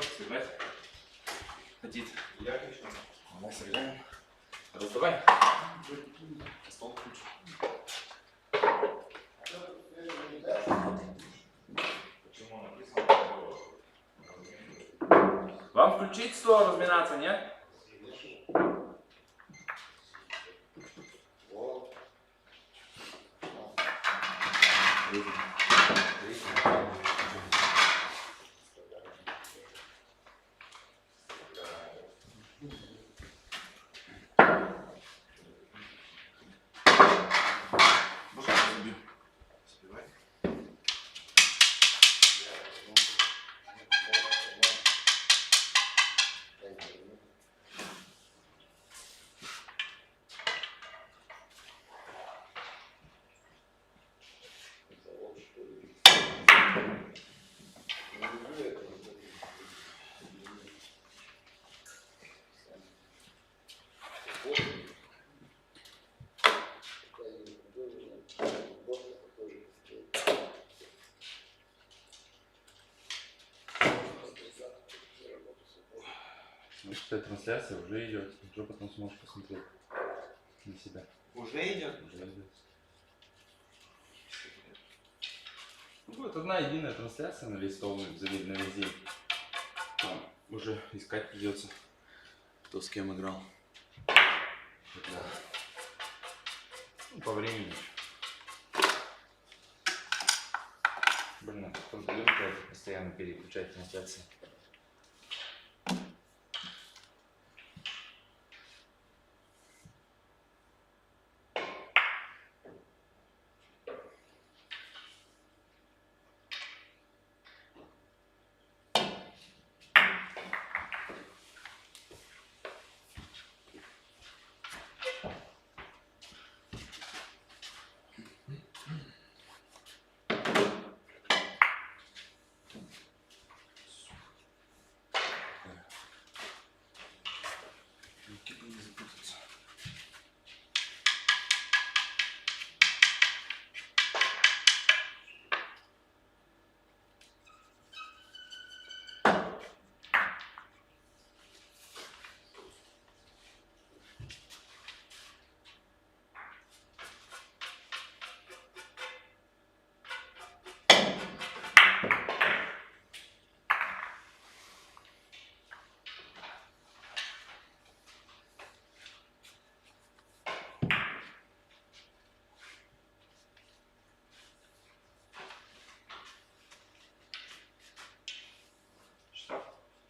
Сыграть. Хотите? Я хочу. Давай сыграем. Раздавай. Стол включу. Почему написано? Вам включить стол, разминаться, нет? Значит, трансляция уже идет, уже потом сможешь посмотреть на себя. Уже идет? Уже идет. Ну, будет одна единая трансляция на листовой, на весь день. Там уже искать придется, кто с кем играл. Да. Ну, по времени. Блин, а кто-то любит постоянно переключать трансляции.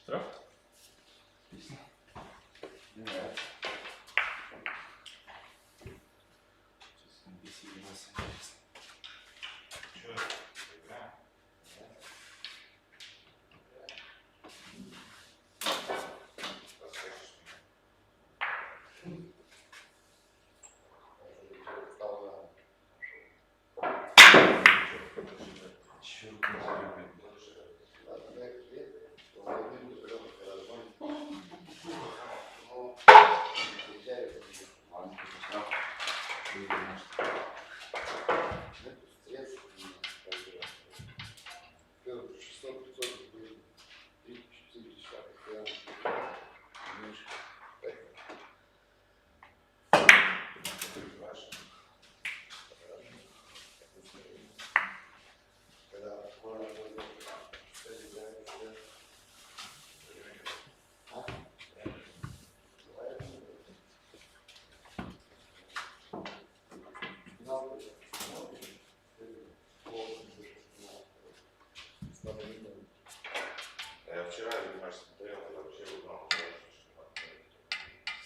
Штраф? Отлично. Не нравится. Сейчас там беседы нас интересно. Что? Игра? Черт, ладно, штраф. Я вчера матч смотрел, я вообще узнал, что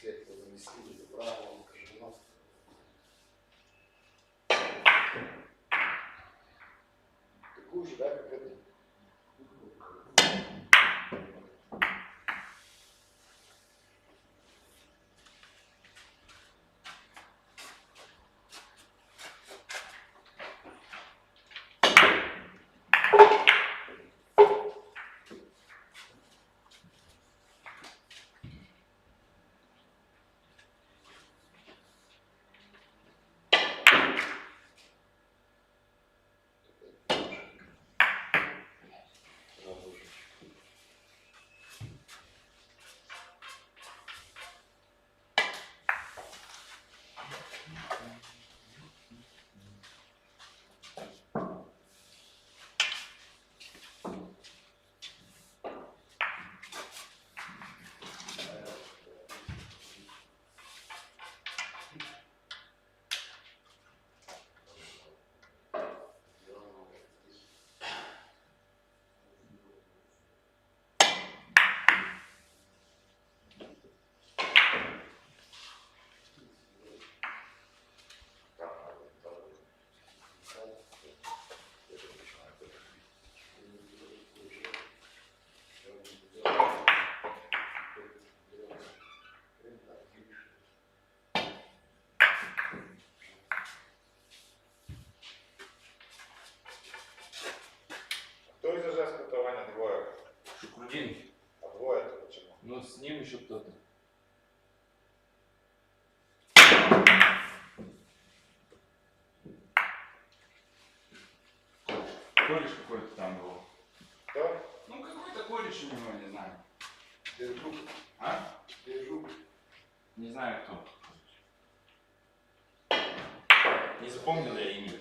Всех, кто заместили, браво, Кожанов. Такую же, да, как это? Шукрудин. А двое-то почему? Ну, с ним еще кто-то. Кореш какой-то там был. Кто? Ну, какой-то кореш у него, не знаю. Держу, А? держу. Не знаю кто. Не запомнил я имя.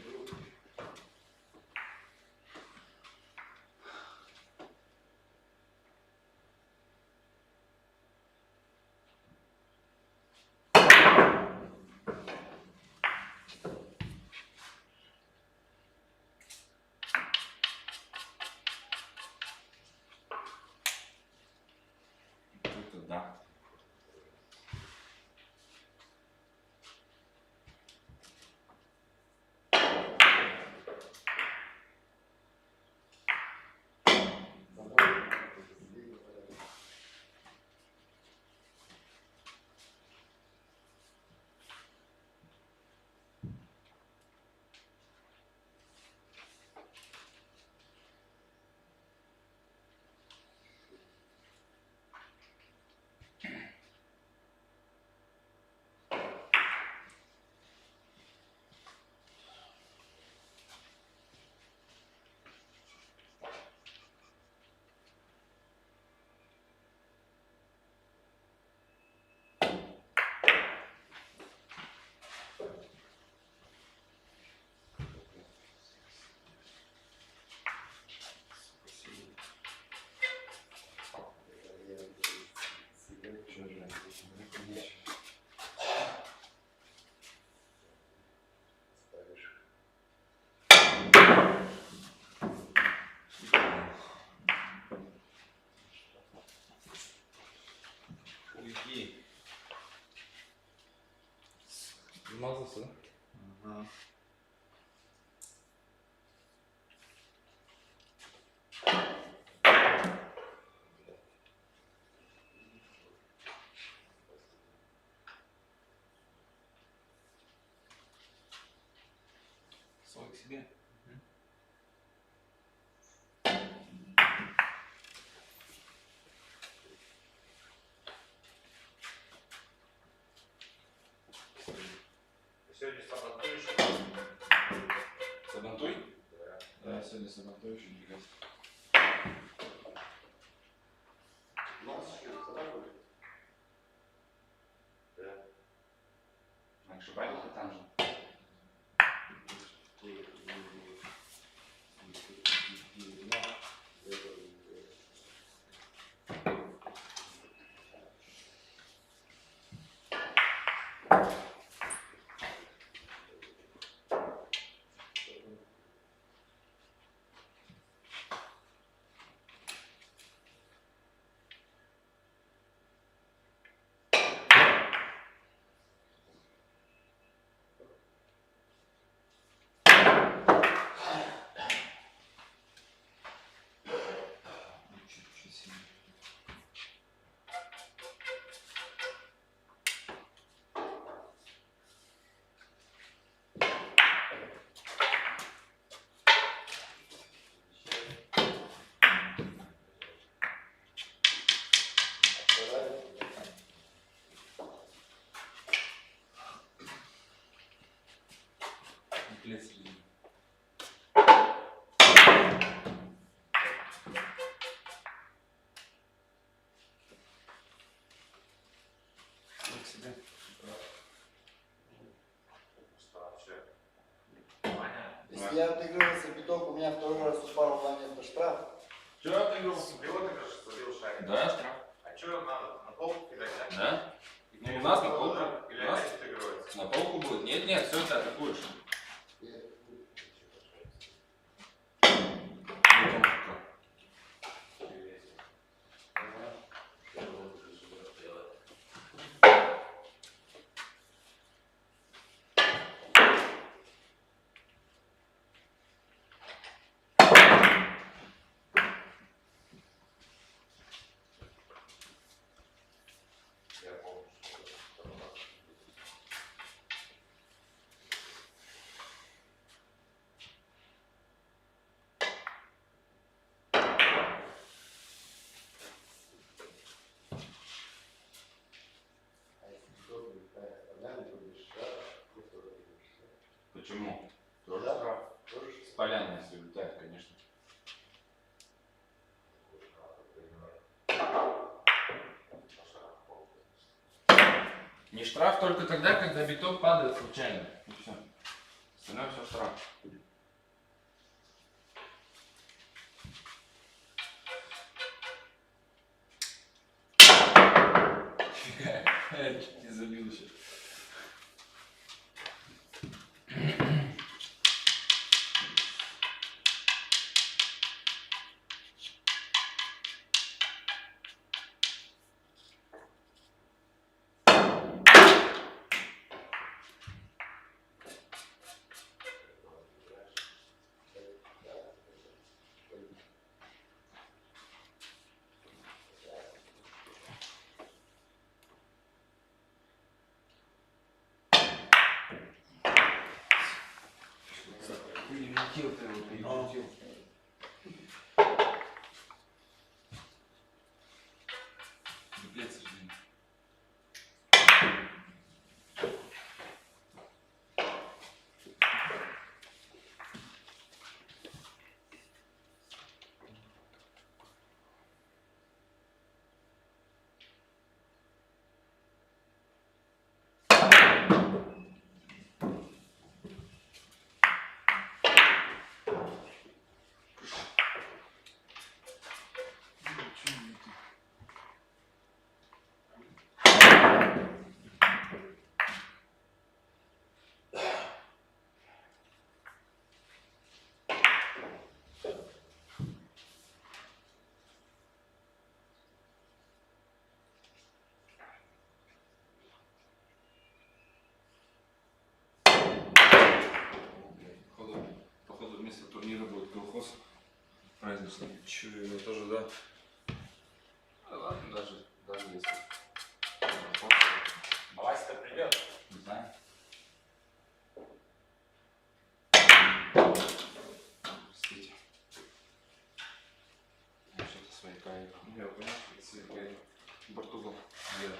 Это да. Уйди. Вмазался, да? Ага. Свой к себе. Ты сегодня сабантуешь? Сабантуй? Да. Да, сегодня сабантуй еще не газ. Нас что, собаку? Да. А Шибариха там же. Чуть-чуть сильнее. Клец линии. Свой к себе. Устал, все. Понятно. Если я отыгрывался биток, у меня второй раз упал в момент, это штраф. Че отыгрывался? Пилот играл, что забил шарик. Да, штраф. А что надо? На полку кидать, да? Да? Ну, у нас на полку. Или У нас опять отыгрывается? на полку будет. Нет, нет, все это атакуешь. Потом пока. Я помню, что Не штраф только тогда, когда биток падает случайно. И все. Остальное все штраф. Чуть не забил еще. Перемутил ты его, перемутил. Дуплец, блин. Походу вместо турнира будет колхоз праздничный. Чую, я тоже, да. Ну ладно, даже если. А Вася-то придет. Не знаю. Простите. Я что-то свояка играл. Я понял, если Бартузов. Еда.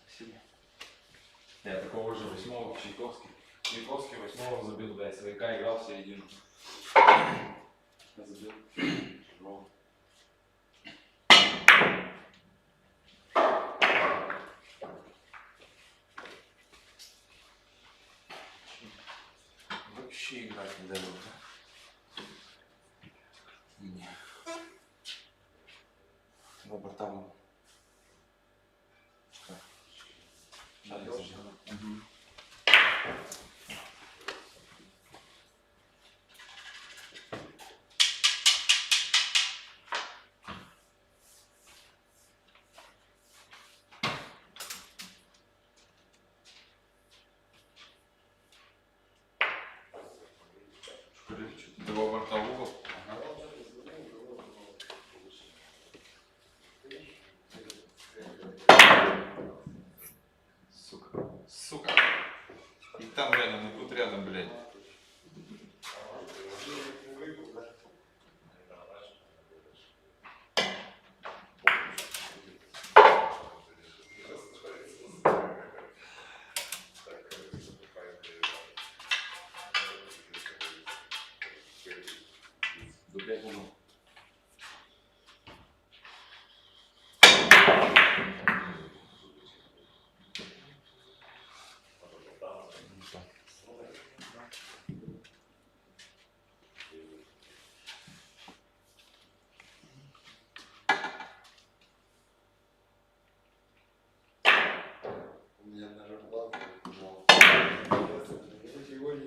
Спасибо. Я такого же 8-го Чайковский. Чайковский 8-го забил, да, свояка играл в середину. Я забил. Гол. Вообще играть не дают, да? Не. Два борта был. Да, я зажал. Два борта в угол. Сука. Сука. И там рядом, и тут рядом, блядь. Дуплет угол. У меня на зарплату. Ничего не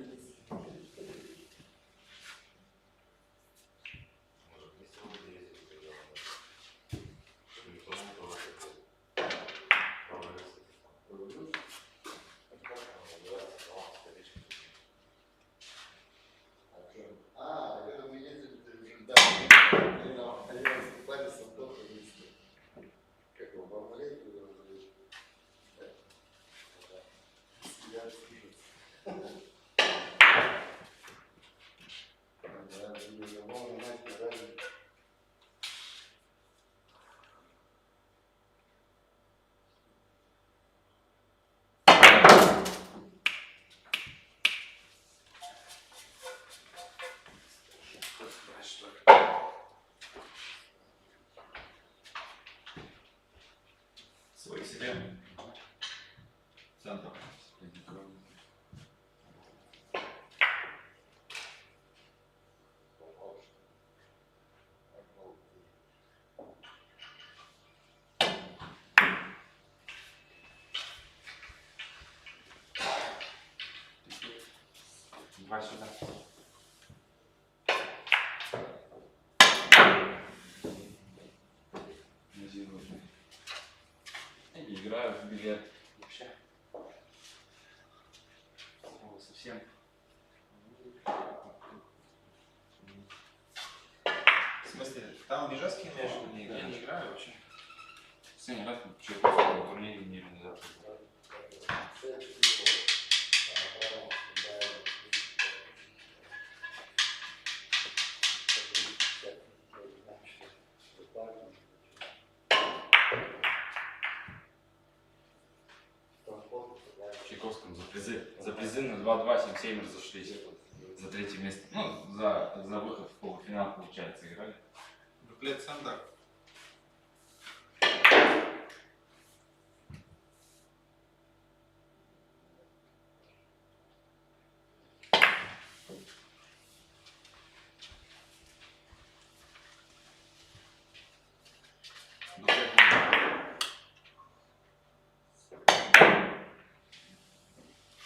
Давай сюда. Назированы. Я не играю в бильярд вообще. О, совсем. В смысле, там не жесткий мяч, что не Я играешь? не играю вообще. Последний раз что-то просто на турнире не организовал. В Чайковском за призы на 2-2 7-7 разошлись. За третье место. Ну, за выход в полуфинал, получается, играли. Дуплет центр.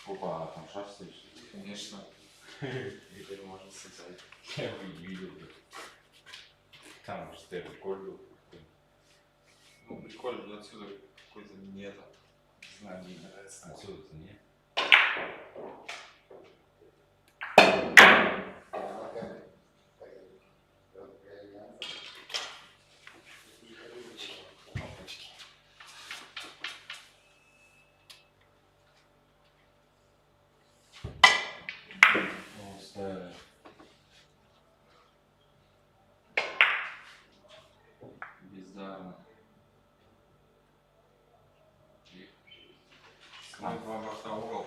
Опа, там шар стоит. Конечно. Игорь может создать. Я его не видел. Там же ты рекорд был. Ну, прикольно, но отсюда какой-то не это. Не знаю, мне нравится. Отсюда-то нет. О, старая. Бездарно. Сквозь два борта угол.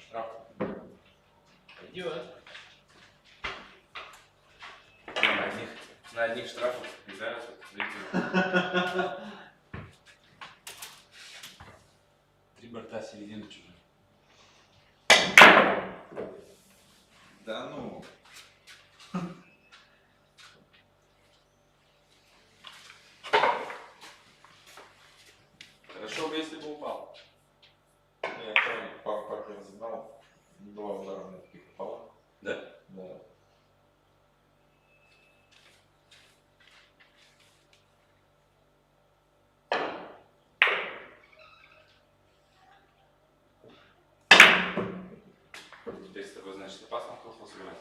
Штраф. Пойдет. На одних штрафах играют. Вот, 3 борта середины чужие. Да ну. Хорошо бы, если бы упал. Я тоже пару раз знал. Два удара на таких попало. Да? Да. Теперь с тобой, значит, опасно колхоз играть.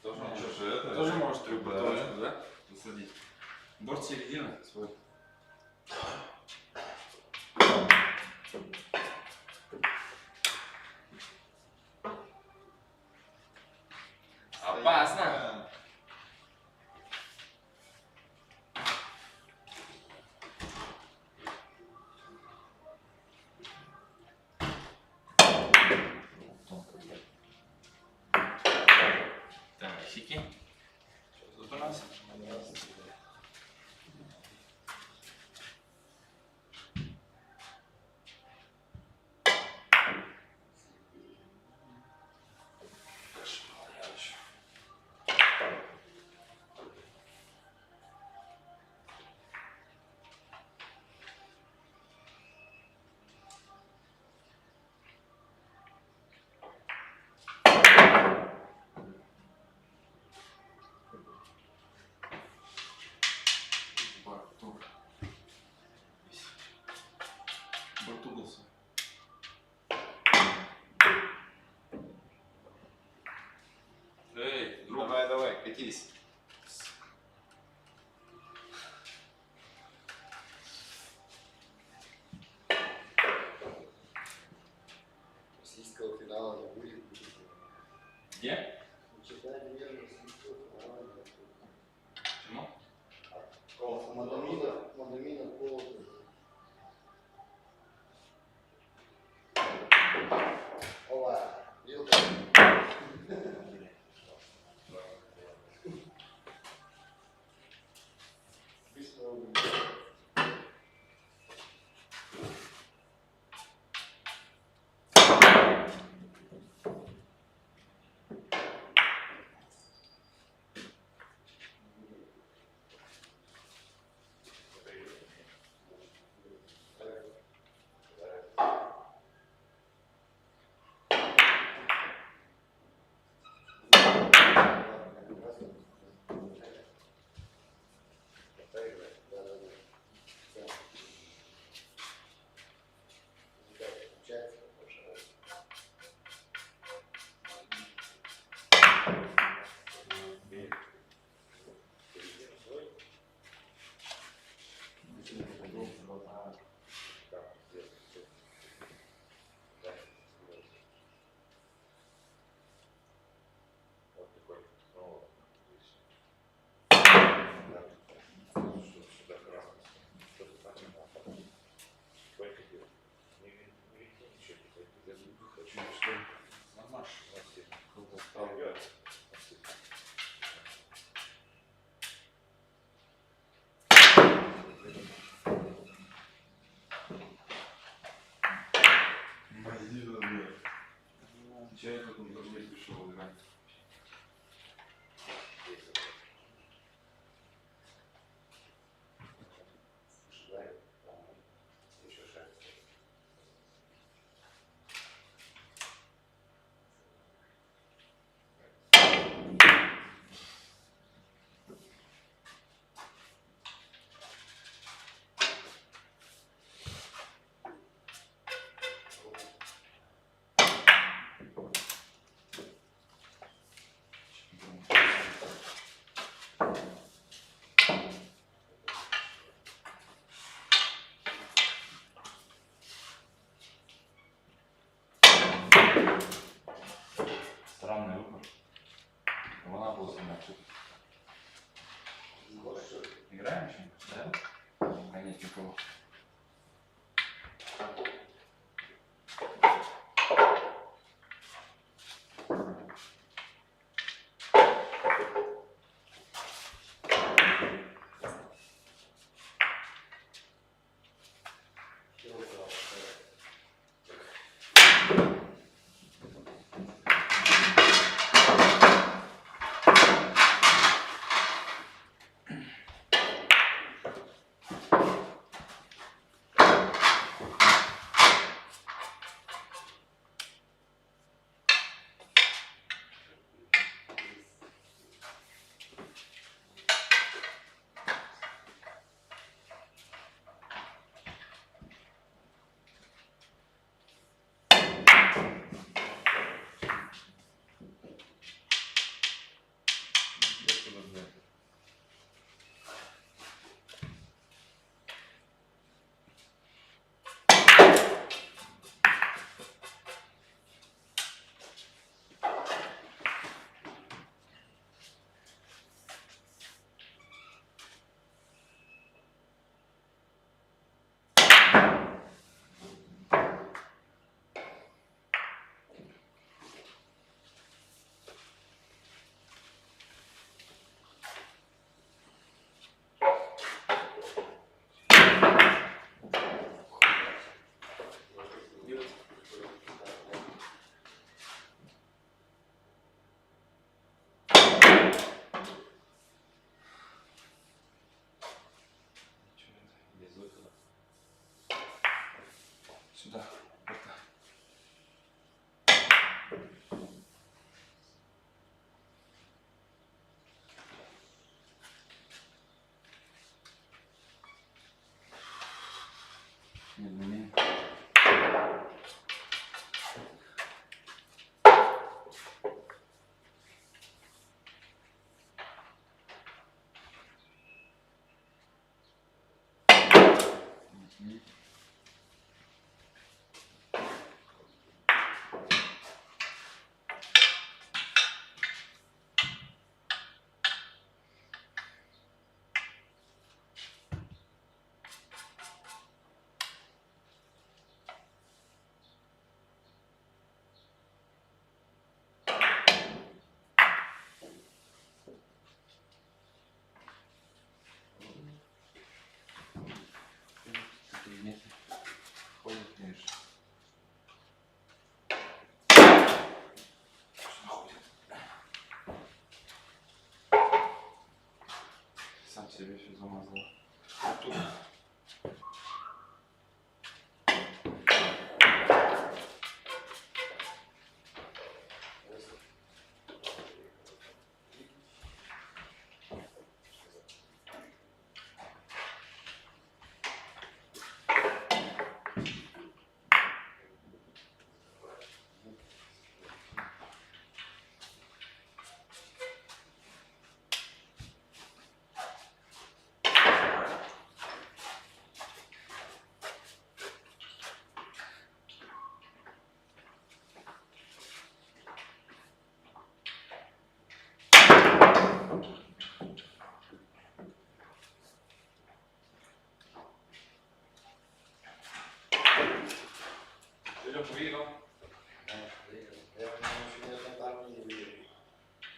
Тоже Ну, можешь, что же это? тоже можешь трехбортовочку, Да. да? Засадить. Борт середина свой. Опасно! Так, сики. Что тут у нас? Бартур. Бартугался. Эй, друг. Давай, давай, катись. Российского финала не будет. Где? Читать мир российского финала не будет. Почему? Мадамина Колокол. Ова, видел? Сюда. Вот так. Медленнее. Нет. Ходит, конечно. Сам себе все замазал. А тут. Идем выиграл. Я еще ни одной партии не выиграл.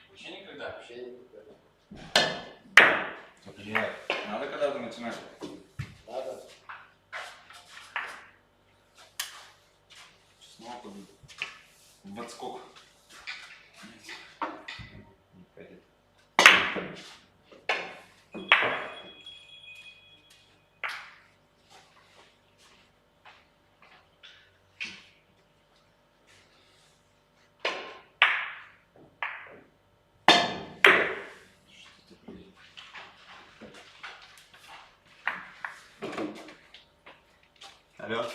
Вообще никогда. Вообще никогда. Только делать. Надо когда-то начинать. Надо. Снова в отскок. Не пойдет. Алло.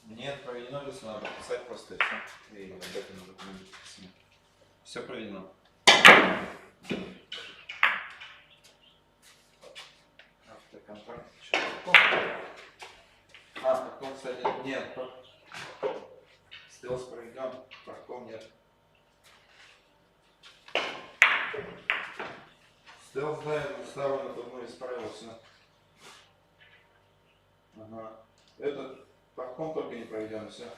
Нет, проведено здесь надо подписать просто и все. И об этом надо документы подписаны. Все проведено. Автоконтракт. Парком, кстати, нет. Стелс проведен, парком нет. Стелс, да, я старую накладную исправил все. Ага. Этот парком только не проведен, все.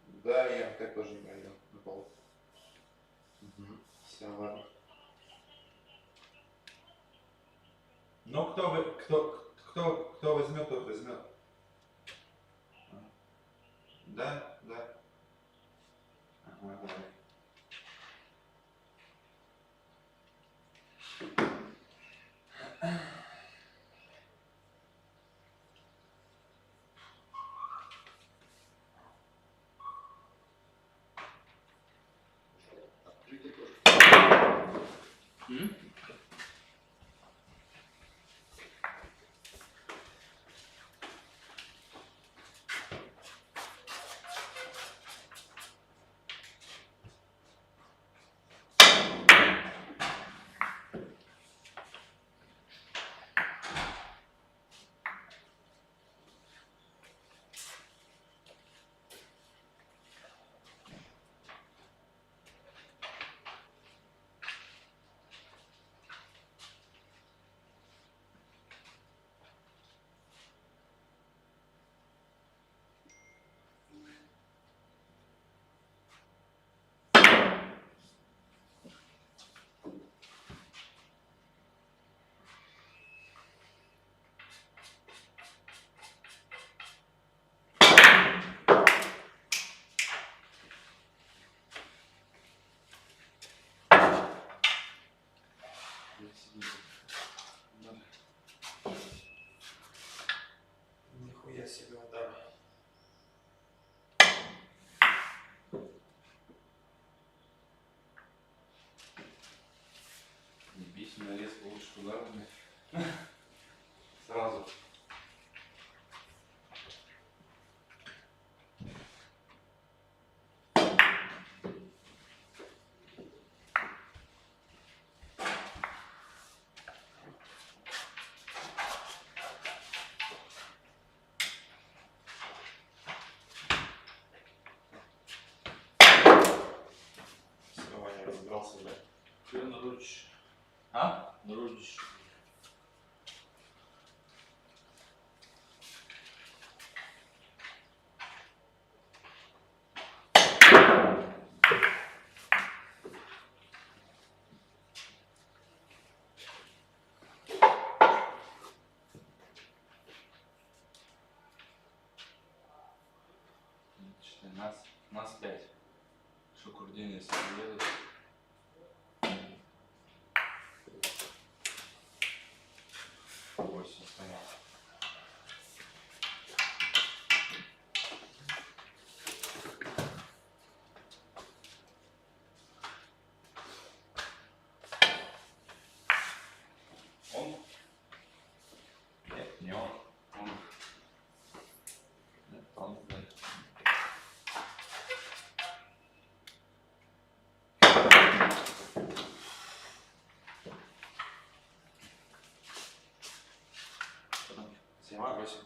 Да, я так тоже не проведен на пол. Угу. Все, ладно. Ну, кто возьмет, тот возьмет. Да, да. Ага, давай. Открытие тоже. собрался, блядь. Ты наручишь. А? Наручишь. Нас 5. Шукурдин, если едут. Восемь стоят. Он? Нет, не он. Он. Нет, он, блядь. Семь, восемь.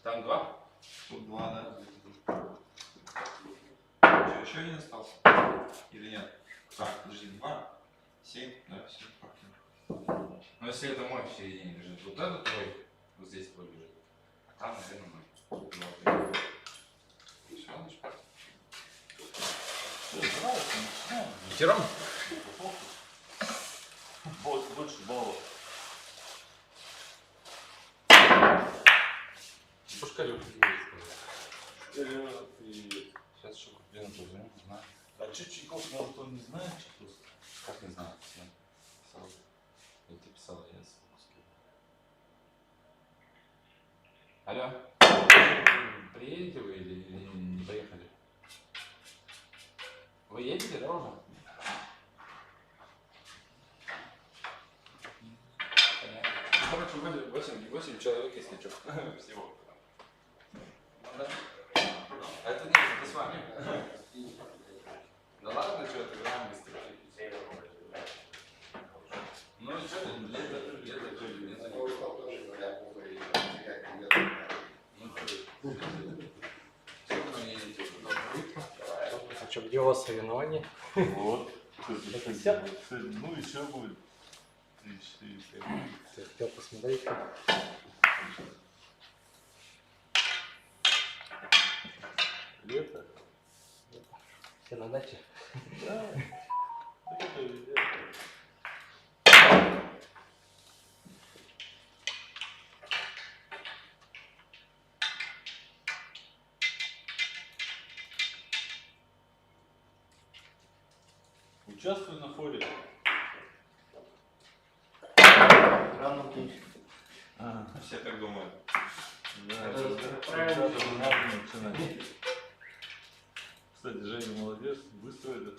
Там 2? Тут 2, да? Еще один остался? Или нет? Так, подожди, 2, 7, да, 7 партий. Ну если это мой в середине лежит, вот это твой, вот здесь твой лежит. А там, наверное, мой. Все, значит, партия. Вечером? Больше баллов. Пушкарев. Сейчас еще куплю, позвоню, не знаю. А что Чайковского никто не знает? Чайковского? Как не знаю, я писал. И ты писал, я слушал. Алло. Приедете вы или не поехали? Вы едете, да, уже? Понятно. Короче, 8 человек, если что. Всего. Да. А это нет, это с вами. Да ладно, что ты грамм быстро. Ну и что ты, лето, что ли, лето. А что, где у вас соревнования? Вот. Это Ну еще будет. 3, 4, 5. Ты хотел посмотреть? Лето? Все на даче? Да. Лето везде. Участвуй на форе. Рано птичка. Все так думают. Да, правильно. надо начинать. Кстати, Женя молодец, быстро это.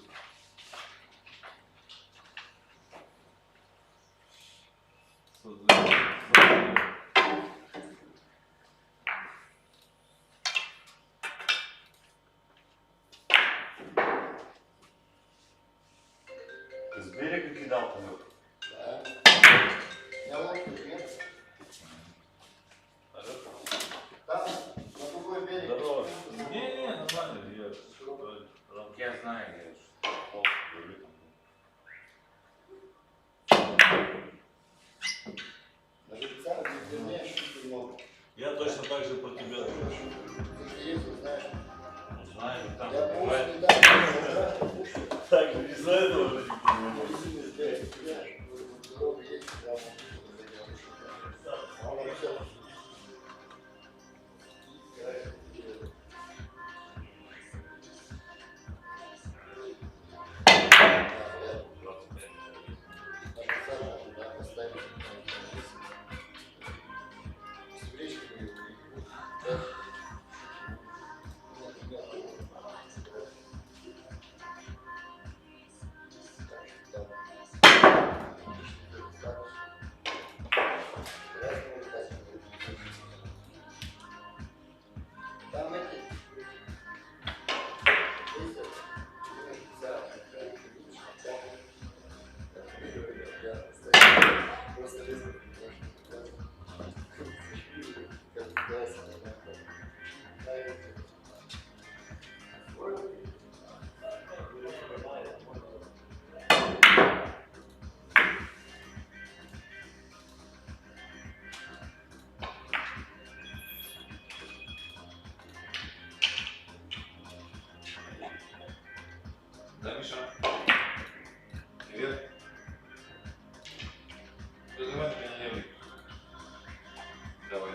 С берега кидал помыл. Да. Я лодку нет. Там, на другой берег. Здорово. Не, нормально, Я знаю, я пол говорю там. На жильца не меньше много. я точно так же про тебя думаю. Ты же ездил, знаешь. Знаю, там Я помню, бывает. недавно. Так же, из-за этого уже не Да, Миша? Привет. Вызывай меня левый. Давай.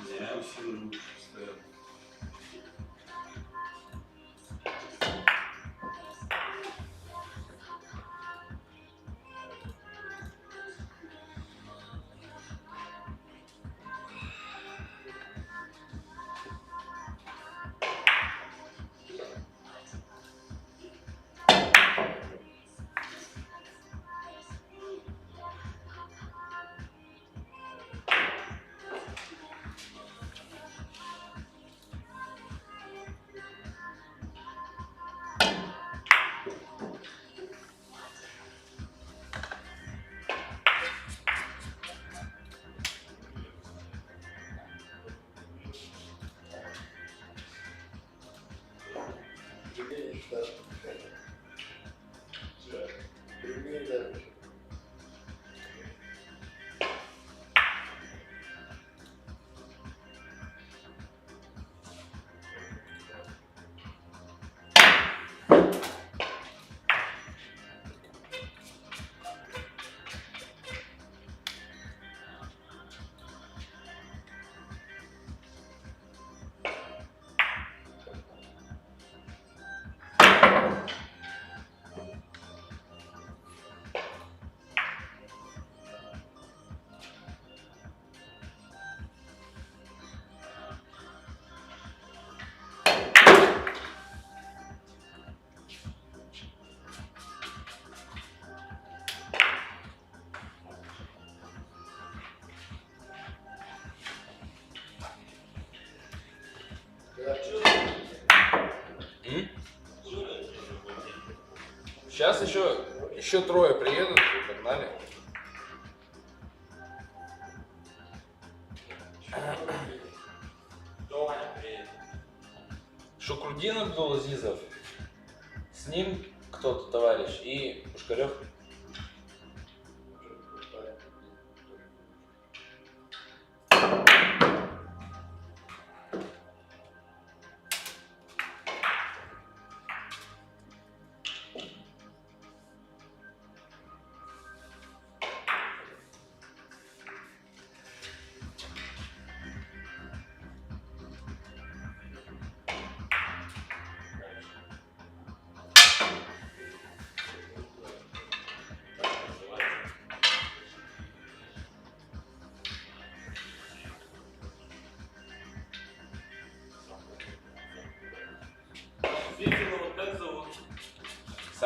Зря усилия лучше стоят. Сейчас еще трое приедут и погнали. Шукрудин Абдулазизов, с ним кто-то товарищ, и Пушкарев.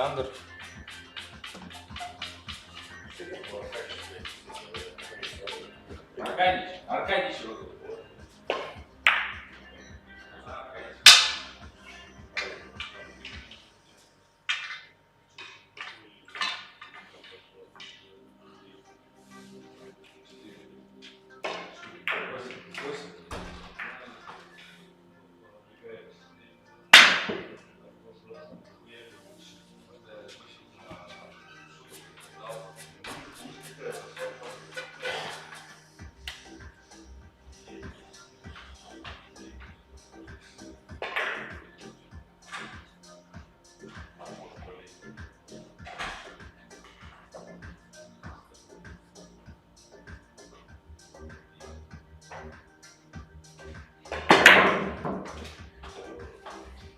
Александр. Аркадьевич.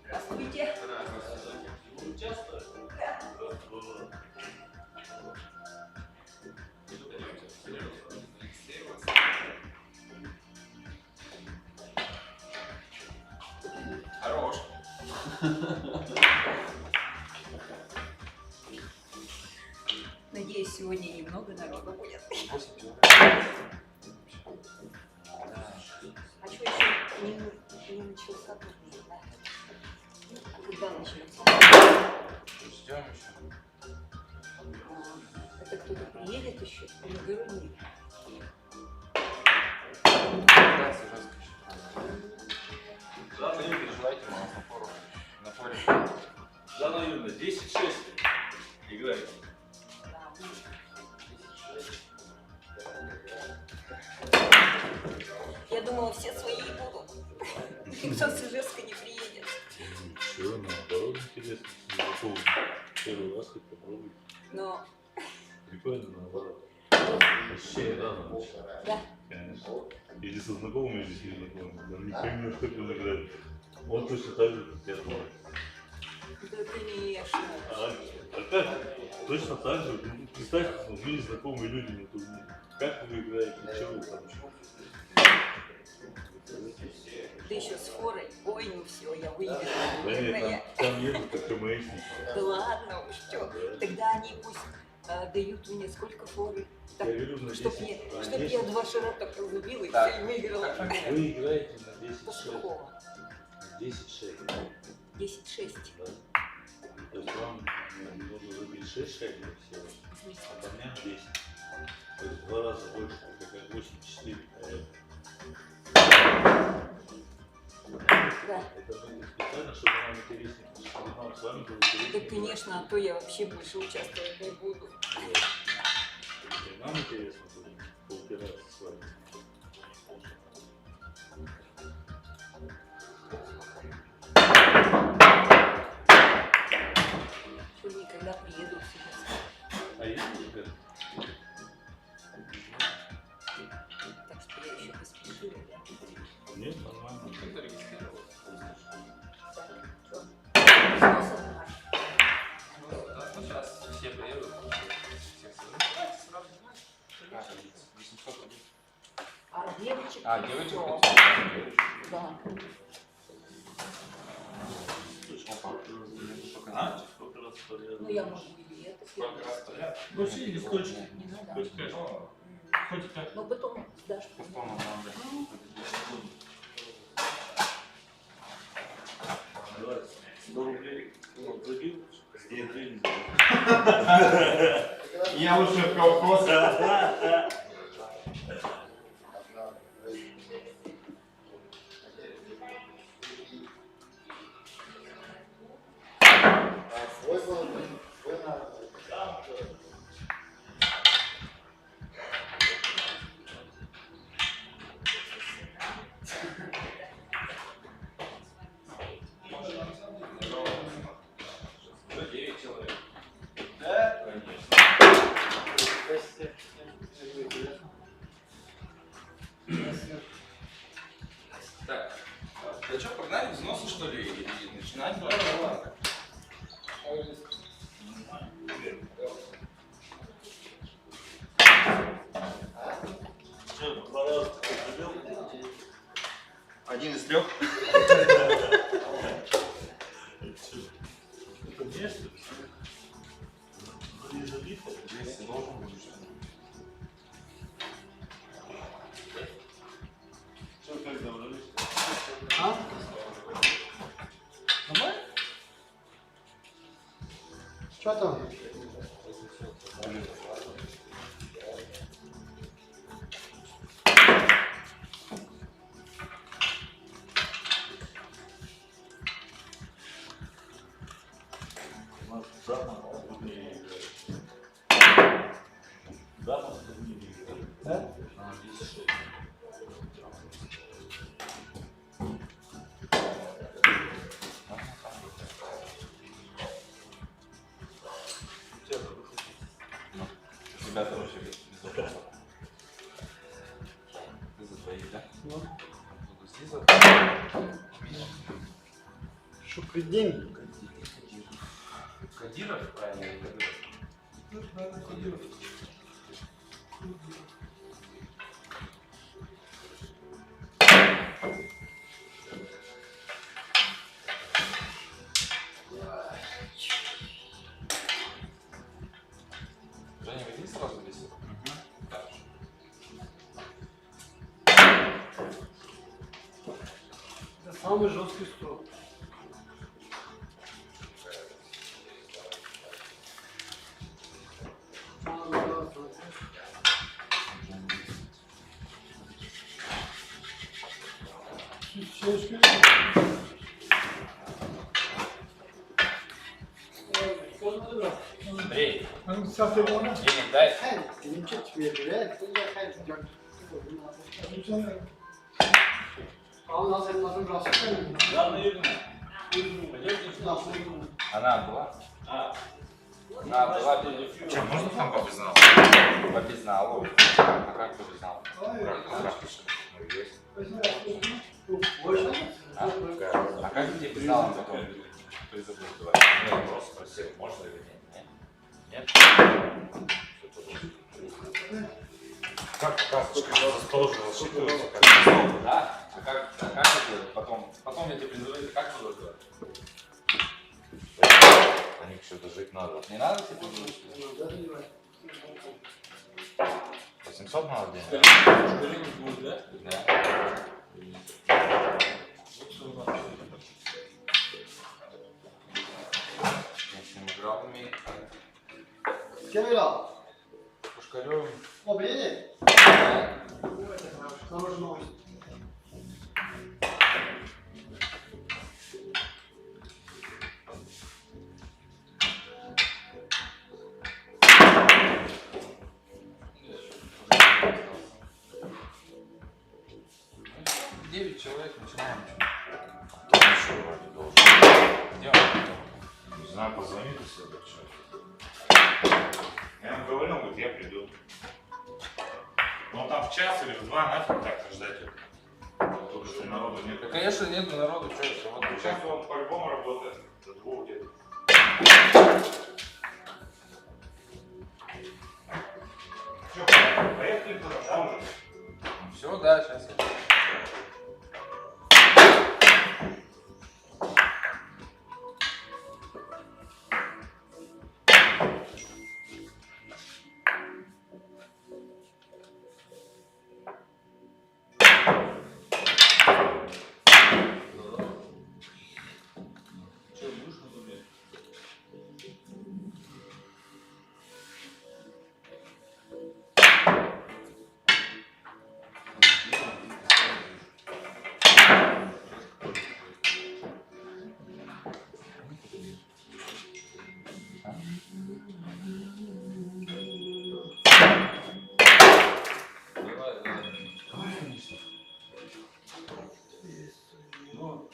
Здравствуйте. Хорош. Надеюсь, сегодня немного народу будет. А что еще не начался турнир, да? Когда начнется? Ждем еще. Это кто-то приедет еще? Я говорю, нет. Да, Сержанский еще. Да, не переживайте, мы на форе. Жанна Юрьевна, 10-6 играете. Я думала, все свои будут. Никто с Ижевска не приедет. Ничего, наоборот, интересно. Первый раз хоть попробуй. Но, Прикольно, наоборот. Ощущение, да, надо? да, Конечно. Или со знакомыми, или с незнакомыми. Там не поймешь, как он играет. Он точно так же, как я думаю. да, конечно. А как? Точно так же. Ну, представьте, ну, мы незнакомые люди на турнире. Как вы играете? Что вы там? Да еще с форой. Ой, ну все, я Да выиграла. нет, там едут как КМСники. Да ладно, уж что. Тогда они пусть дают мне сколько форы. Так, Я говорю, на чтоб 10. я, чтоб я 2 шара так разубила и Так. все, и выиграла. Вы играете на 10-6. После какого? 10-6. 10-6. Да. То есть вам нужно забить 6 шагов всего, а по мне 10. То есть в 2 раза больше, как 8-4. Да. Это будет специально, чтобы нам интереснее, чтобы нам с вами было интереснее. Да, конечно, а то я вообще больше участвовать не буду. Вот. И нам интересно будет поупираться с вами. Что никогда приеду в Сибирск. А есть теперь? Так что я еще поспешила. Да? Нет, нормально. Что со мной? Ну, сейчас все приедут. А девочек? А, девочек всё. хотите? Да. А? Сколько раз подряд? Ну я могу и это сделать. Ну, все листочки. Не надо. Хоть как. Хоть как. Но потом сдашь. Потом нам надо. Давай, 100 рублей. Вот, забил, 100 рублей не забил. Я уже в колхоз. Свой был, свой надо. Уже 9 человек. Да? Так, да что, погнали взносу, что ли, или начинать? Что, 2 раза забил? Один из 3. Это мне, что ли? не забито. 200 должен быть, что ли? Что, как добрались? А? Нормально? Что там? У нас дама труднее играет. Дама труднее играет. Да? А, 10-6. Ребята вообще без вопросов. Ты за двоих, да? Ну. Буду здесь. Что, деньги? Кадиров, правильно, или Кадыров? Ну, наверное, Кадиров. Женя, иди сразу здесь. Дальше. Это самый жесткий стол. Андрей, Ну, сейчас его на. денег дай. Ничего тебе доверяет, ты я хай идём. А у нас это можно брать. Да, наверное. Она была? Она была без... Че, можно там по безналу? По безналу. А как по безналу? Ну, есть. А как тебе безналом потом? Кто из забыл говорить? Ну, я просто спросил, можно или нет? Нет? Как карточка за стол же рассчитывается? Да? А как это потом я тебе призову, как буду делать? На них что-то жить надо. Не надо тебе призову? 800 надо денег? Да. Я с ним играл, умеет. С кем играл? Пушкарёвым. Оба едет? Хорошая новость. Девять человек, начинаем. Там еще вроде должен. Где он? Не знаю, позвони ты себе, что. Я ему говорил, он говорит, я приду. Ну там в час или в 2 нафиг так ждать. Только что народу нет. Да, конечно, нету народу, что это? Вот Сейчас он по-любому работает. До 2 где-то. Что, поехали туда, там же. все, да, сейчас я. Что, будешь на думе? Ну,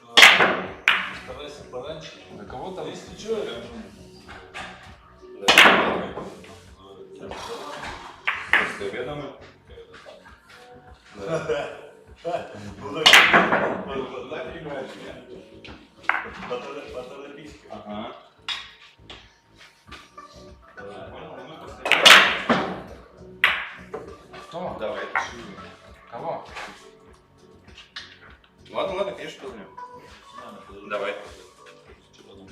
старайся пораньше. На кого там? Если что, я... После обеда мы. Ну так, понимаешь, по-торопийски. Ага. Понял? Ну, после Кто? Давай, пиши. Кого? Ладно, ладно, конечно, позвоню. обеда. Давай. Что потом?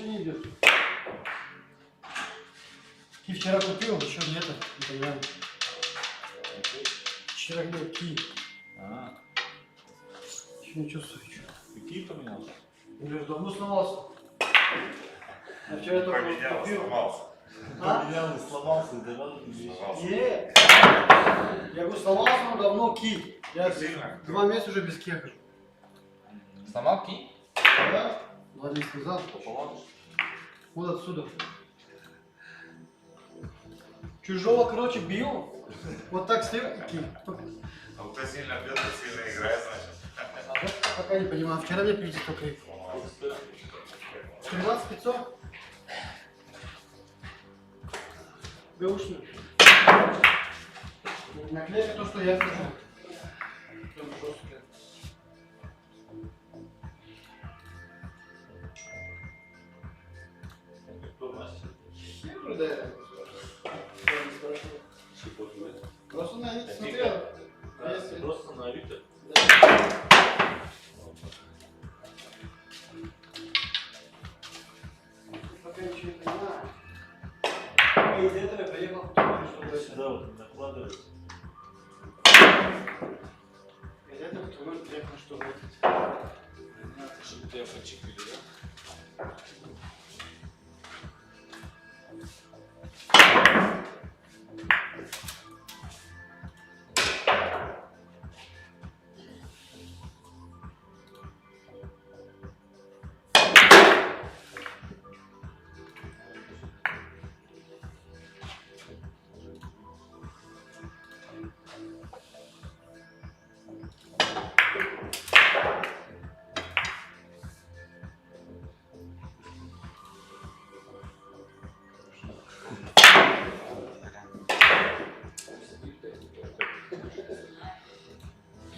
не идет. Ки вчера купил, еще нет, не понимаю. Вчера где ки, А, еще не чувствую. какие поменялся? Я говорю, давно сломался. А вчера только Поменял, купил. сломался. А? Поменял, сломался, да ладно, сломался. Нет. Я говорю, сломался, но давно ки. Я Сильно? 2 месяца уже без ки хожу. Сломал ки? Да? 2 месяца назад. Поможешь? Вот отсюда. Чужого, короче, бил. Вот так стоял и ки. А вот кто сильно бьет, тот сильно играет, значит. А вот пока не понимаю. Вчера мне привезли только их. 13 500. Бэушный. Наклейка то, что я скажу. Прям жесткая. Кто мастер? Я уже до этого. Я не спрашивал. Просто на них смотрел. Если- Просто на Авито. Пока ничего не понимаю. А из этого я приехал, потом решил Сюда вот накладывается. из этого потом приехал, что вот. Чтобы тебя подчикали, да?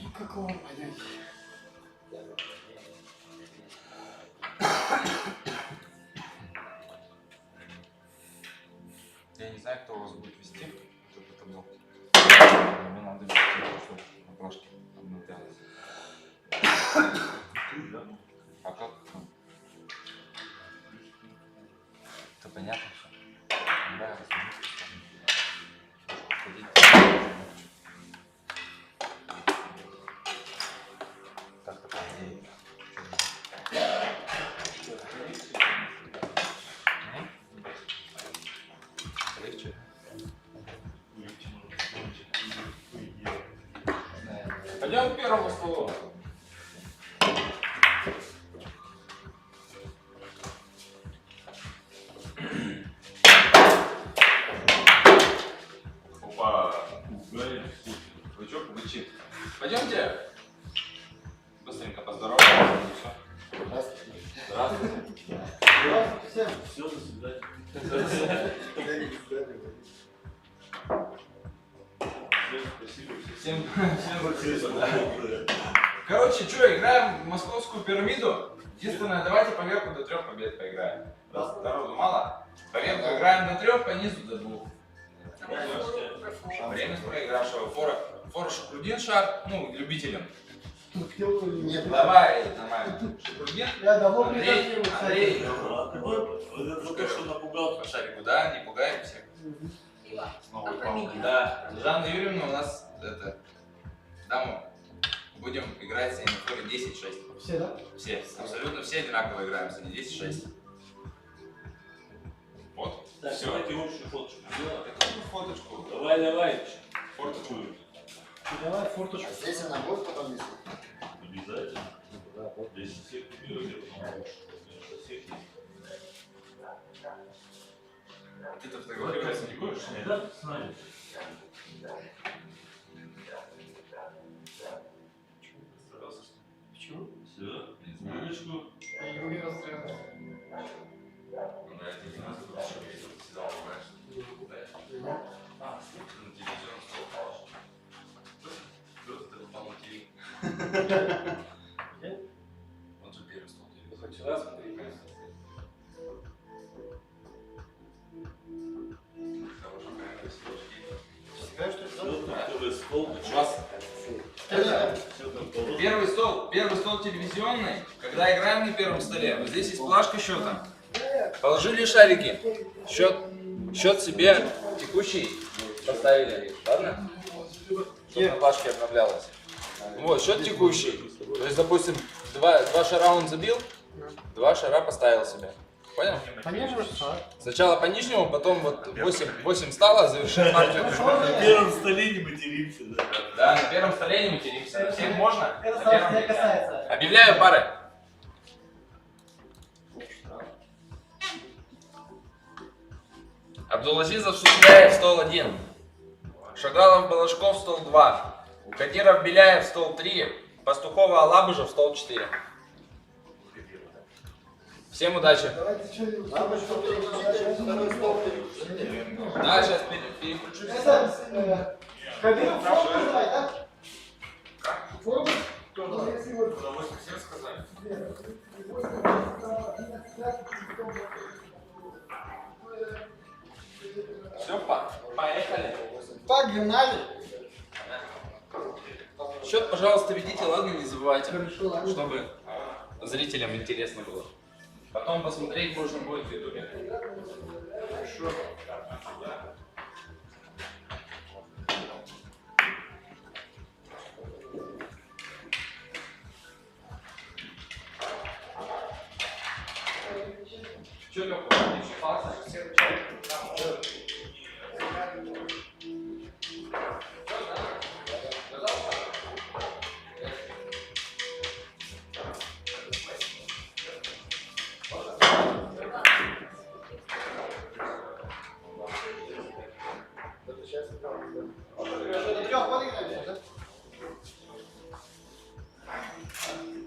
Ну какого понять? Я не знаю, кто у вас будет вести этот блок. Мне надо вести просто на плашке обновлялось. А как? Это понятно все. Да, так такая идея. Легче? Пойдем к первому столу. Опа. Бычок, бычит. Пойдемте. Быстренько поздороваемся и все. Здравствуйте. Здравствуйте. Здравствуйте всем. Все, до свидания. Всем спасибо, да. Короче, что, играем в московскую пирамиду. Единственное, давайте по верху до 3 побед поиграем. Раз народу мало. По верху играем до 3, по низу до 2. Время с проигравшего. Фора Шукрудин шар, ну, любителям. Нет, Давай, нормально. Шукрудин. Я давно Андрей, придерживаюсь. Андрей. Вот это только что напугал. По шарику, да, не пугаем всех. А фамилия? Да, Жанна Юрьевна у нас, это, даму. Будем играть с ней на форе 10-6. Все, да? Все, абсолютно все одинаково играем с ней 10-6. Вот. Так, Все. давайте общую фоточку сделаем. Какую фоточку? Давай. Фоточку. Давай форточку. а здесь она будет потом висеть? Обязательно. Да, вот. Если всех купировали, потом лучше. Потому что всех есть. Ты-то фотографироваться не будешь? Нет? Да, с нами. Почему? Все, минуточку. Я не могу расстраиваться. Ну да, это не надо, потому что я сидел, понимаешь? А, на телевизор стол. Кто-то попал на телевизор. Он же первый стол телевизора. Хоть раз смотри. Хорошая камера, съемки. Скажешь, что Все, там первый стол. У вас Все там положено. первый стол телевизионный. Когда играем на первом столе, вот здесь есть плашка счета. Положили шарики. Счет себе текущий поставили, ладно? Чтобы на плашке обновлялось. Вот, счет текущий. То есть, допустим, два шара он забил, 2 шара поставил себе. Понял? Конечно, Сначала по нижнему, потом вот 8 стало, завершил партию. На первом столе не материмся, да? Да, на первом столе не материмся. Всем можно? Это На первом не нельзя. касается. Объявляю пары. Абдулазизов, Сусляев, стол 1. Шагалов, Балашков, стол 2. Кадиров, Беляев, стол 3. Пастухова, Алабужев, стол 4. Всем удачи. Надо, чтобы второй стол переключили. Да, сейчас переключусь. Это Кадыров форму называть, да? Форму? Удовольствие всем сказать. Все, поехали. Погнали. Счет, пожалуйста, ведите, ладно, не забывайте. Хорошо, ладно. Чтобы зрителям интересно было. Потом посмотреть можно будет в ютубе. Хорошо. Что, Лёха, ты еще палатка?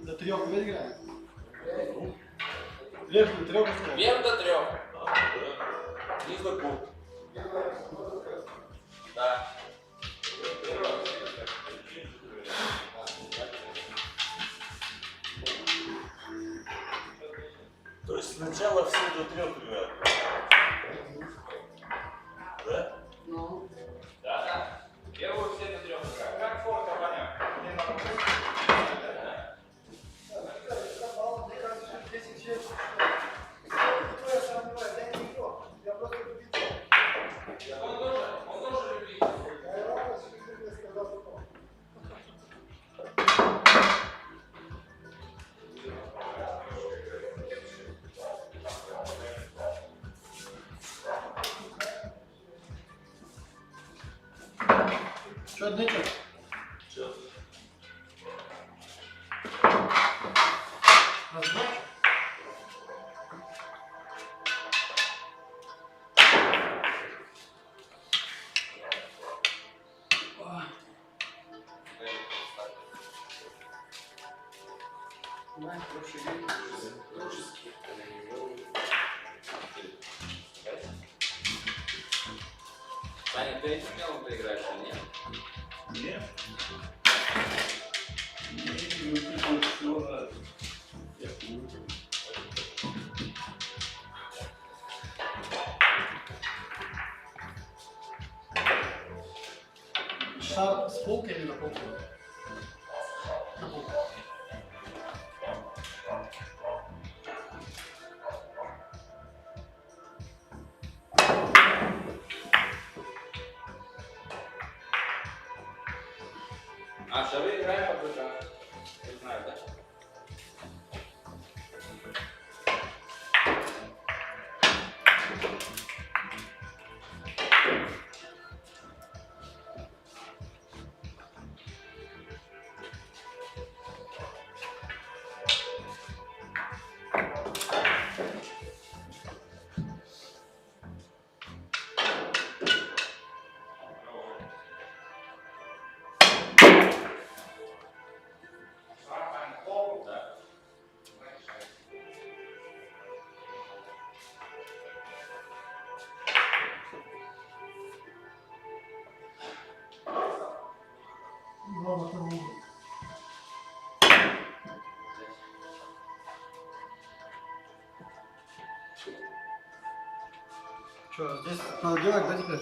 До 3 выиграем. Вверх до 3 выиграем. Вверх до 3. Вниз до 2. Да. То есть сначала все до 3 играют. Да? Ну. Да. Первую все до 3 играют. Как фото, Ваня? Мне надо Он тоже любит. Что, отдача? Раздача? Саня, ты этим делом поиграешь или нет? Нет. Не всего надо. Шар с полкой или на полку? На полку. А, шары играем по ключам. Не знаю, да? Что, здесь надо делать, да, теперь?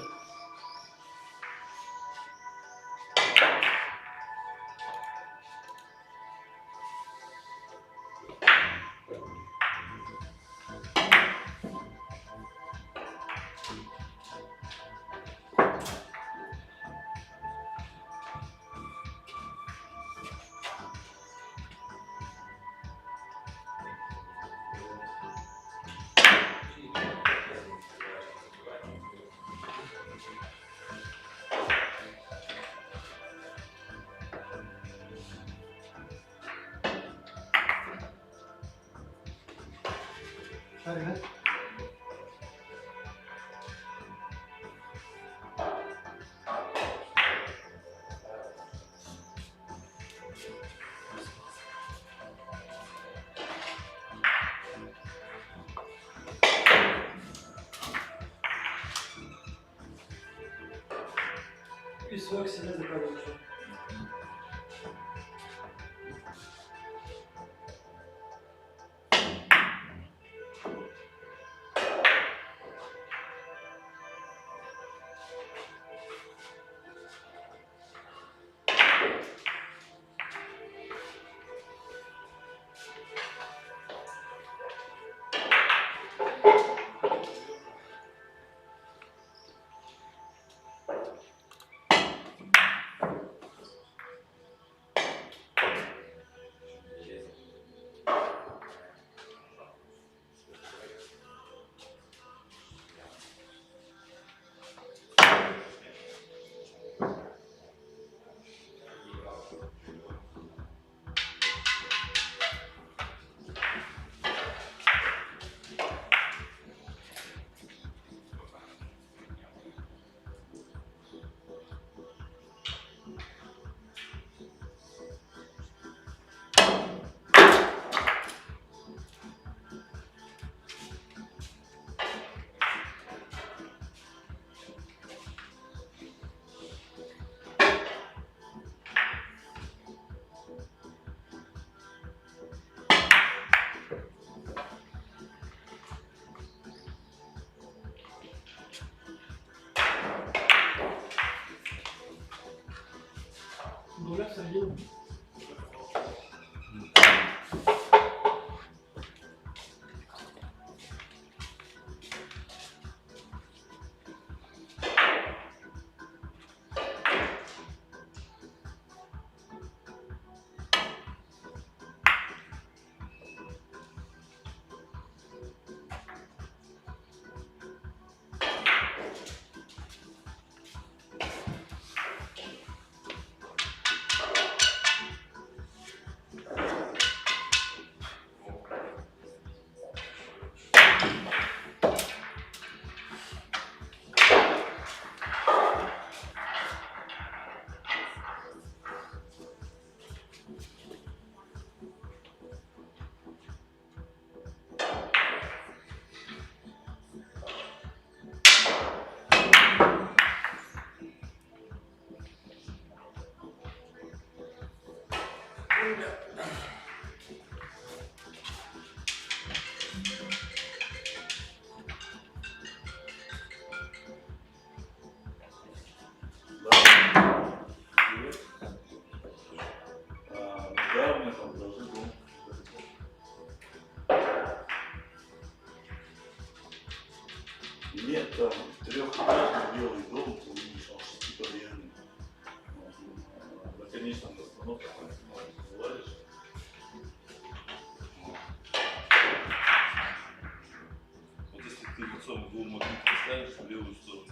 Шарик, да? И 40 себе заказывать. Дуля, середину. Да, у меня там должны был. Нет, там трехэтажный белый дом, ты увидишь, он шестиподъездный. На конечном остановке залазишь. Вот если ты лицом к двум магнитам ставишь в левую сторону.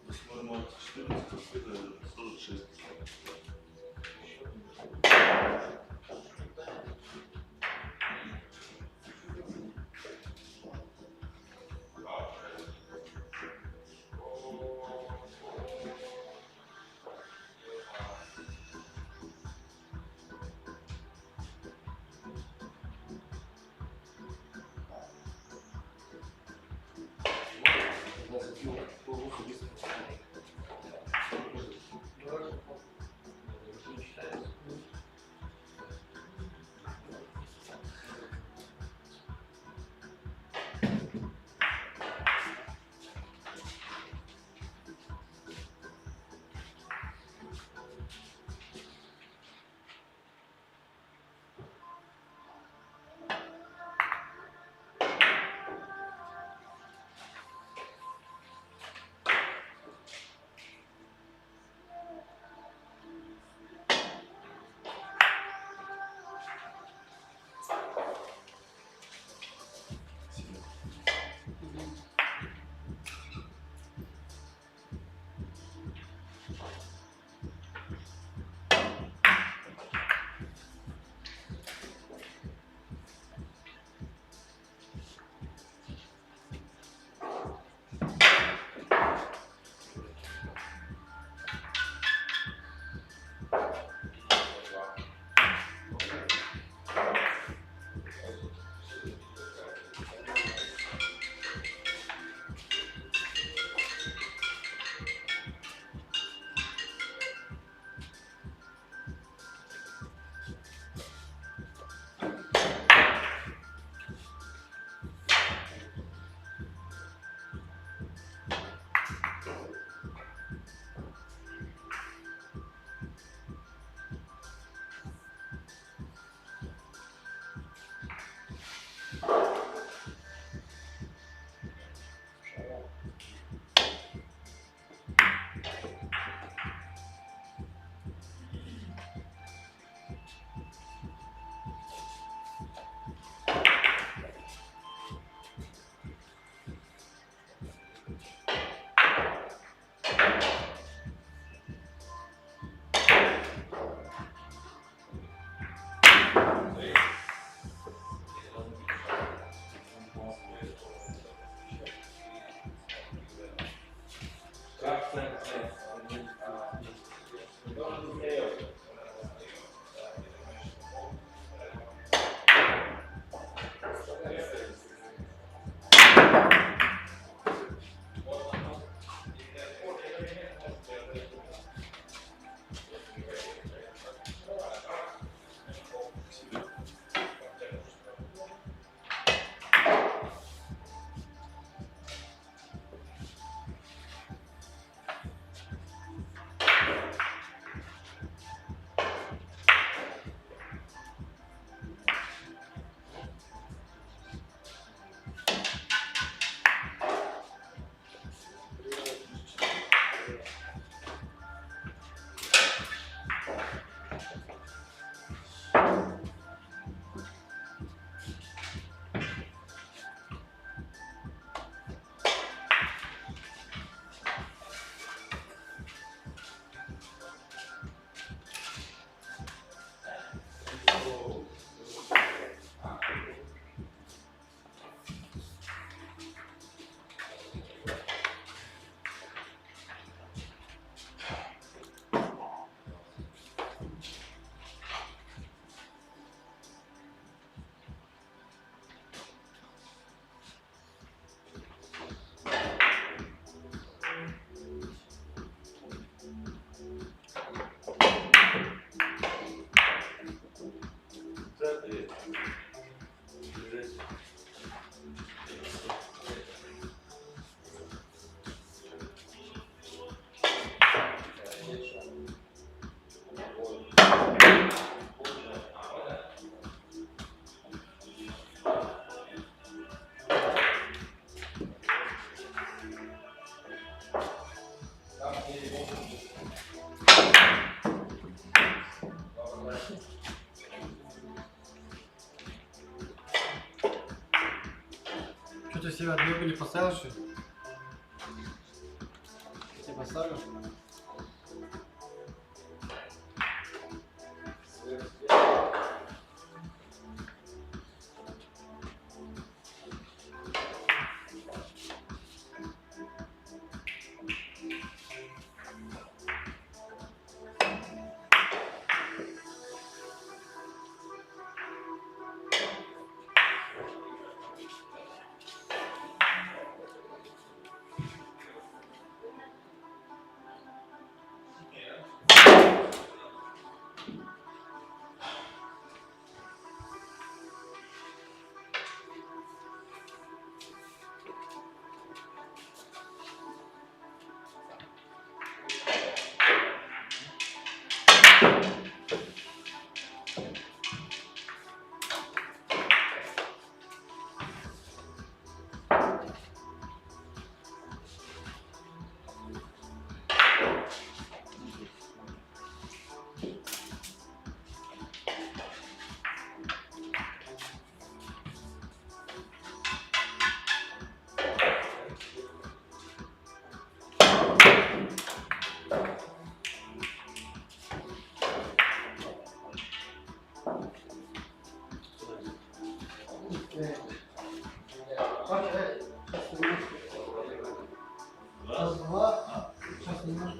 Посмотрим, 14, это 46. все отбили поставил что? Я поставлю. Раз, два. Сейчас немножко.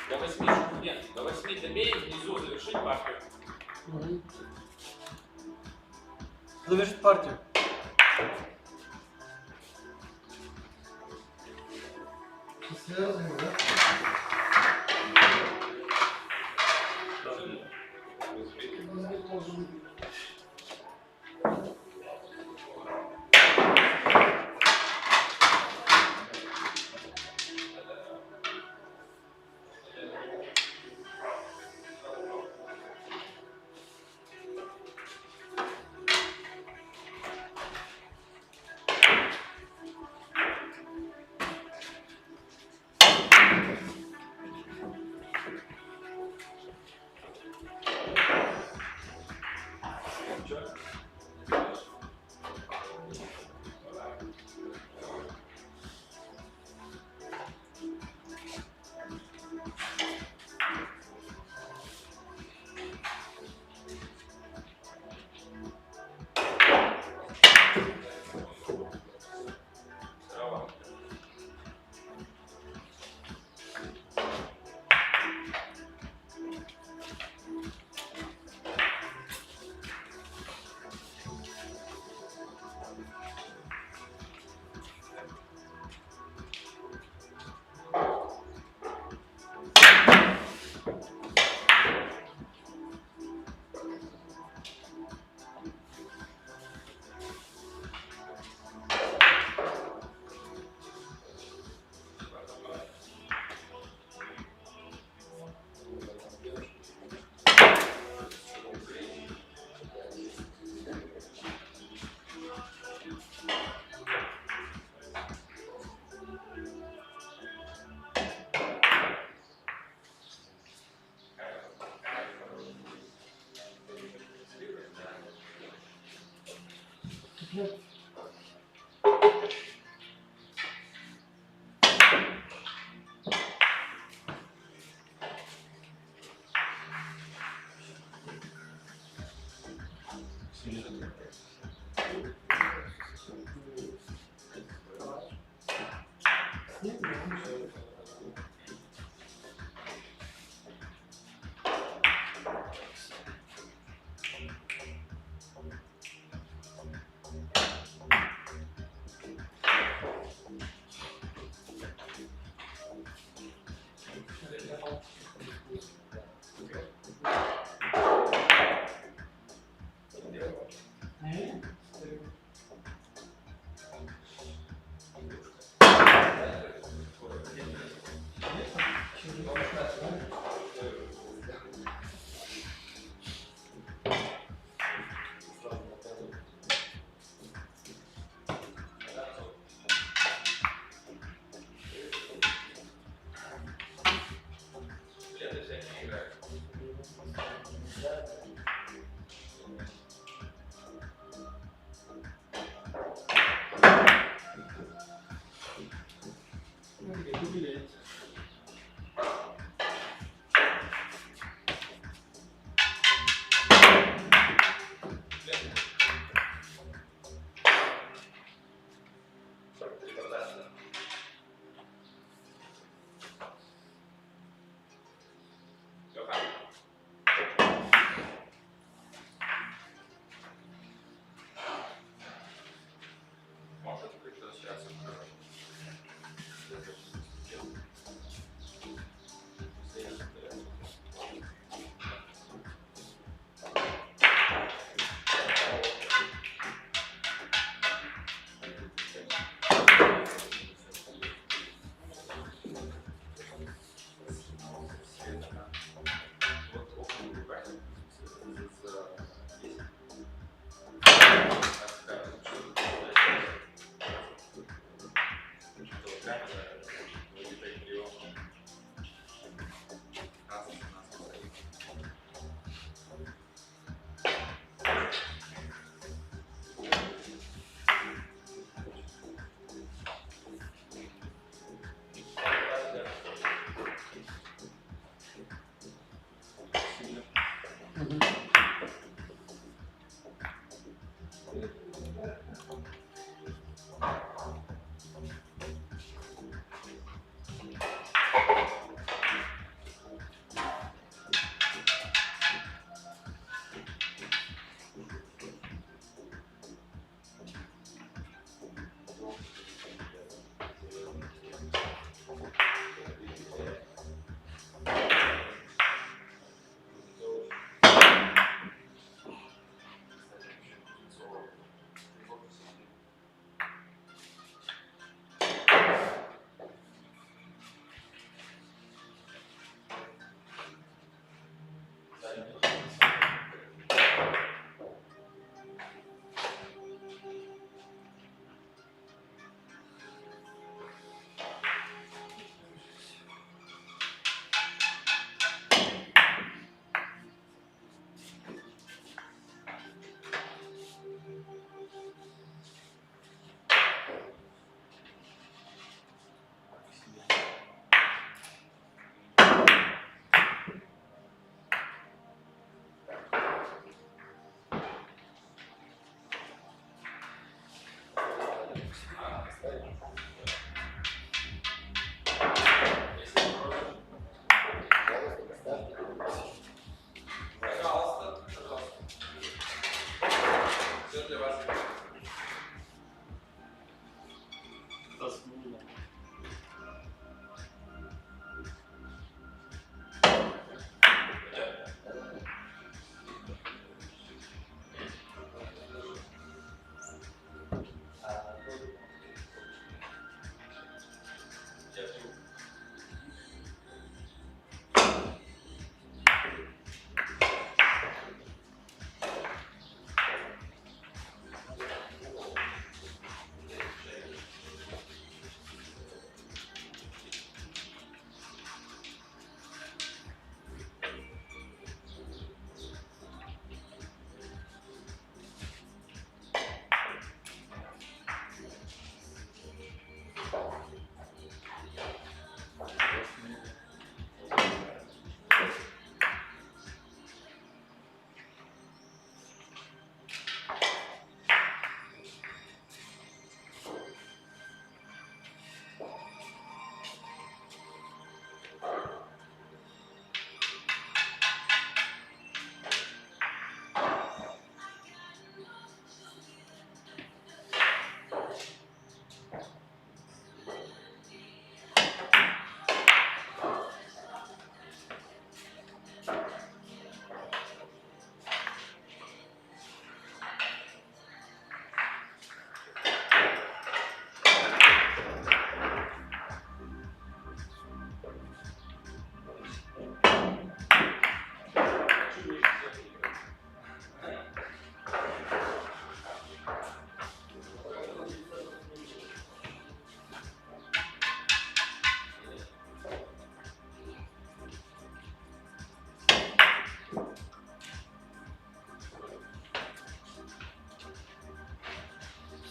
До 8, нет, до 8 добей, внизу завершить партию. Завершить партию. Связано, да?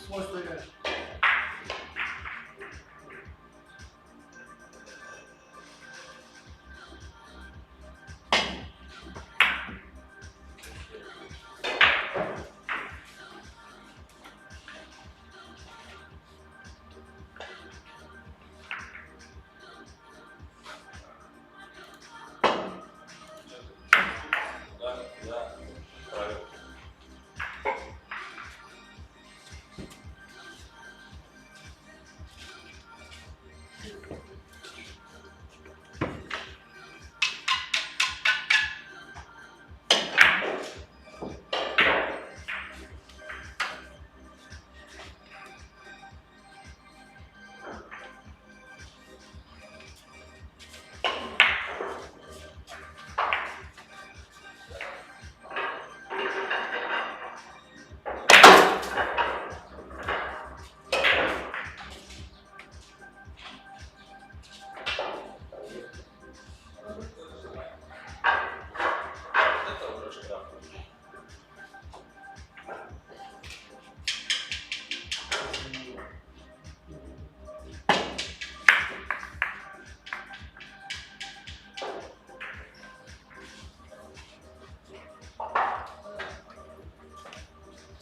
Свой стоять.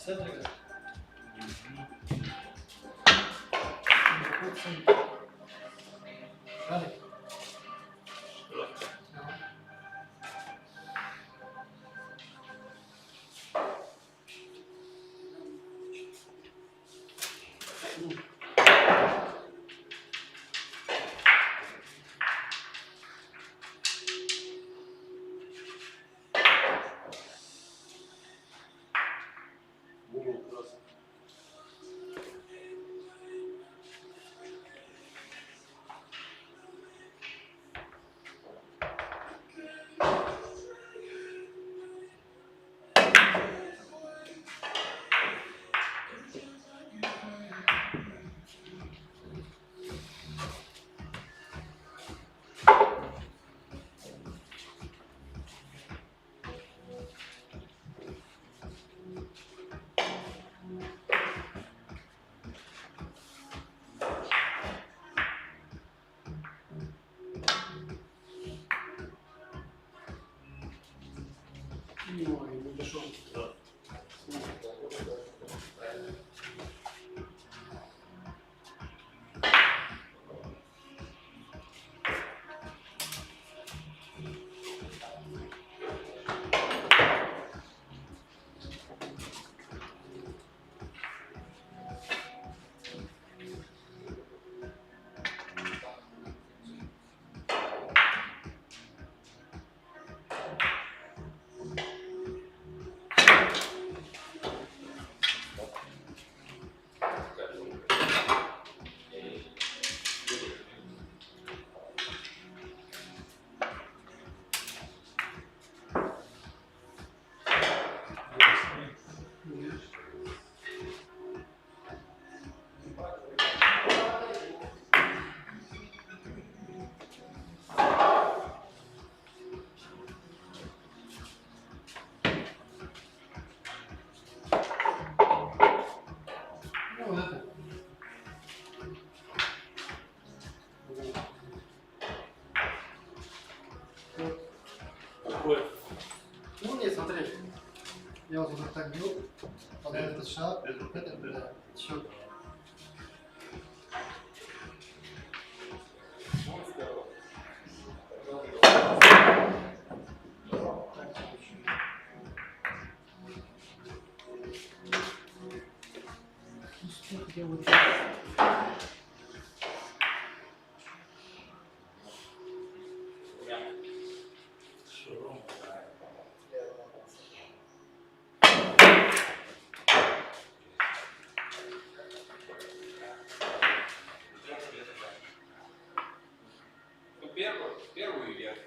Центр. Шарик. Ну, вот это. Какой? Ну, нет, смотри. Я вот уже так бью, под этот шаг, это, да, счет. Ну, первую вверх.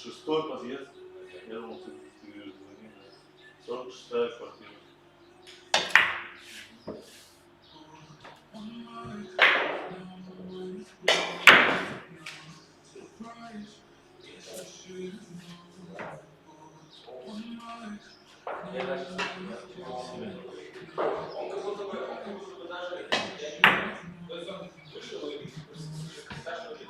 6-й подъезд. Я думал, ты говоришь, звони. 46-я квартира. Я даже он как будто бы даже то есть он вышел и Саша уже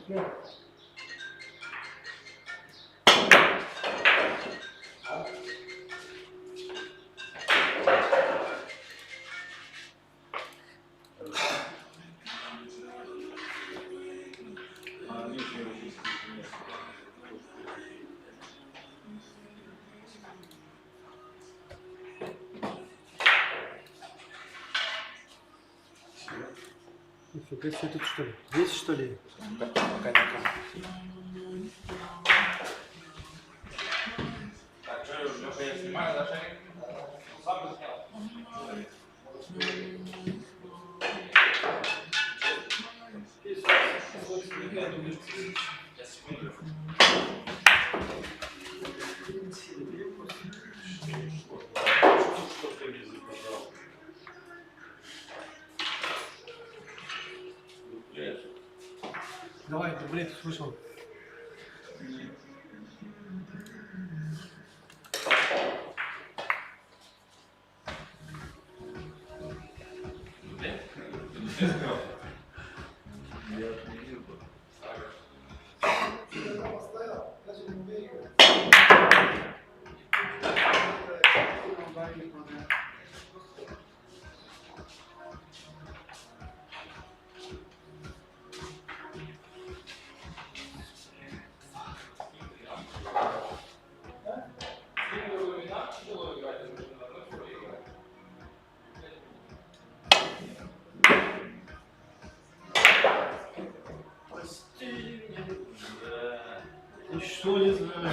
Нифига себе тут что ли? Есть что ли? Пока не Так, что, уже я снимаю, да, Шарик? Сам бы снял. Я секунду. Давай, блин, слышал. Ну что не знаю.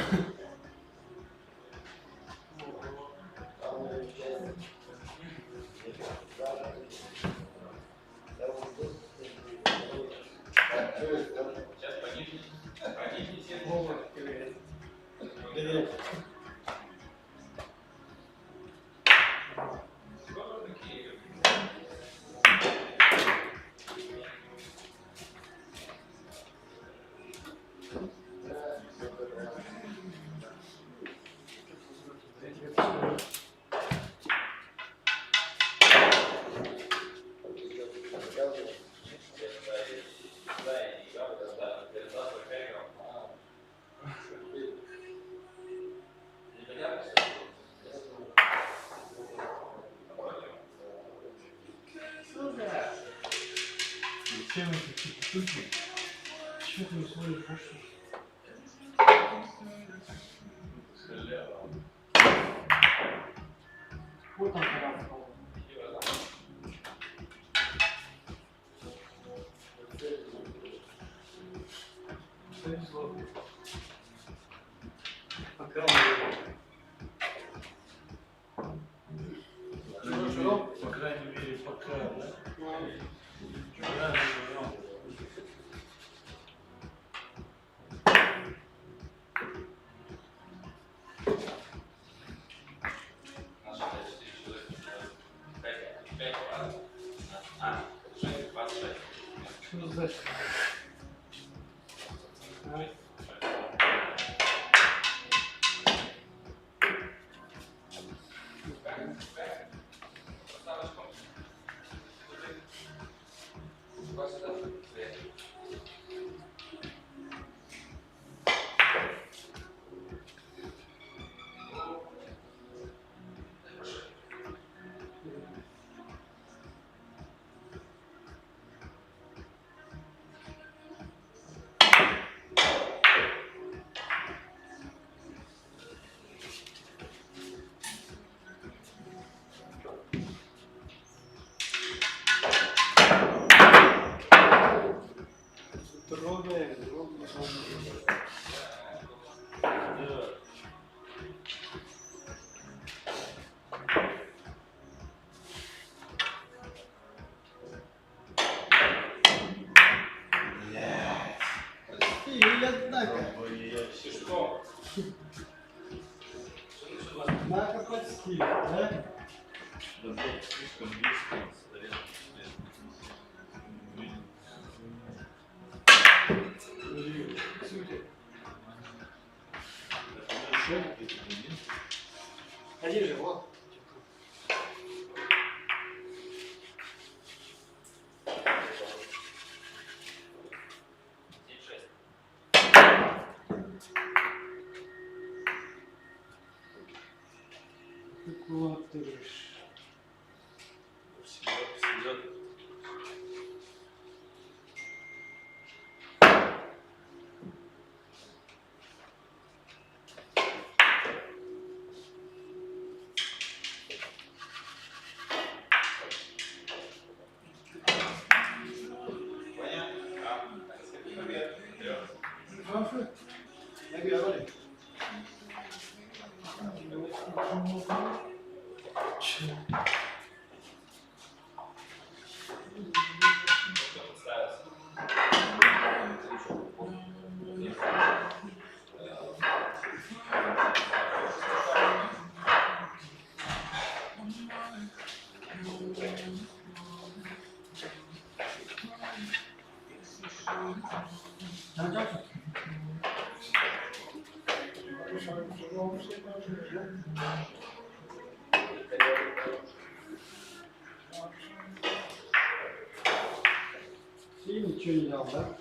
Сейчас понижите голову. Привет. Зачем эти штуки? Чего ты условия пошли? Вот он когда впал. Повезло. Пока по крайней мере, пока, да? Да, что за... Ой. Ровная, ровная. Или однако. Что? Однако почти, да? Слишком близко стоят. Один же, вот. Şeyi nичего не дал, да?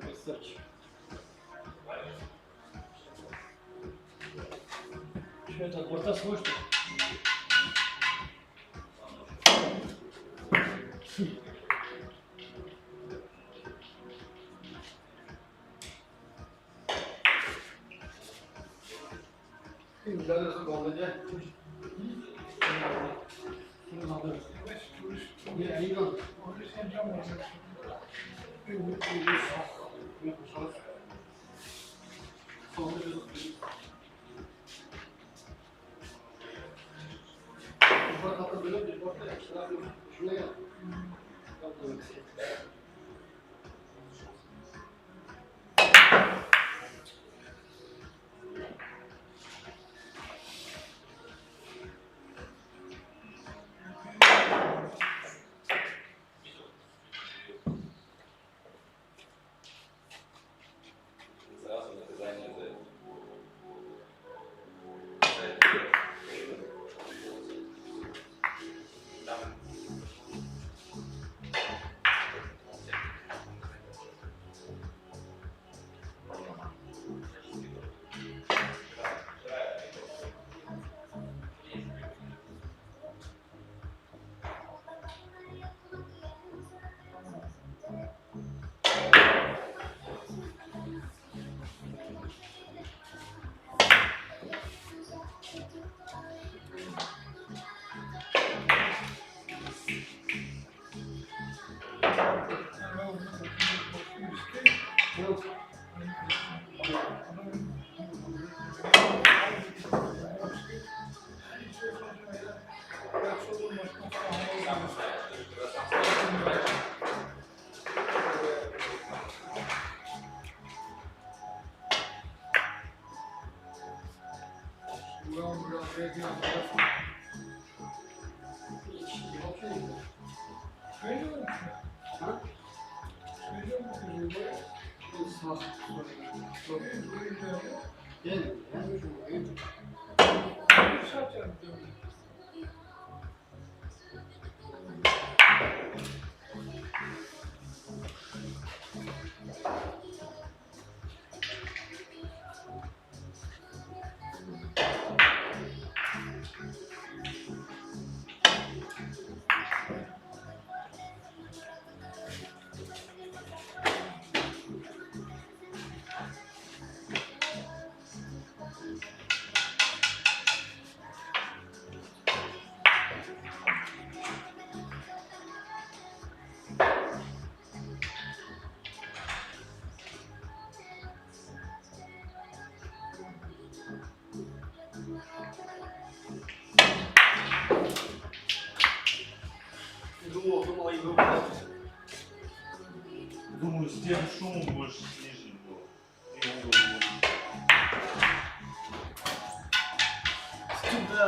Красавчик. Что это, борта свой, что ли? Güzel olacak. Ne, iyi oldu. Сразу наказание за это. Думаю, с тем шумом больше снижен был. И угол больше. Сюда.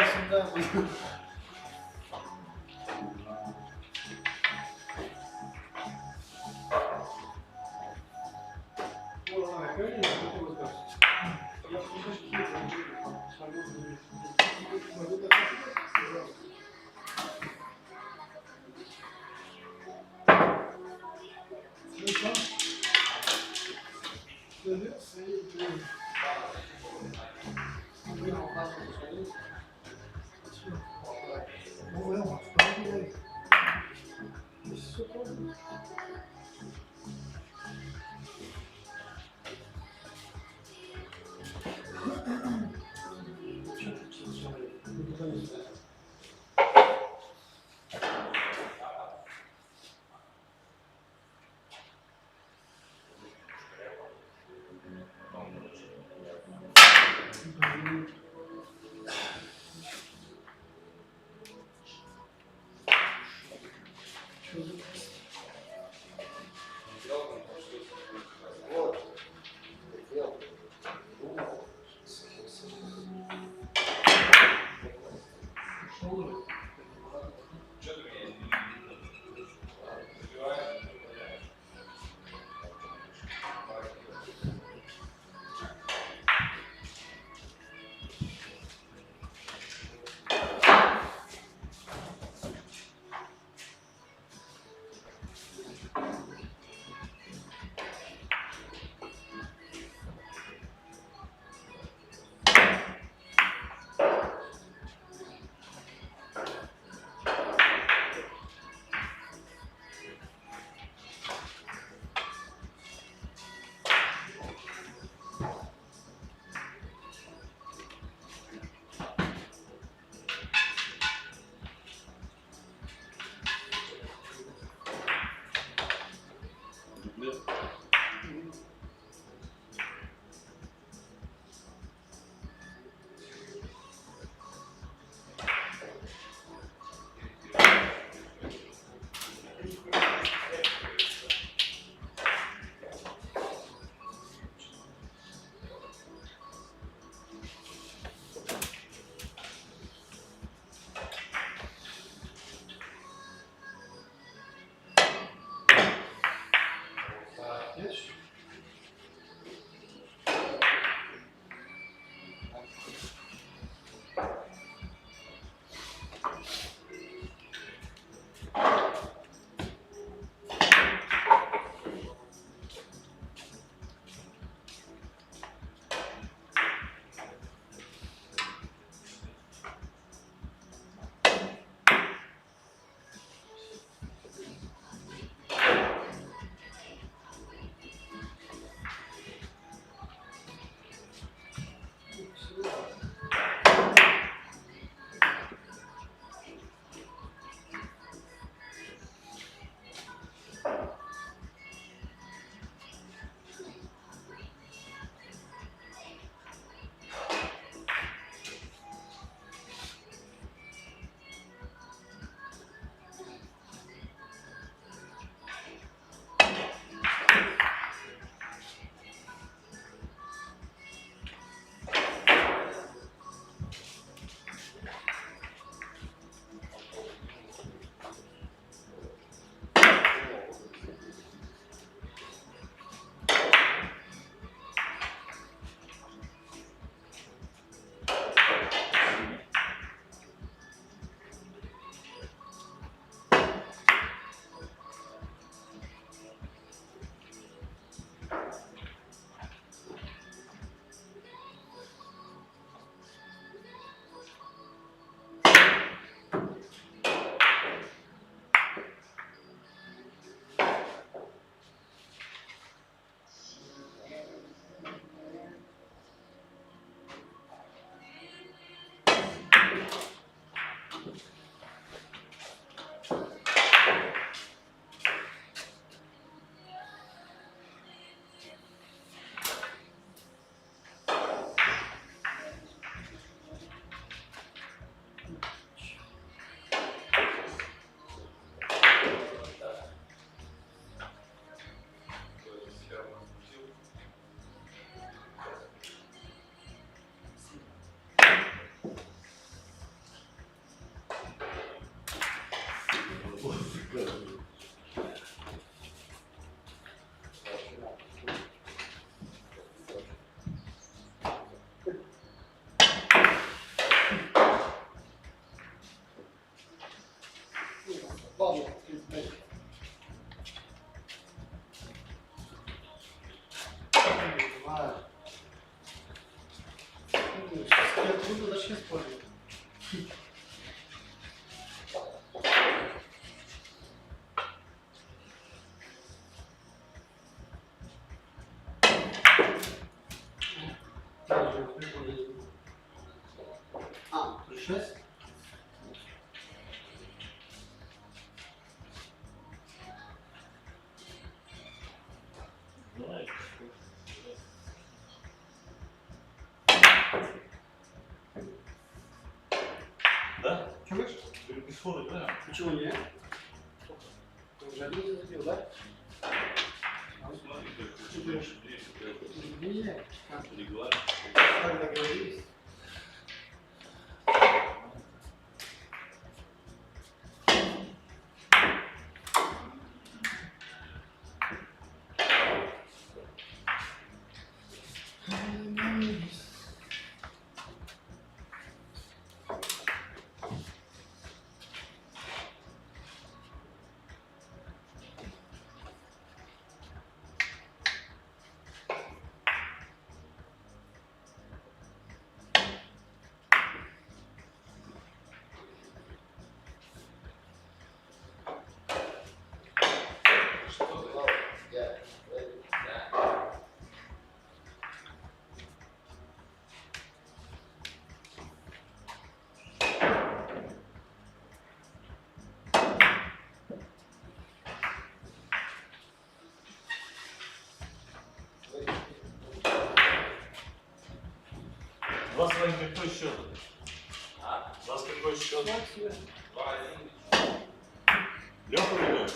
А, 36? Да? Чуешь? Без форы, да? Почему нет? Ты уже один забил, да? Смотри, как ты дальше ближе, Не, как регулярно. как договорились. У вас с вами какой счет? У вас какой счет? Леха ведет?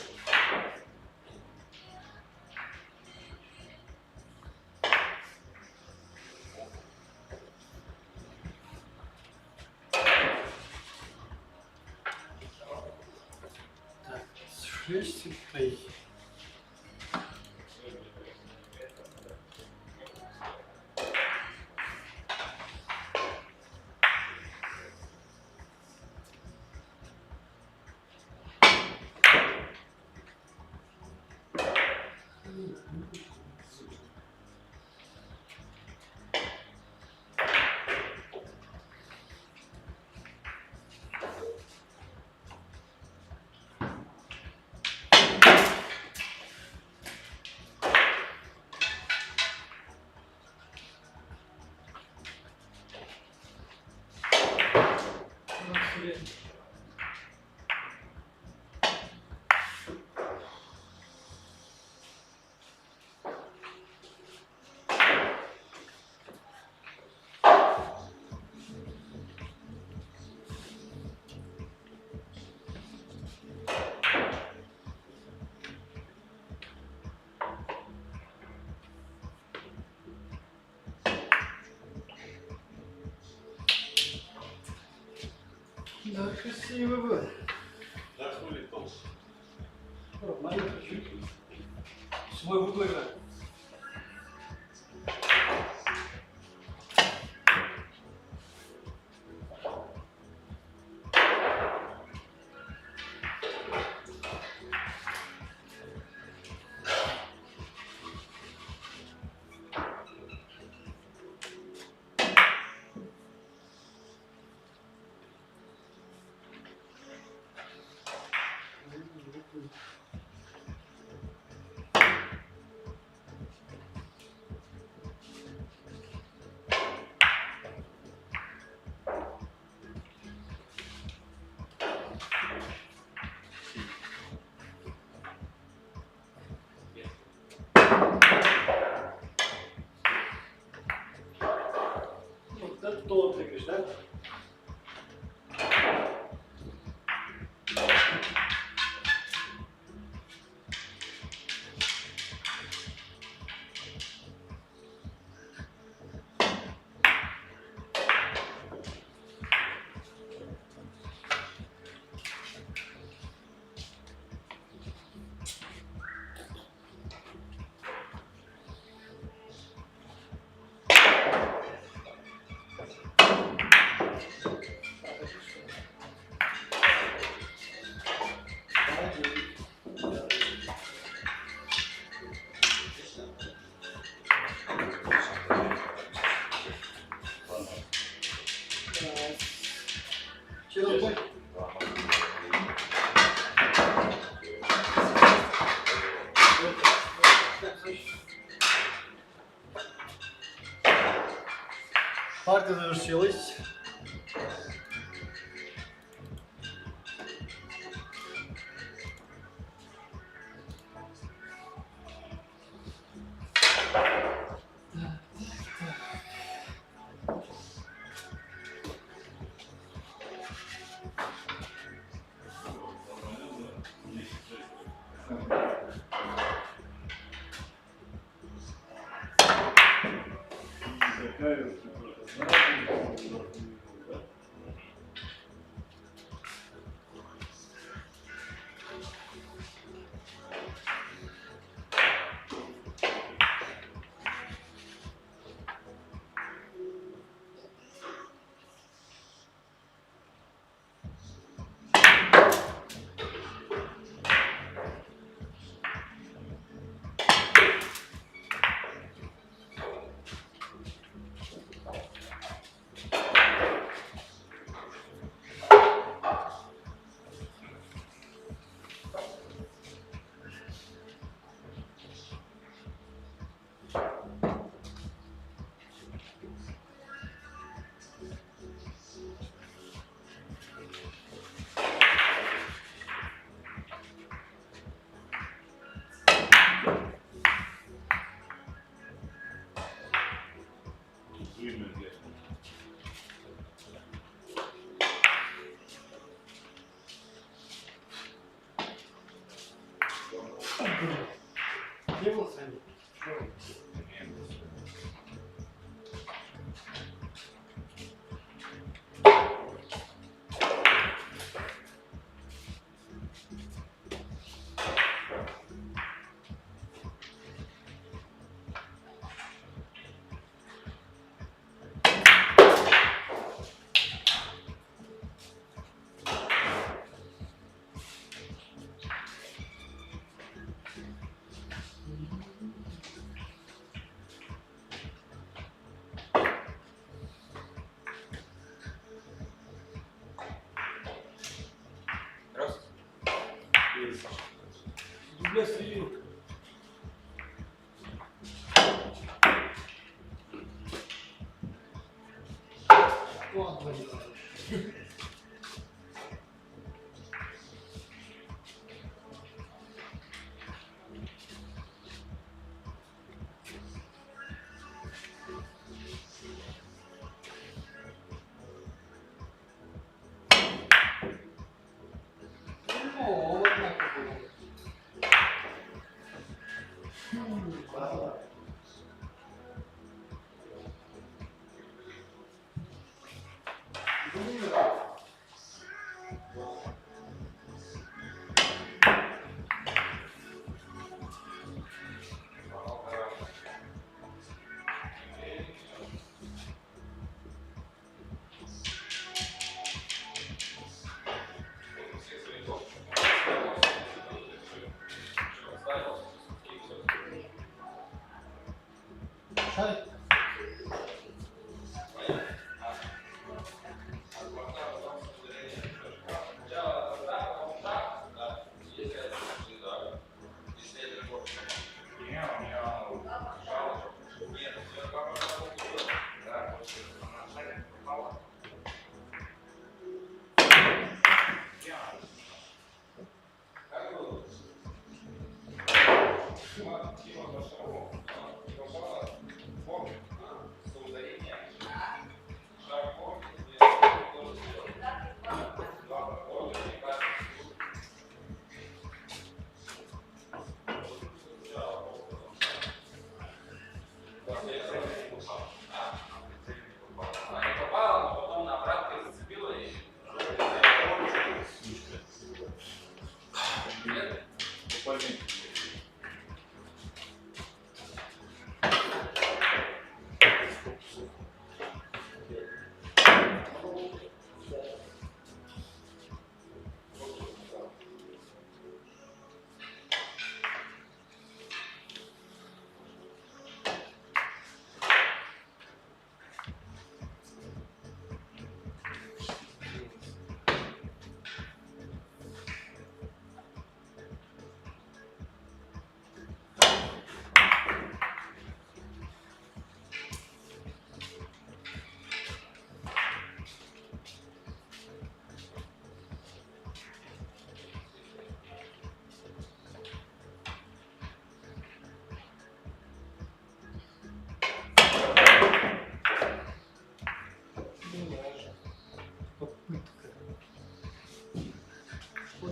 Так, 6 и да, красиво было. Да, хули толще. Нормально хочу. Свой выиграть. Вот это то двигаешь, да? Партія завершилась. Где был Саня? Дубля стрелил. Вон, Владимир. О, вот так вот. Шарик. Тима зашел,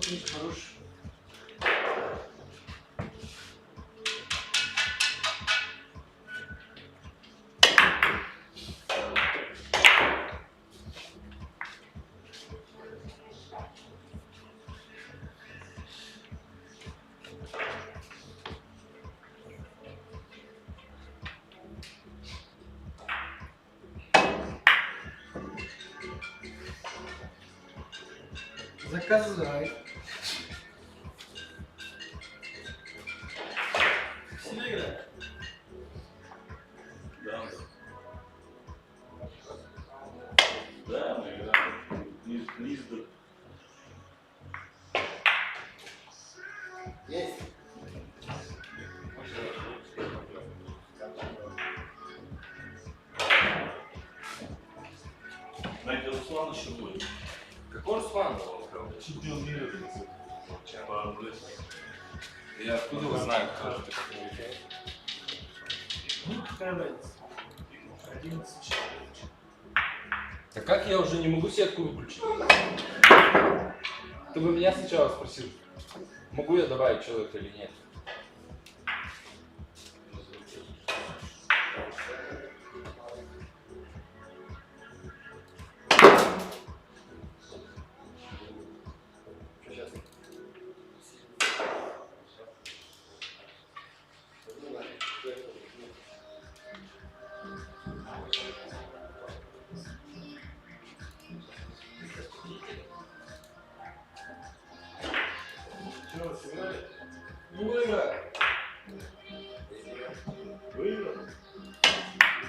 очень хороший. Заказай. Сильно играет? Да. Да, мы играем. Лиздер. Есть. Знаете, Руслан еще будет. Какой Руслан? Чемпион мира. По рестлингу. Я откуда знаю, кто это такой? Ну, какая разница? 11 человек. Так как я уже не могу сетку выключить? Ты бы меня сначала спросил, могу я добавить человека или нет? Чего, сыграли? Не выиграли. Выиграл?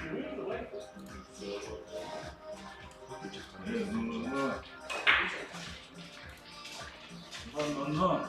Ты выиграл, давай. Но.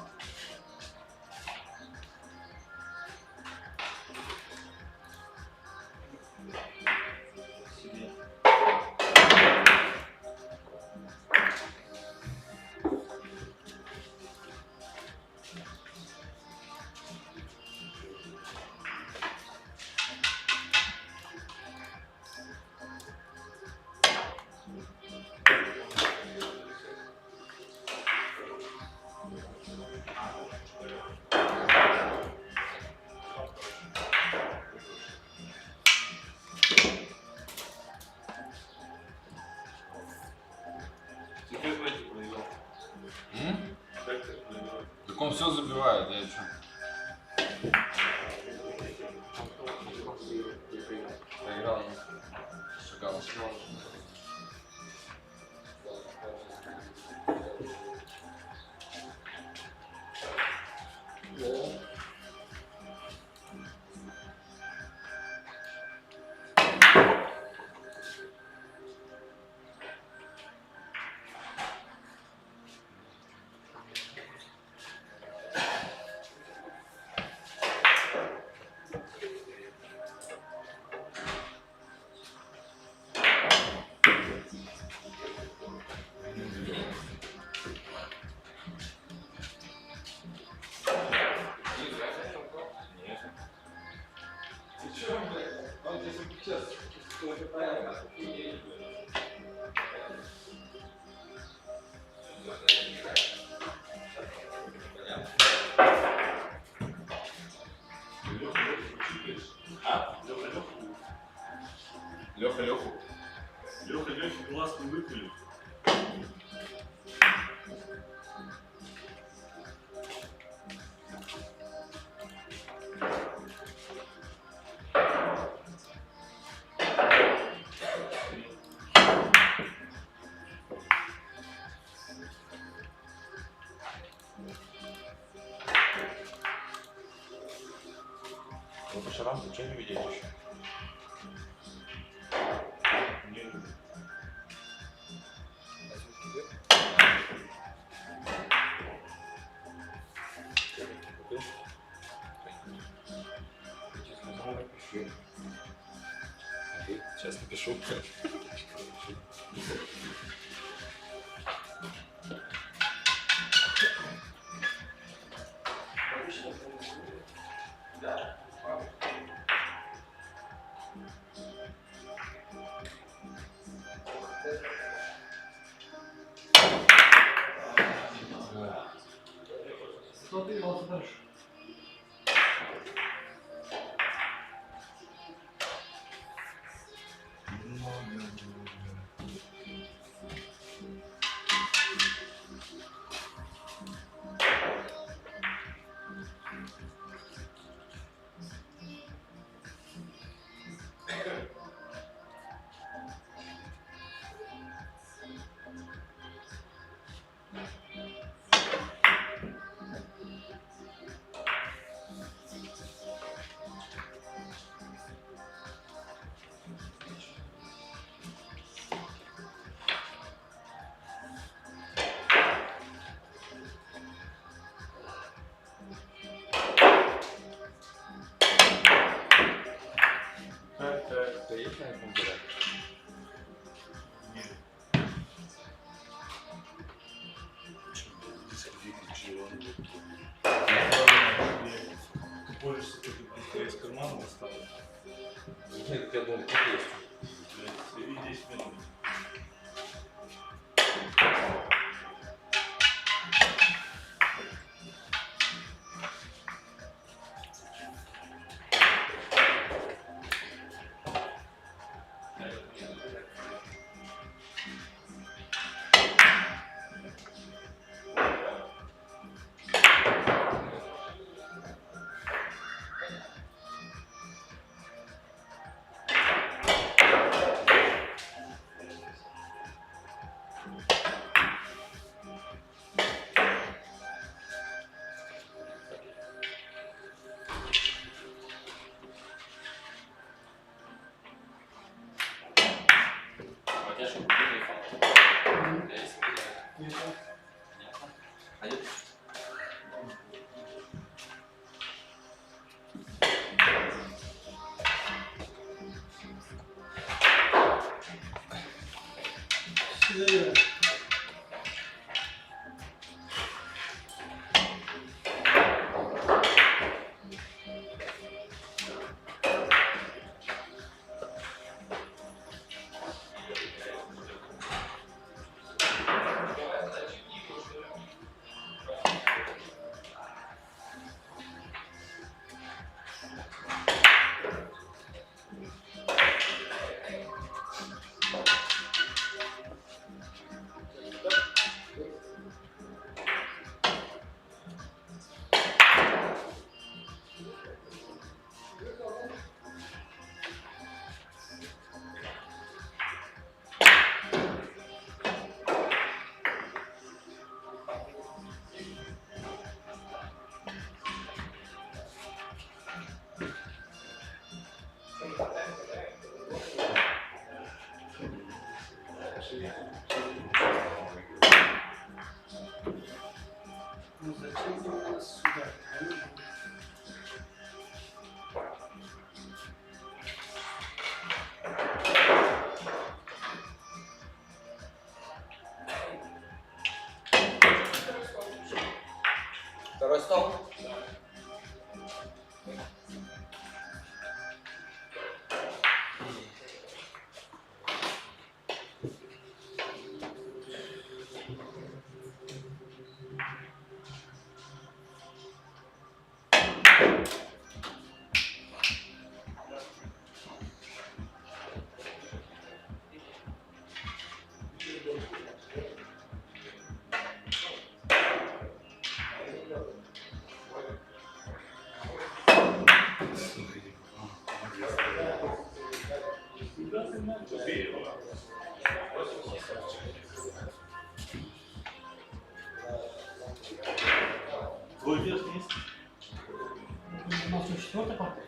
Теперь давайте проиграл. Как ты проиграл? Так он все забивает, я что? Проиграл, шагал. Леха Леху. Леха Лехе классно выпили. Ну, по шарам ты что не видишь еще? Нет. Сейчас напишу. хорошо. Приїхали помирати. Ты пользуешься таким, ты из кармана достал. Нет, я думаю, тут есть. И 10 минут. А у тебя что, телефон? Да, есть телефон? Понятно. Пойдет? Сюда. Ну зачем ты у нас сюда? Второй стол. Твой верхний есть? У нас что, 4-й партия?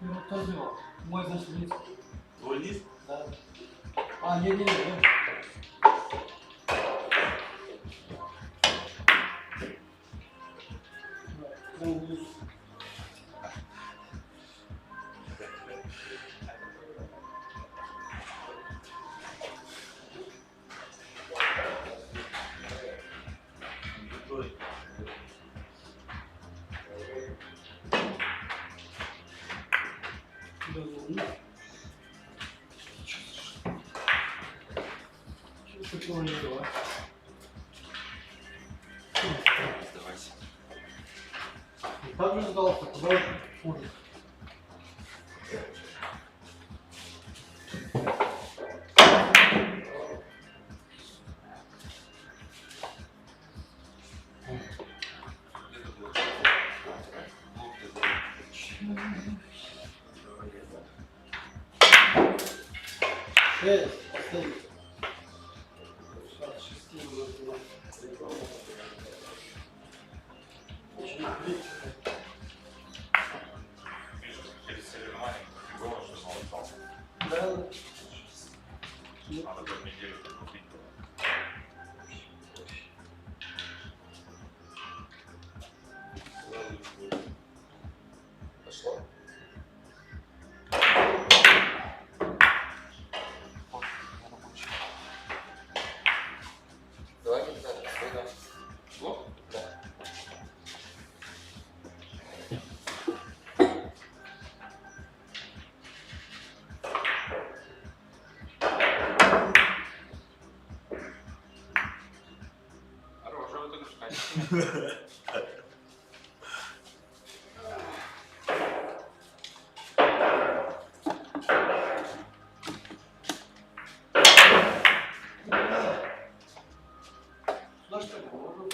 Ну, вот кто сделал? Мой, значит, лист. Твой лист? Да. А, не-не-не. Твой. Что такого не было? Сдавайся. же сдался, куда уж хуже. Где-то было. Ну, где-то. Шесть, последний. От 6 до 12. Очень отлично. Видишь, перед соревнованием ты голос, что он остался. Да. Надо бы неделю купить. Пошло? Давай не надо, сюда. Шло? Да. Хорошая вот эта шкаф. Сюда что ли? Можно?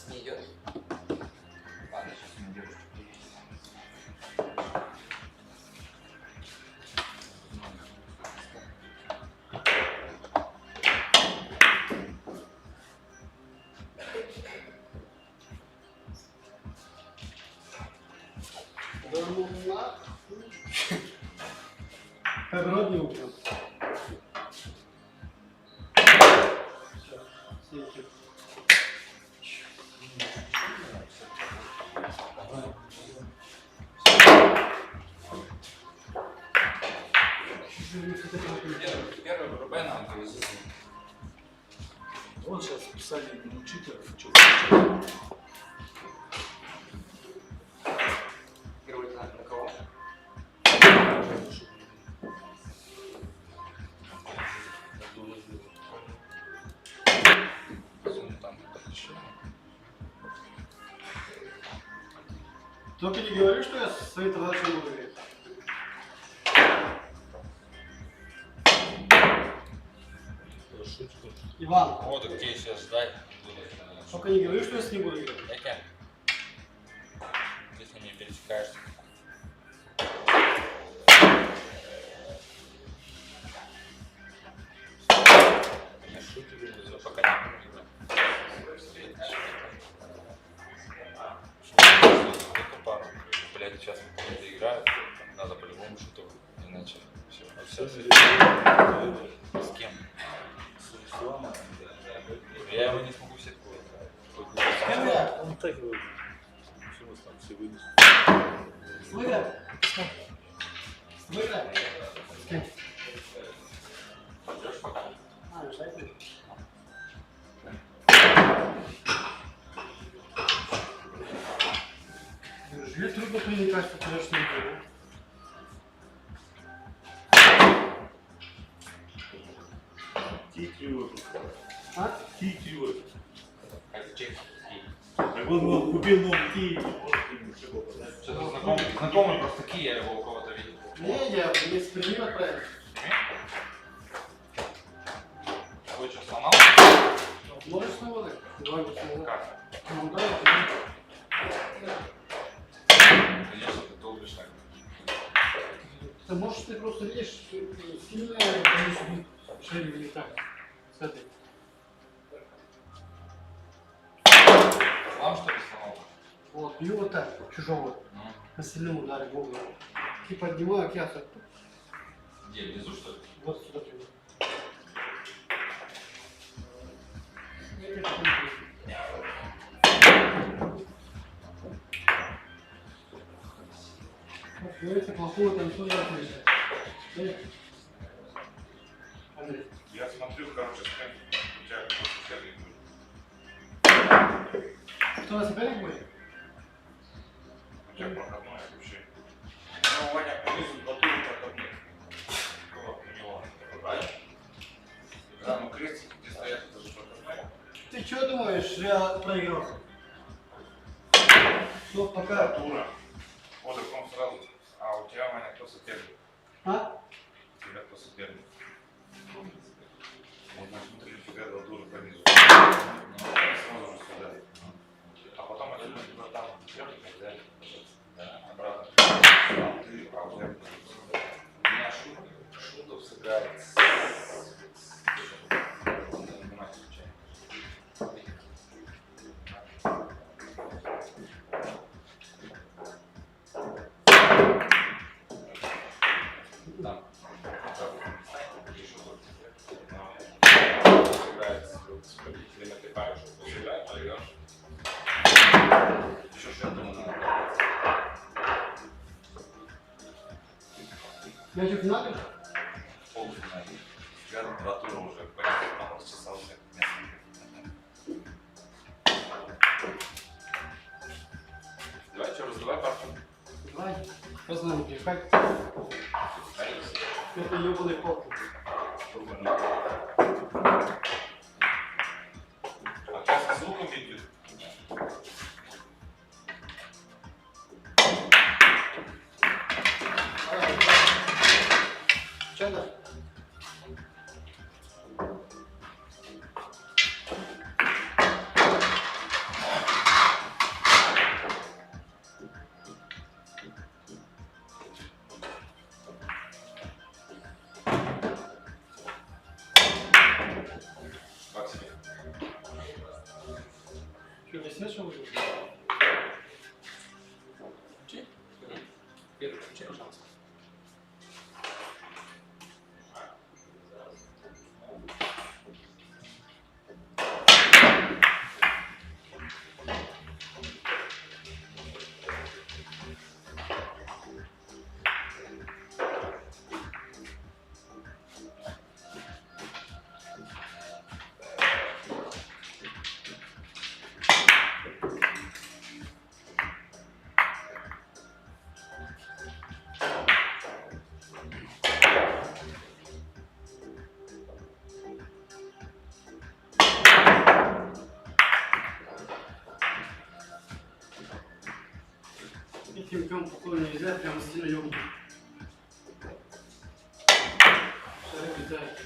Не идет? Ладно, сейчас не идет. Да ну нахуй. Как рот не упал. Все, сейф. Первый вырубай нам повезет. Вот сейчас писали учитель, Первый на кого? Там еще. Только не говори, что я свои задачи не выиграю. Иван, Вот, так тебе сейчас ждать. только не говори, что я с ним буду играть. Зачем? Ты с ними пересекаешься. Пока не эту пару. Блядь, сейчас мы доиграют. Надо по-любому шуток. Иначе все. С кем? Я его не смогу сетку. Он так его. Выиграй. Выиграй. С кем? А, решайте. Неужели трудно привлекать поперечную игру? А? Так он купил новый кий. Что-то знакомый просто ки, я его у кого-то видел. Не, я мне с прямым отправил. Твой что, сломал? Можешь снова дать? Давай вот снова. Как? Ну да, Конечно, ты долбишь так. ты можешь, ты просто видишь, сильно конечно, шею не так. С этой. Слам, что ли, сломал? Вот, бью вот так, чужого. Ну, На сильном ударе в голову. И поднимаю, как я так. где, внизу, что ли? Вот сюда прямо. Вот, говорится, плохого танцуя отлично. Андрей. Я смотрю, короче, скрин, у тебя какой-то соперник будет. Кто у нас соперник будет? У тебя проходное вообще. Ну, Ваня, повезут Батуру проходной. Вот, у него. Правильно? Да, ну крестики, где стоят, это же проходной. Ты что думаешь, я проиграл? Ну, пока. Батура. Вот так он сразу. А у тебя, Ваня, кто соперник? А? У тебя кто соперник? Вот мы смотрели, фига Батура по низу. Сразу же сюда. А потом это мы там взяли. Да, обратно. А ты, а у тебя у меня Шутов сыграет с... Там. Сыграет с победителем этой пары, чтобы сыграть, проигравший. Еще что-то надо. Я что, финале? Полуфинале. Я два тура уже по часовых мест. Давай, что, раздавай партию. Давай. Посмотрим, как это ебаный пол. А сейчас со звуком идет. Че да? Максим. Что, весь нет, что ли? Первый, включай, пожалуйста. Этим пьем покой нельзя, прям сильно ёбнуть. Шары летают.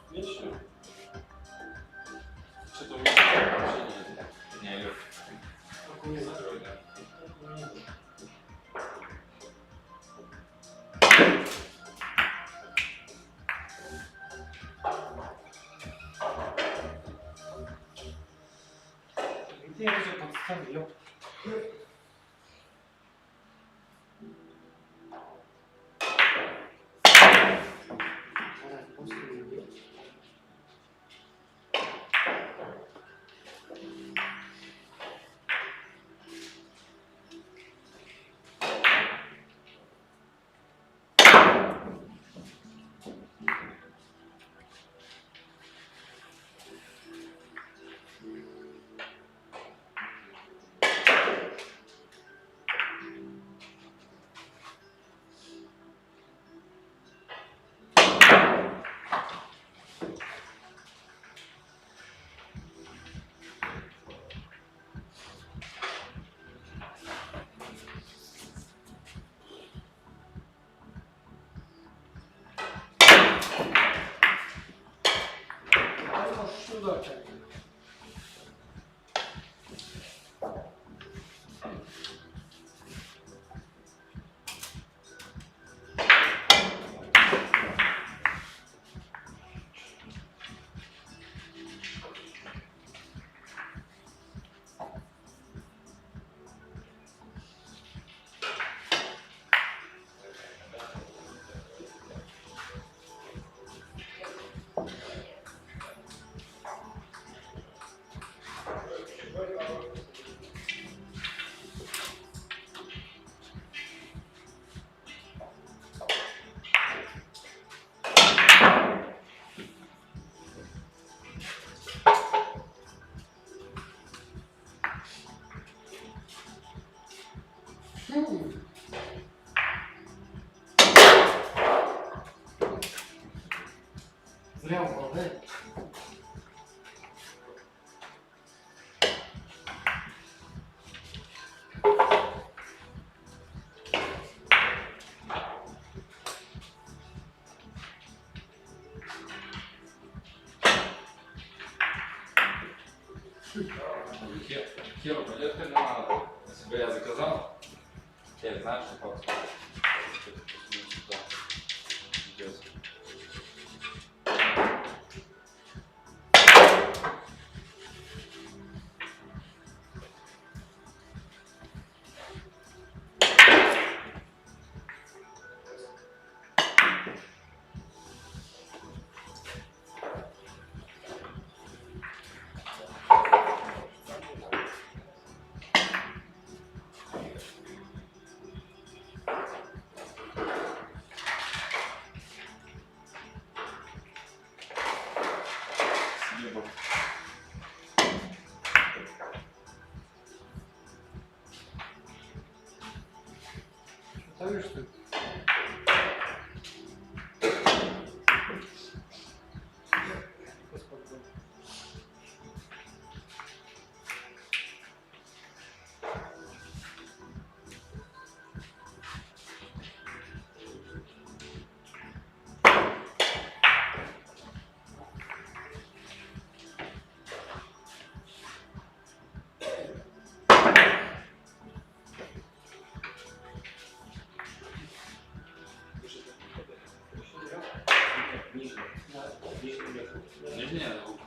Видишь, что ли? Что-то у меня вообще не... Не, Лёх. Как у меня. Закрой, да. Как у меня. Где я уже подставил, ёп? Сюда как. Зря упал, да? Херу поехали надо. Если бы я заказал, я знаю, что папа идет. Ставишь ты? Нижняя звук.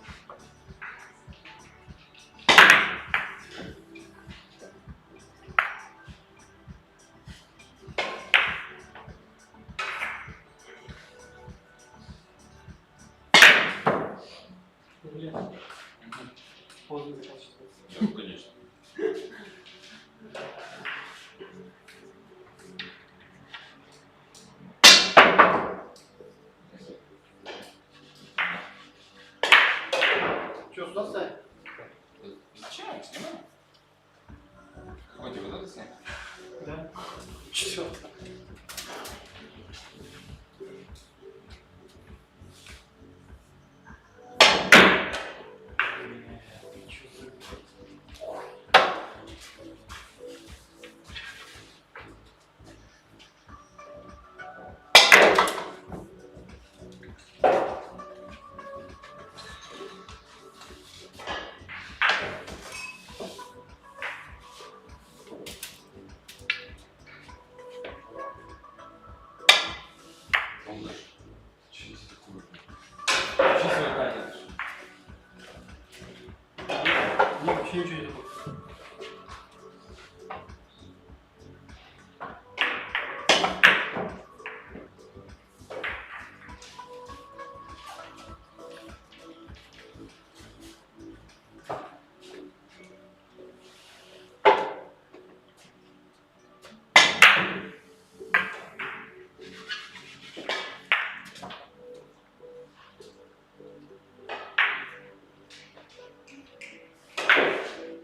Поздно заканчивается. Ну, конечно. Что, сюда ставь? Зачем? Снимай. Какой тебе вот это снять? Да. Чё? Что это такое? Что свой катер? Нет, вообще ничего не такое.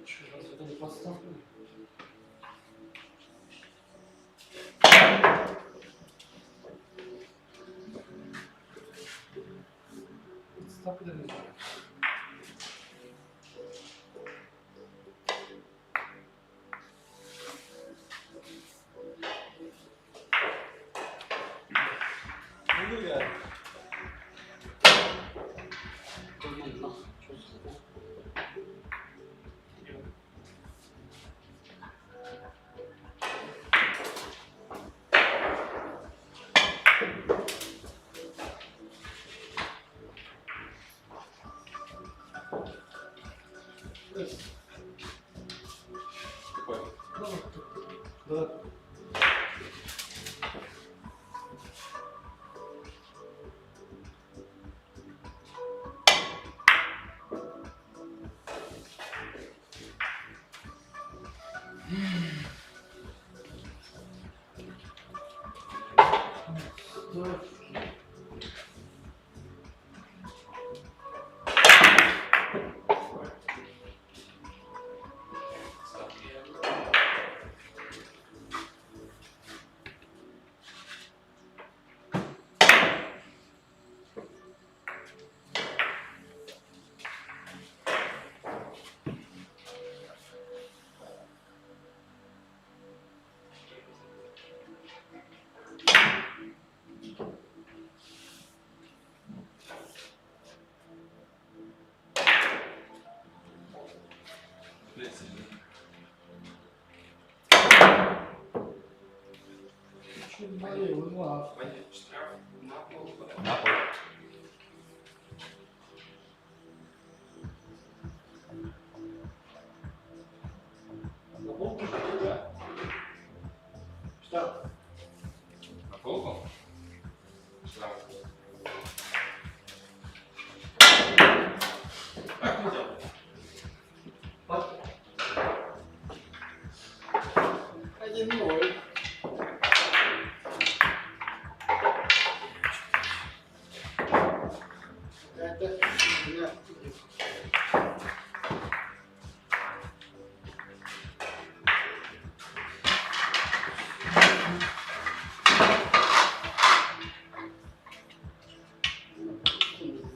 Что, раз это не поставлю? Ставь куда нельзя. Ну, реально. Какой? Да. Да. Что болел, ладно. Штраф на пол. На пол. На полку, да? Штраф. На полку? Штраф. Как ты делаешь? 1-0. Это меня.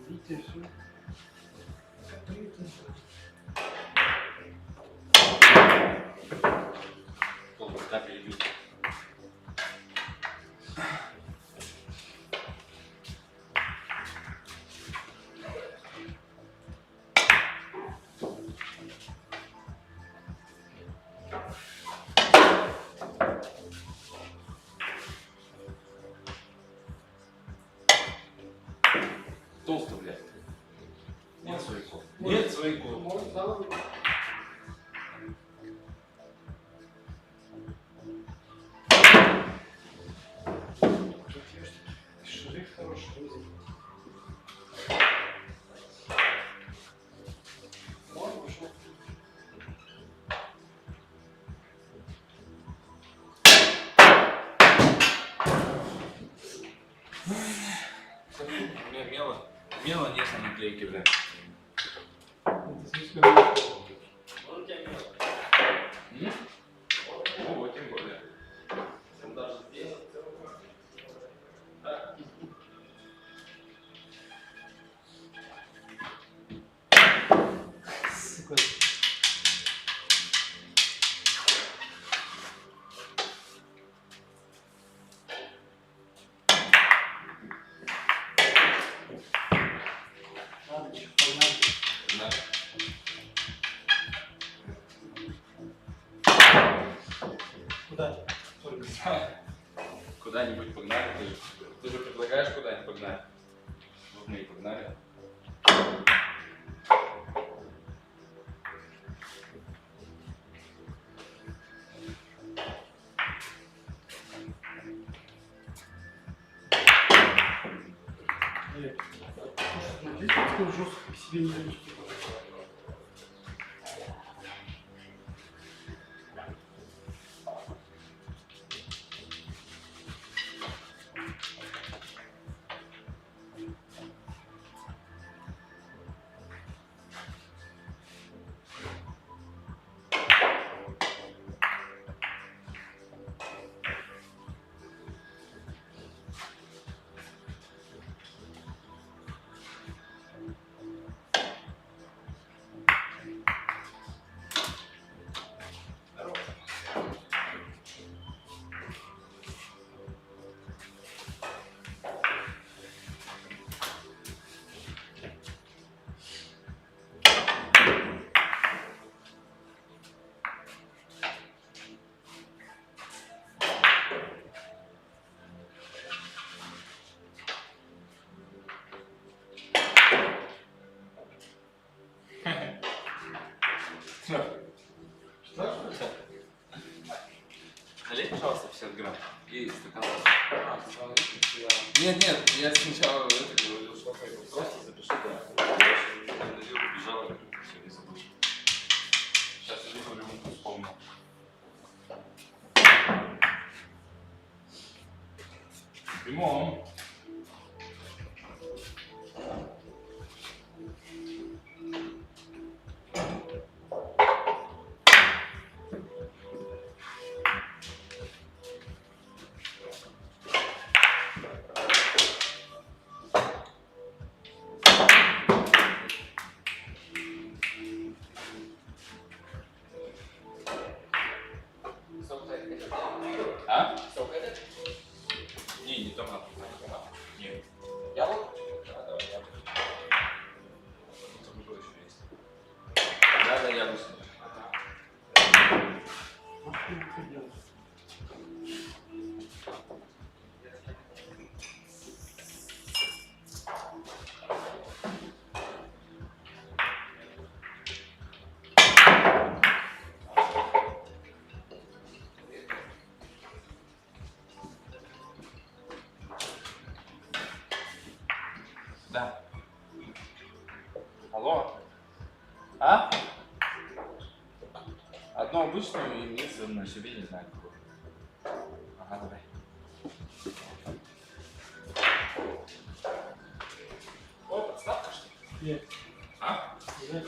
Видите, всё. Полборта перебил. Толсто, блядь. Нет свояков. Нет свояков. Может, сам. Шрифт хороший, друзья. Вот, пошел. У меня мело. Мело нет на наклейке, блядь. Это слишком. Вот у тебя мело. О, тем более. Там даже здесь. Да. Сука. Ладно, чё, погнали. Да. Куда? Куда-нибудь погнали. Ты же предлагаешь куда-нибудь погнать. Вот мы и погнали. Смотрите, какой жесткий к себе не завести. Налей, пожалуйста, 50 грамм. И стакан. Нет, нет, я сначала это говорил, что просто запиши, да. Я еще не налил, убежал, все, не забыл. Сейчас я вижу, вспомнил. Бегом. А? Не, не томат. Нет. Яблоко? Да, давай яблоко. Там уже еще есть. Да, да, яблочный. Ах ты, что делаешь? на себе, не знаю какой. Ага, давай. О, подставка что ли? Нет. А? Нет.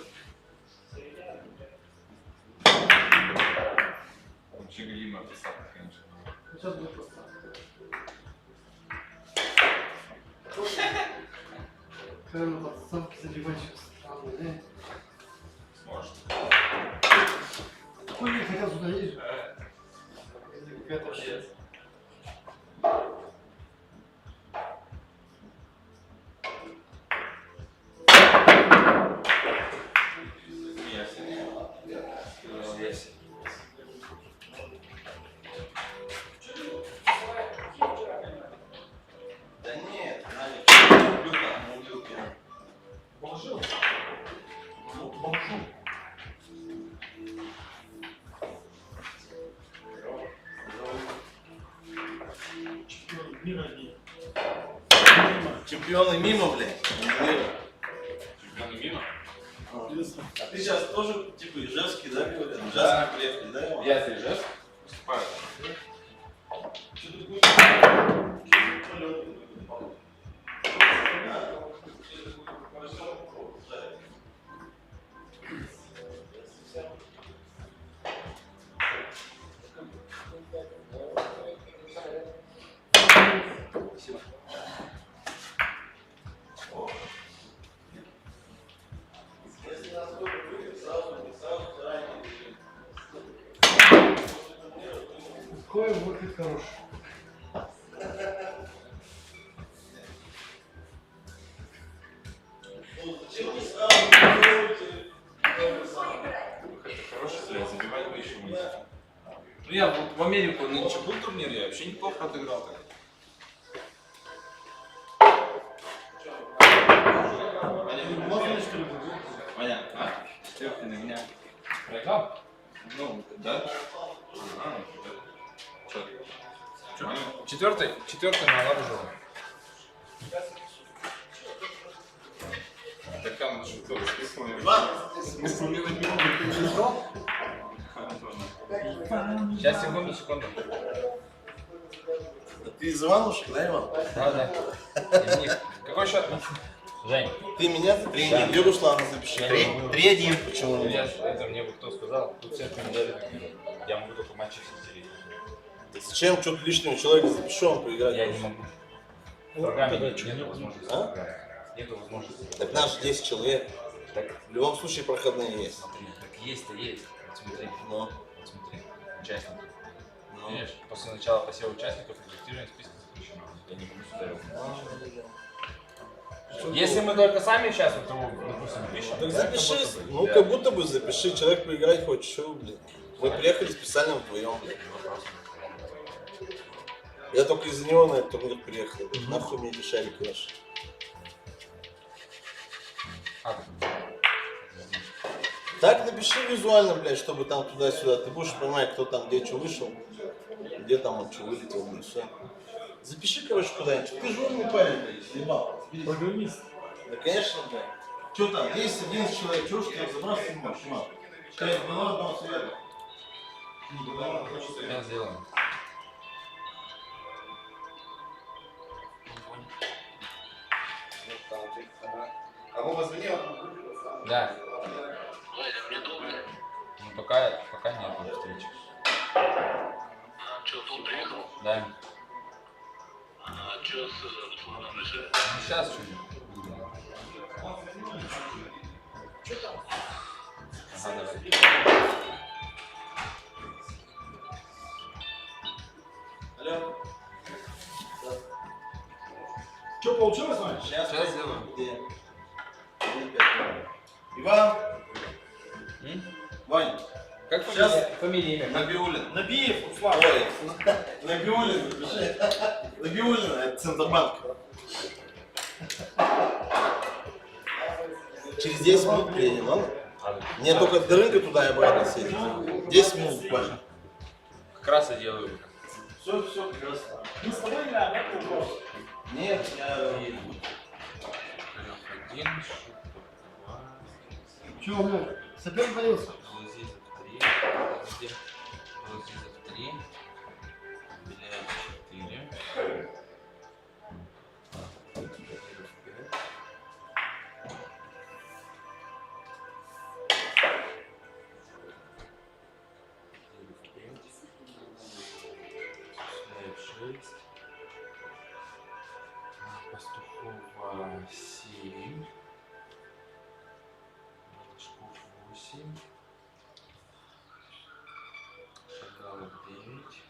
Вообще галимая подставка, конечно. Сейчас будет поставка. Наверное, подставки заливать сейчас странно, да? Сможешь. Какой я хотел сюда есть? Какая-то вообще. Да нет, Надя, люблю там, на вилке. Положил? Чемпион мира нет. Чемпионы мимо, блядь. Чемпионы мимо? А ты сейчас тоже, типа, Ижевский, да, говорят? Ижевский приехали, да? Я здесь жест выступаю. Если нас кто-то будет, сразу заранее решим. Какой выход хороший. Ну, зачем вы сразу делаете то же самое? Хороший, блядь, забивать бы еще мы. Ну я вот в Америку нынче был турнир, я вообще неплохо отыграл так. Можно ли что ли? Понятно. А? Четвертый на меня. Проиграл? Ну, да. Ага, что? Четвертый на Лабужова. Так там что, списал я. Иван, Сейчас, секунду. ты из Иванушек, да, Иван? Да. Какой счет? Жень, Ты меня за 3-1. Где Руслана запиши? 3-1. Почему? я это мне бы кто сказал, тут всех неделю я могу только матчи сидеть. Зачем что-то лишнего человека запишу, он поиграть? Я не могу. В программе нету возможности. А? Нету возможности. Так нас 10 человек. Так, В любом случае проходные есть. смотри, так есть-то есть. Вот смотри, Ну, вот смотри. Участники. ну. Видишь, после начала посева участников редактирование списка запрещено. Я не могу сюда его. Если мы только сами сейчас, вот его, допустим, пишем. Так да, запиши, как будто бы, ну как будто бы запиши, человек поиграть хочет, что, блин. Вы приехали специально вдвоем, блин. Я только из-за него на этот турнир приехал, блин. Нахуй мне эти шарики ваши. А, Так напиши визуально, блядь, чтобы там туда-сюда. Ты будешь понимать, кто там где что вышел, где там он что вылетел, блин, все. Запиши, короче, куда-нибудь. Ты же умный парень, блядь, съебал. Программист. Да, конечно, блядь. Что там, 10, 11 человек, чего ж ты разобраться не можешь, Мат? Сказать, было одного света. сейчас сделаем. А Вова звонил? Да. Ну пока нет встречи. Что, тут приехал? Да. А что с Русланом решили? Сейчас чуть. Ага, давай. Алло. Что получилось, Ваня? Сейчас сделаем. Где? Иван. Вань. Как Сейчас фамилия, имя? Набиулин. Набиев, Руслан. Ой, Набиулин, запиши. Набиулин, это Центробанк. Через 10 минут приедем, ладно? Мне только до рынка туда и обратно съездить. 10 минут буквально. Как раз и делаю. Все, прекрасно. Мы с тобой играем, да, вопрос? Нет, я еду. Чего, блядь? Соперник появился? Вот здесь 3, вот здесь 6. Пастухова 7. Малышков 8. Шагалов 9.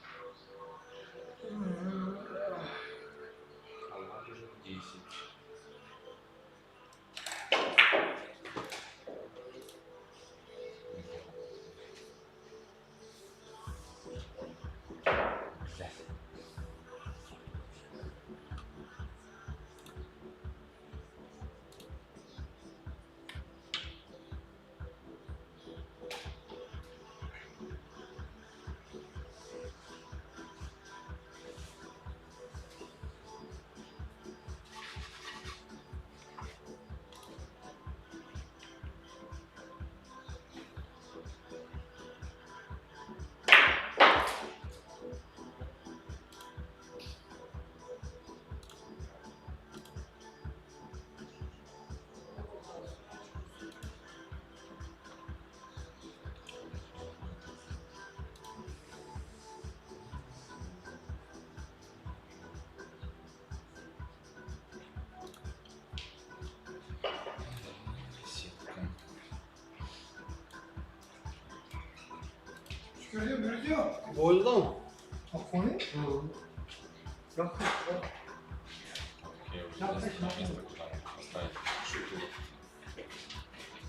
Халаджев 10. Görüyor. Golden mı? Bak o ne? Yok.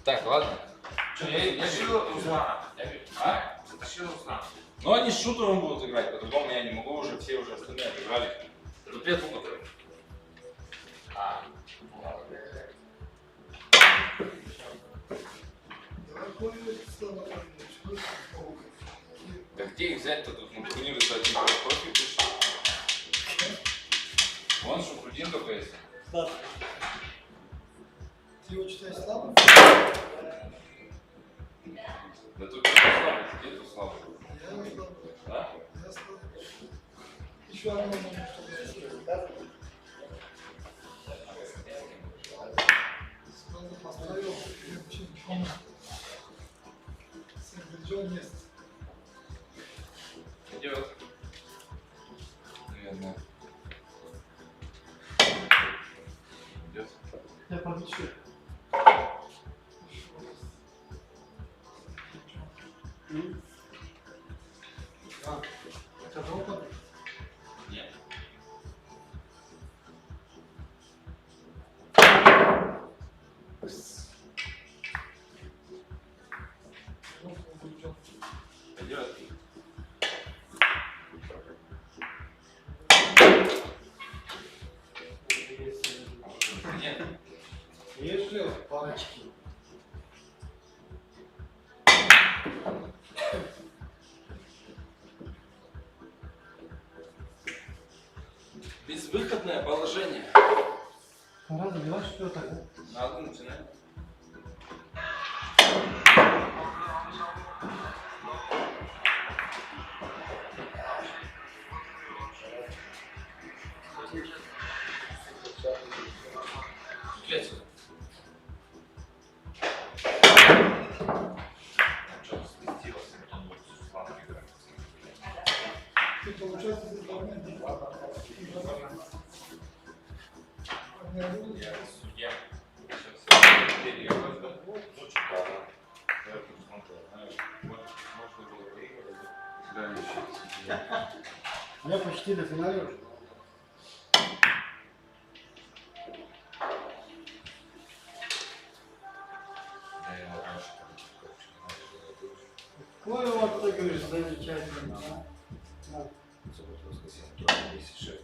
Так, ладно. Я решил Руслана. А? Затащил Руслана. Но они с шутером будут играть, по-другому я не могу уже, все уже остальные отыграли. Дуплет луков. Да где их взять-то тут? Ну, турниры-то один профи пришли. Вон Шухрудин только есть. Да. Ты его читаешь слабо? Да тут слабый, где тут слабый? Я слабо. Да? Я слабо. Еще одно можно, чтобы сразу поставил. Чемпион. Симпион есть. Идет. Наверное. Идет. Я подучу. Нет. Идет. Нет. Если парочки. Безвыходное положение. Пора забивать, что так? Надо начинать. Блять. Что-то сместилось, он будет с Русланом играть. Ты получается здесь должны быть. Я судья. Сейчас теперь я просто ночью пора. Я тут смотрю, знаешь, можно было выиграть. Да, еще. Я почти до финала. Да, я раньше Ой, вот ты говоришь, замечательно. Да. субботу, воскресенье, тоже 10-6.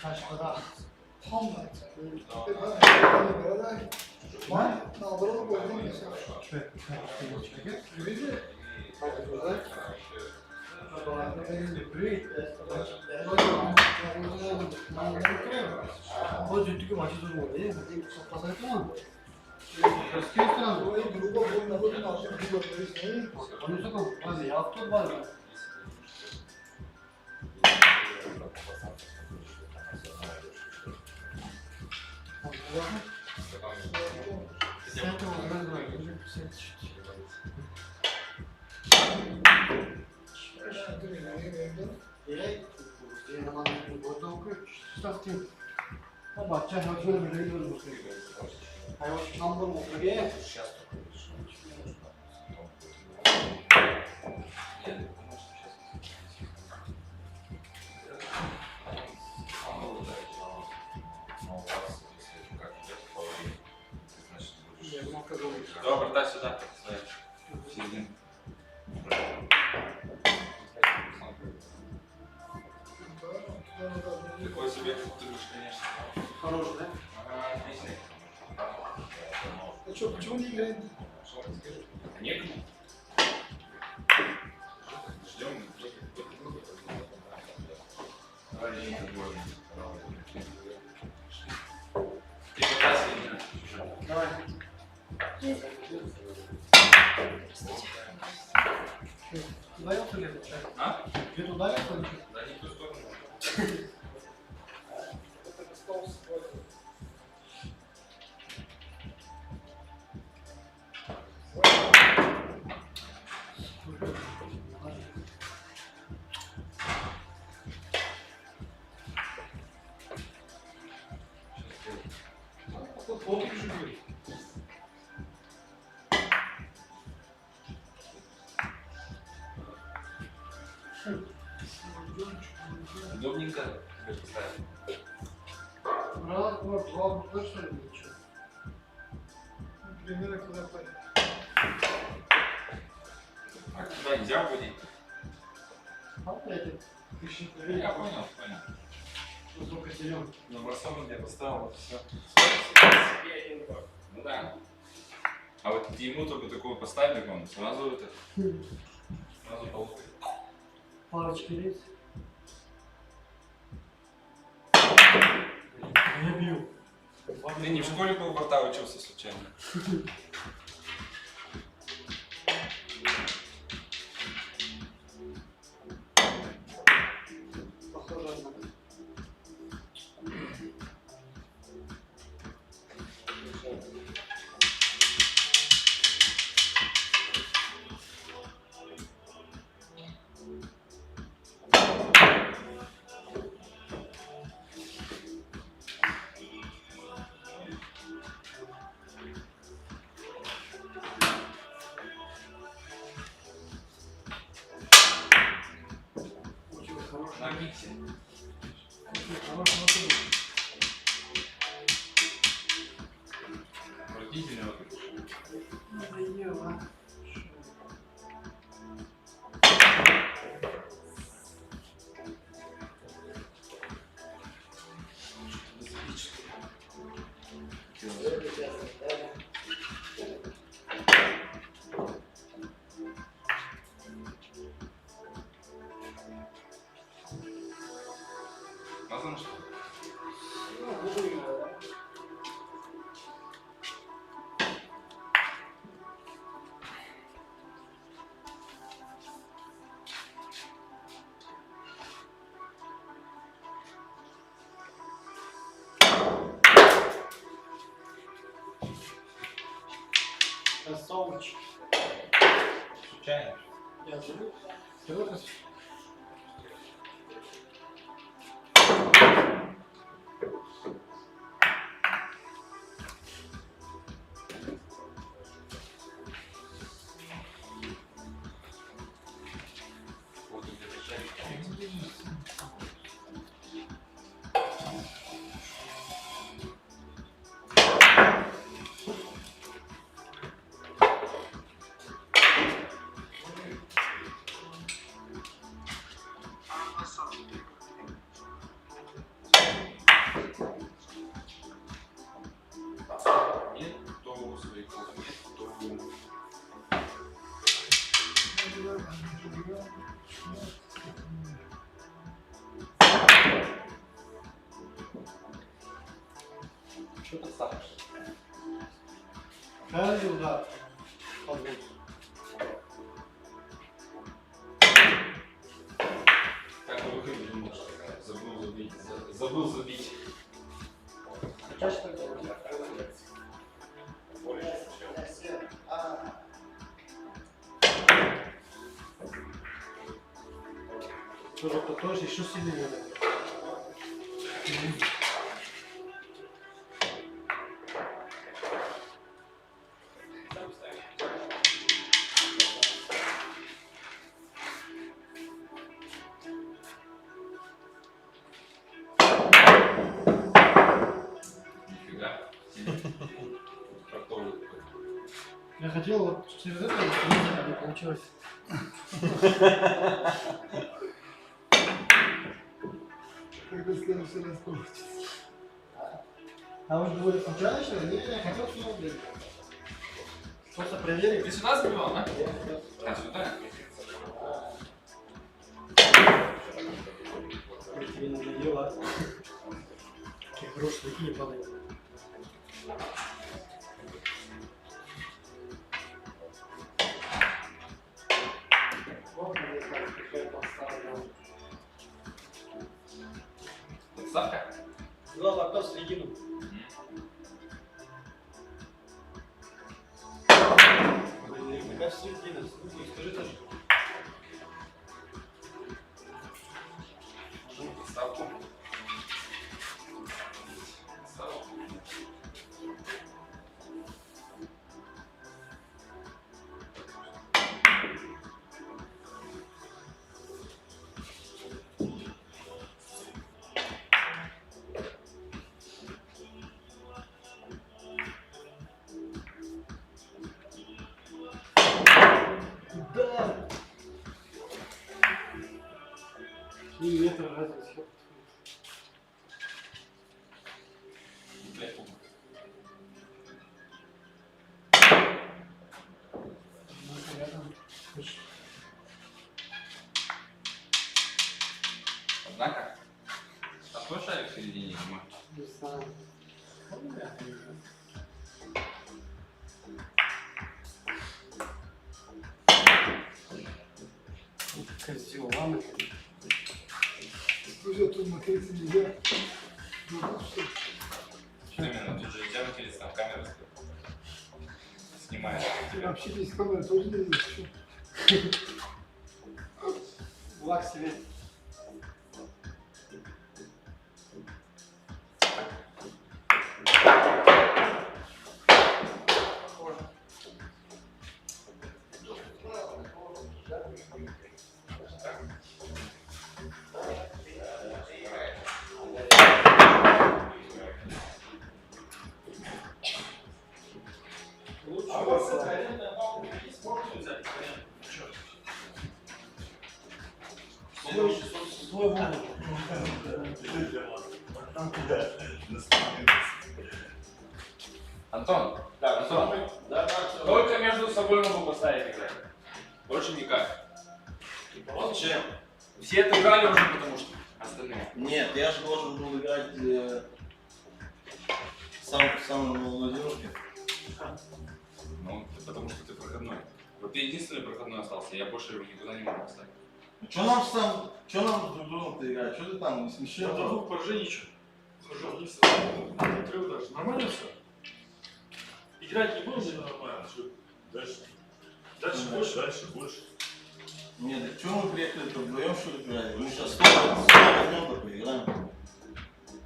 Kaçmada tam naoborot golden mesela. Видите? Вот жутко матч тоже было, посмотрите на. Красивая страна, грубо бой на бой на грубо бой. Он что там? Ладно, я в тот бал. С этого Direkt. Bak, çay şöyle bir gidiyoruz bakayım. Hayvan number mı okuyayım? Добре, дай сюди. Середину. Такой себе футболист, конечно. Хороший, да? Ага, отличный. А что, почему не играем? Некому. Ждем. Ты пока середина. Давай. Туда я или тут? А? Ты туда я или Да не в ту сторону. Удобненько тебе поставить. Раз, два, точно ничего. Примерно куда пойдет. А туда нельзя вводить? Опять. Я понял. Насколько силен. На бросок я поставил, вот все. Ну да. А вот ему только такую поставили, он сразу это, сразу получит. Парочки есть. Я бью. Ты не в школе полборта учился случайно? Похоже на. На миксе. Крутительный вот. Надоело. Мазано что? Красавчик. Случайно. Я забыл. Ты вот Вот где-то шарик. Нет, то своих нет, то... Что ты ставишь? каждый удар. Подвод. Как вы выходили, думал, что забыл забить. Чаще так делать. Больше, чем. А, Тоже потом еще сильнее. Нифига. Фартовый какой-то. Я хотел вот через это, но не получилось. Как бы следующий раз получится. А он будет случайно еще? Не, я хотел, что он будет. Просто проверить. Ты сюда забивал, да? А, сюда? Тебе надоело. Какие хорошие такие не падают. Подставка? Два лапка в середину. Блин, такая середина. Скажи тоже. Подставку. Да! И метр разница. Блядь, пума. Однако, такой шарик в середине не мой. Не знаю. Козел, ладно. Уже тут находиться нельзя. Именно, тут же нельзя материться, там камера стоит. Снимает. Вообще здесь камера тоже нельзя. Лак себе. Антон, да, Антон, только между собой могу поставить играть. Больше никак. Вот чем? Все отыграли уже, потому что остальные. Нет, я же должен был играть сам на молодежке. Ну, потому что ты проходной. Вот ты единственный проходной остался, я больше его никуда не могу поставить. Что нам друг другом-то играть? Что ты там не смешишь? Порженичу. Нормально все? Играть не будем? Нормально. Дальше больше. Нет, так что мы приехали-то вдвоем, что ли, играли? Мы сейчас снова возьмем да поиграем.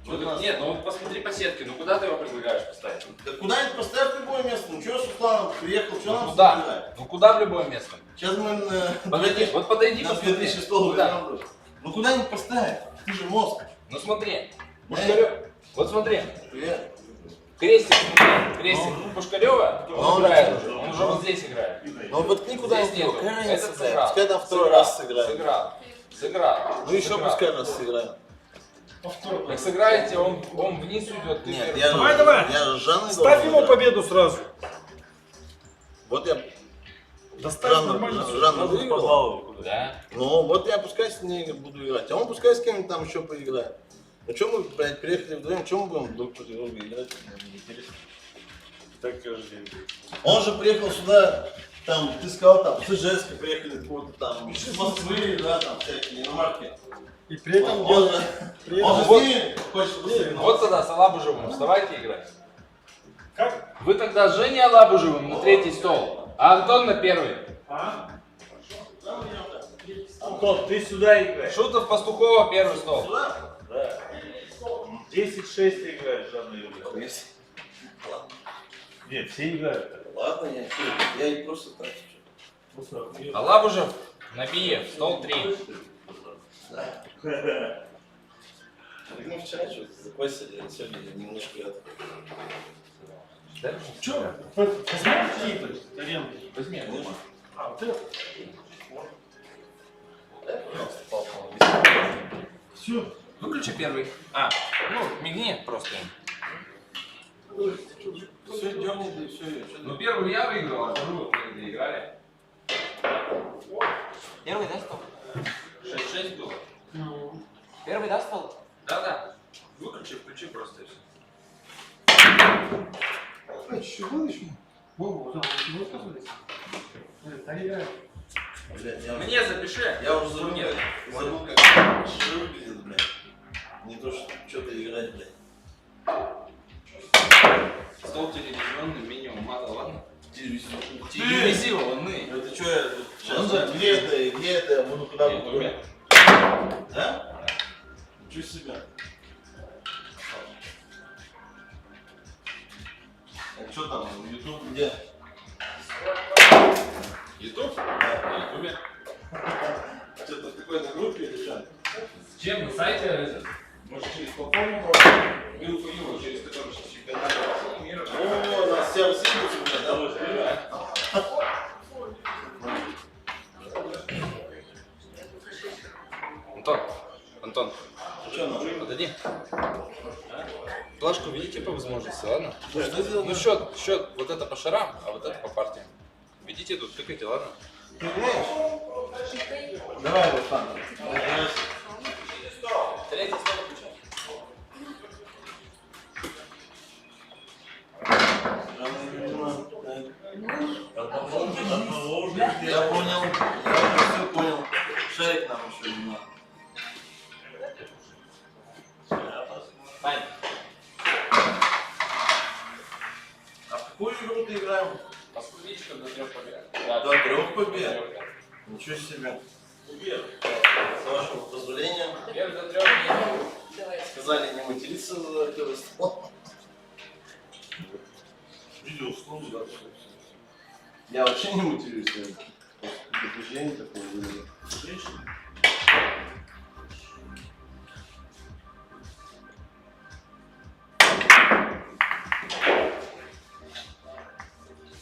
Что ты нас... Нет, ну вот посмотри по сетке, ну куда ты его предлагаешь поставить? Да куда-нибудь поставь в любое место. Ну что, Суслан приехал, что Ну нам куда? играть? Ну куда в любое место? Сейчас мы Подойди, вот подойди, на посмотри. 2006 Куда? играем. Ну куда-нибудь поставь. Ты же мозг. Ну смотри. Пушкарев. Вот смотри. Привет. Крестик, смотри. Крестик. Пушкарева, Ну, он играет уже. Он уже вот здесь играет. Ну воткни куда-нибудь. Здесь нету. Какая разница, Этот блядь? сыграл. Пускай там второй раз сыграет. Сыграл. Ну еще Сыграл. пускай раз сыграем. Как сыграете, он вниз уйдет. ты Нет, вверх. я с Жанной Ставь ему играть. победу сразу. Вот я Доставь нормально. Жанну выиграл. Да. Ну вот я пускай с ней буду играть. А он пускай с кем-нибудь там еще поиграет. Ну что мы, блядь, приехали вдвоем, что мы будем друг против друга играть? Мне интересно. Так каждый день. Он же приехал сюда, там, ты сказал, там, с Ижевска приехали, откуда-то там, из Москвы, да, там, всякие иномарки. И при этом Он же Вот. с ними хочет посоревноваться. Вот тогда с Алабужевым вставайте играть. Как? Вы тогда с Женей Алабужевым на третий стол, а Антон на первый. А? Там идем, да. Антон, ты сюда играешь. Шутов, Пастухова, первый стол. Сюда? Да. 10-6 ты играешь, Жанна Юрьевна. Есть. Нет, все играют. Ладно, я и просто так. Алабужев, Набиев, стол 3. Мы вчера что-то заквасили, а сегодня немножко это. Че? Посмотри какие-то тарелки. Возьми, Конечно. А, вот это? Все. Выключи первый. А, ну, мигни просто. Все, дерни, да и все. Ну, первую я выиграл, а вторую мы доиграли. Первый, да, стол? 6-6 было. Первый, да, стол? Да-да. Выключи, включи просто и все. А, чего еще? Вова, чего оказывается? Блядь, я Мне запиши. Я уже забыл, Нет. как шир выглядит, блядь. Не то, что что-то играть, блядь. Стол телевизионный, минимум мата, ладно? Телевизионный. Телевизионный. Это что я тут сейчас? Где это? Я буду куда Нет, буду? у меня. Да? Ничего себе. А что там? YouTube где? Ютуб? Да. На Ютубе. Что-то в какой-то группе или что? Чем? На сайте этот? Может через платформу? Группу Юра, через которую сейчас чемпионат мира. О, нас все рассыпаются, блядь, да? Антон, Что нам? подойди. Плашку видите по возможности, ладно? Что делать? Ну счет, вот это по шарам, а вот это по партиям. Видите тут, тыкайте, ладно? Ты знаешь? Давай, Руслан. Третий стол включай. Я понял, я все понял. Шарик нам еще не надо. Вань, А в какую игру ты играем? посмотрите, до 3 побед. До 3 побед? Ничего себе. С вашего позволения. Первый до 3. Давай. Сказали не материться за первый стол. Видео условно, да. Я вообще не матерюсь. Предупреждение такое было.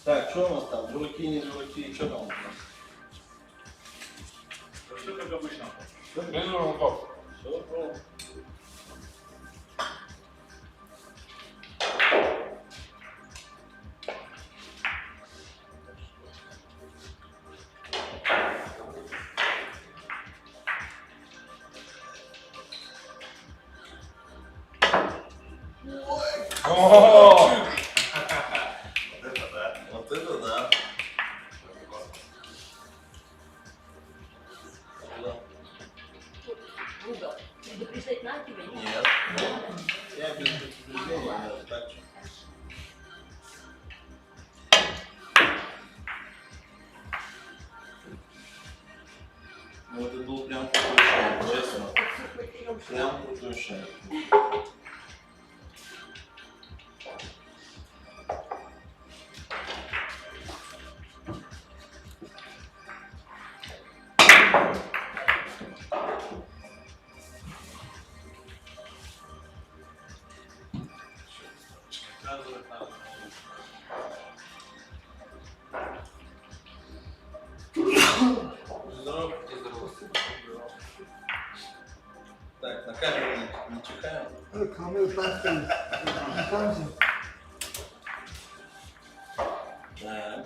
Так, что у нас там? Дураки, не дураки, что там у нас? Все как обычно. Без рукав. Все, понял. О! Это да. Вот это да. Угол. Предупреждать надо тебя? Нет. Я без предупреждения, я так что. Ну это был прям крутой шаг, честно. Прям крутой шаг. Здорово. Так, на камеру не чихаем. Камера так стоит. Там же. Да.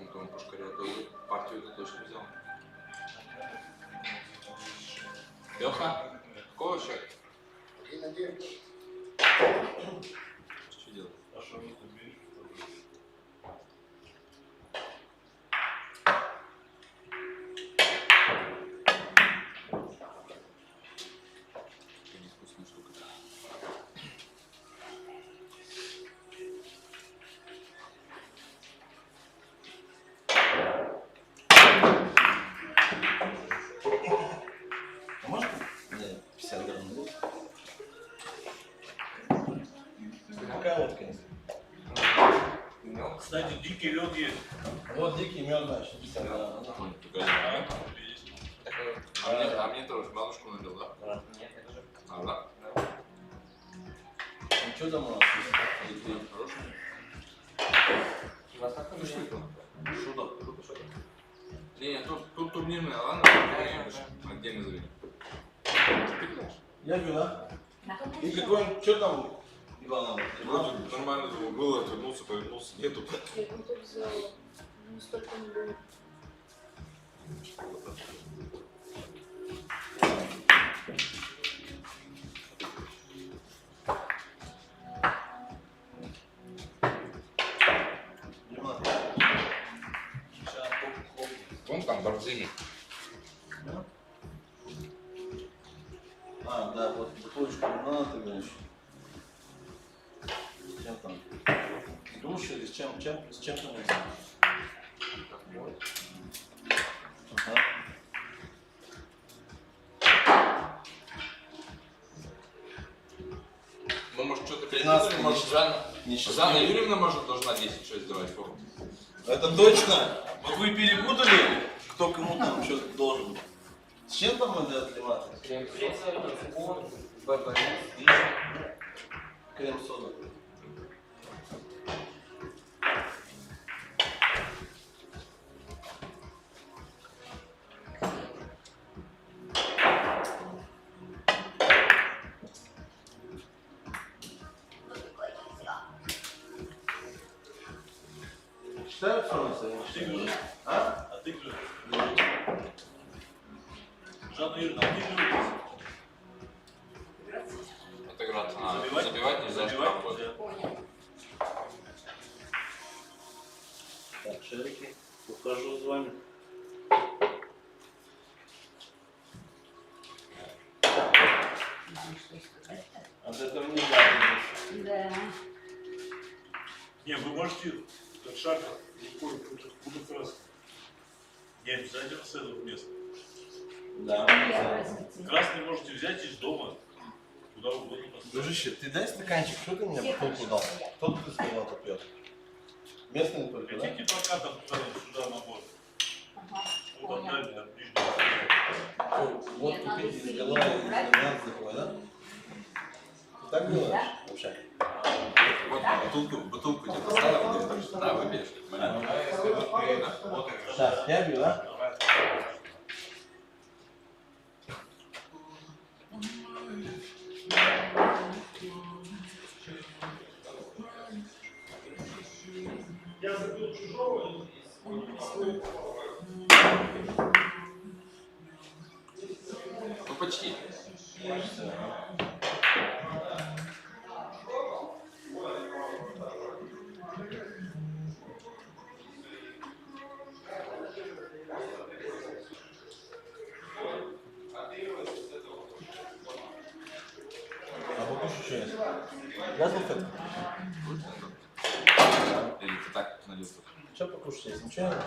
Антон Пушкаря тоже партию ты точно взял. Леха, какого счета? 1-1. такая вот, конечно. Кстати, дикий лед есть. Вот дикий мед, значит. Да. А мне тоже бабушку налил, да? Да. Нет, это же... А, да? Ну что там у нас есть? Хороший. У вас как Пошли там? там. Что там? Не, тут турнирная, ладно? Отдельно заведем. Я пью, да? И какой, что там, Иван? Вроде нормально было, отвернулся, повернулся, нету. Я там тоже взяла. Ну, столько не было. Иван. Сейчас хоп-хоп. Вон там борзыми. Да? А, да, вот бутылочку лимона ты говоришь. С чем там? Душ или с чем там? Ага. Ну, может, что-то 13, перепутали, может, Жанна Несчастливый. Жанна Юрьевна может должна 10-6 давать форму. Это точно? Вот вы перепутали, кто кому там что должен. С чем там это лимон? Крем-сода, ББ. Крем-сода. Читают все на своем? Ты говоришь. А? А ты кто? Жанна Юрьевна, а ты кто? Отыграться надо. Забивать? Забивать нельзя, Забивать штраф будет. нельзя. Так, шарики. Ухожу с вами. От этого нельзя. Да. Не, вы можете как шаг рукой буду красный. Не обязательно с этого места. Да. Красный можете взять из дома. Куда угодно поставить. Дружище, ты дай стаканчик, что ты мне бутылку дал? Кто тут из кого-то пьет? Местные только, да? Хотите пока там сюда набор? Ага, Вот понял. отдали на ближнего. Вот Нет, надо купить из середину гола и убрать. из такой, да? Так было Да. вообще? Вот бутылку где-то ставил, где-то. На, выберешь. Так, я бью, да? Я забил чужого. Ну, почти. А покушай что есть? Я салфетку. Или ты так налил? Что покушать есть? Ничего нет?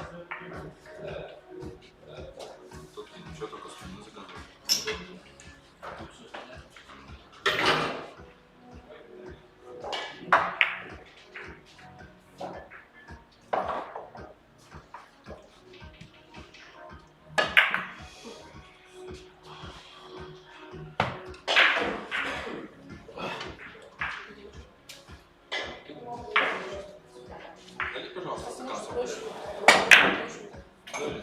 Тут ничего, только слюну заказывай. Дайте, пожалуйста, стакан сока.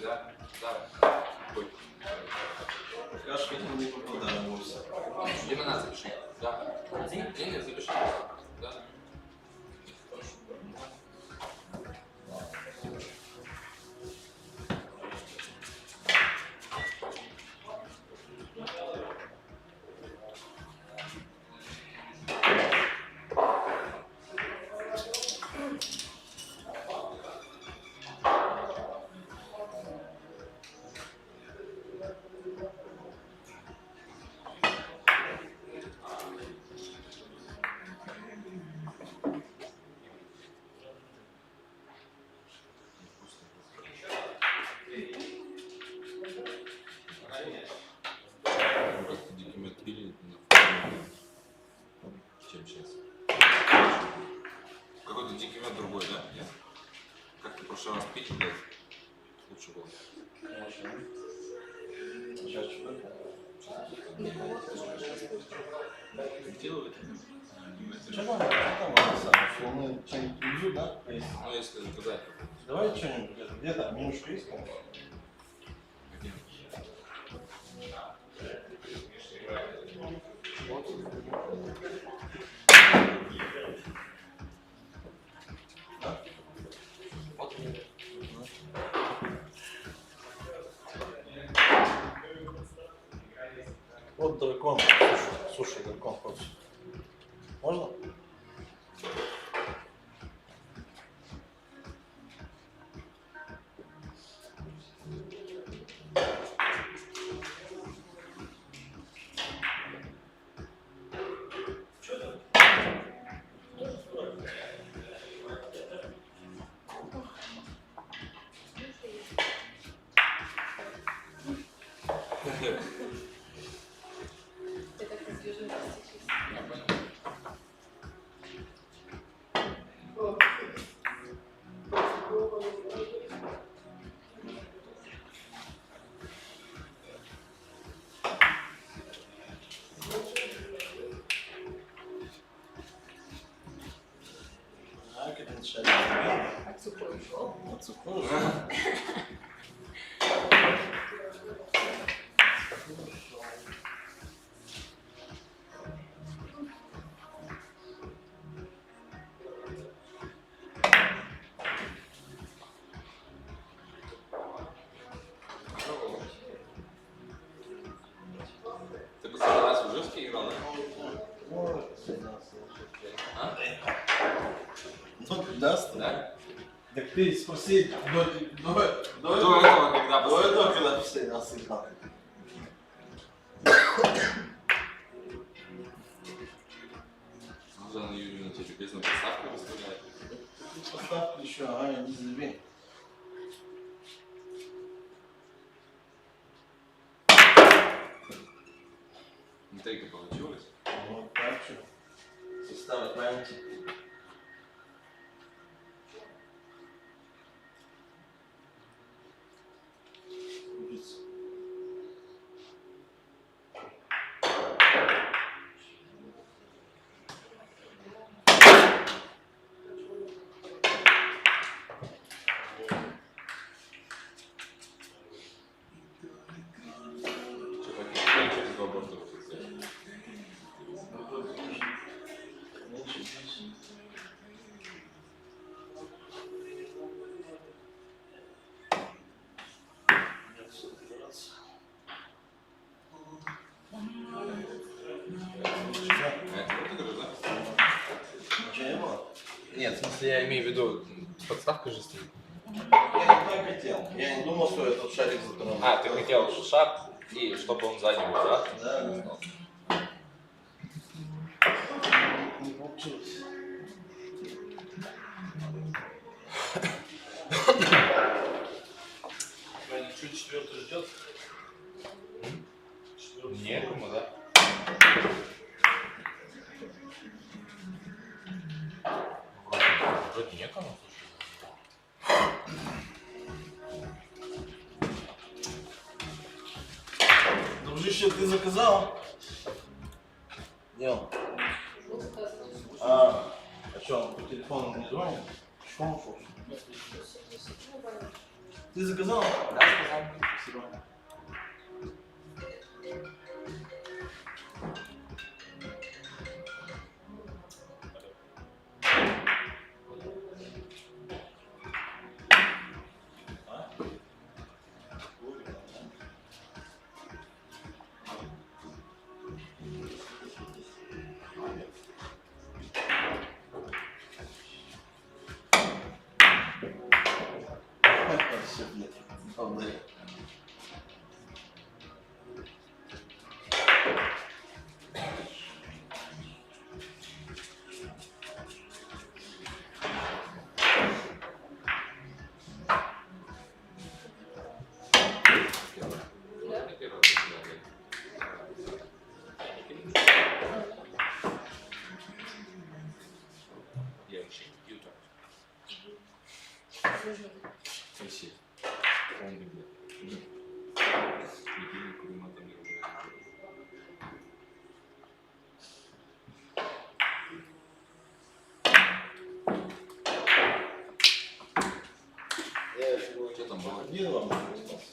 Да, да. Ой. Кашка не попадает вовсе. Лимонад запиши. Да. Не, запиши. Да. Просто декиматрили, чем сейчас. медикамент другой, да? Нет? Как ты в прошлый раз пить, блядь? Лучше было. Конечно. Сейчас что? Делают? Что там самое? Что мы что-нибудь привезут, да? Поесть? Ну, если заказать. Давай что-нибудь. Где-то менюшка есть, конечно. Вот дракон. Слушай, дракон хочешь. Можно? От сухой ушел. Вот сухой. Ты последний раз в Ижевске играл, да? А? Ну, даст. Да? Так ты спроси до До этого, когда до этого, когда последний раз играл. Жанна Юрьевна тебе любезно поставку выставляет. Поставку еще, ага, не забей. Интрига получилась. Вот так что. Состав памяти. Что, как через два борта выходит? А это вот игра, да? Ничего не было? Нет, в смысле, я имею в виду, подставка же стоит. Я не так хотел. Я не думал, что этот шарик затронул. А, ты хотел шар, и чтобы он сзади был, да? Да. Не получилось. Ничего, четвертый ждет. Некому, да? Вроде некому. Дружище, ты заказал? Нет. А что, он по телефону не звонит? Что он ушел? Ты заказал? Да, сказал. Спасибо. Все, блядь, поблагодарю. Спасибо. Он любит. Никаких кулематов не рубит. Я сегодня Что там было? один вам остался.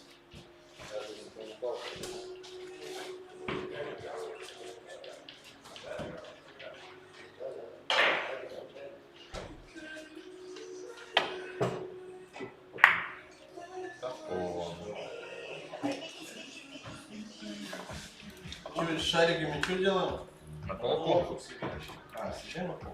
Что, с шариками что делаем? На полку. А, себе на пол.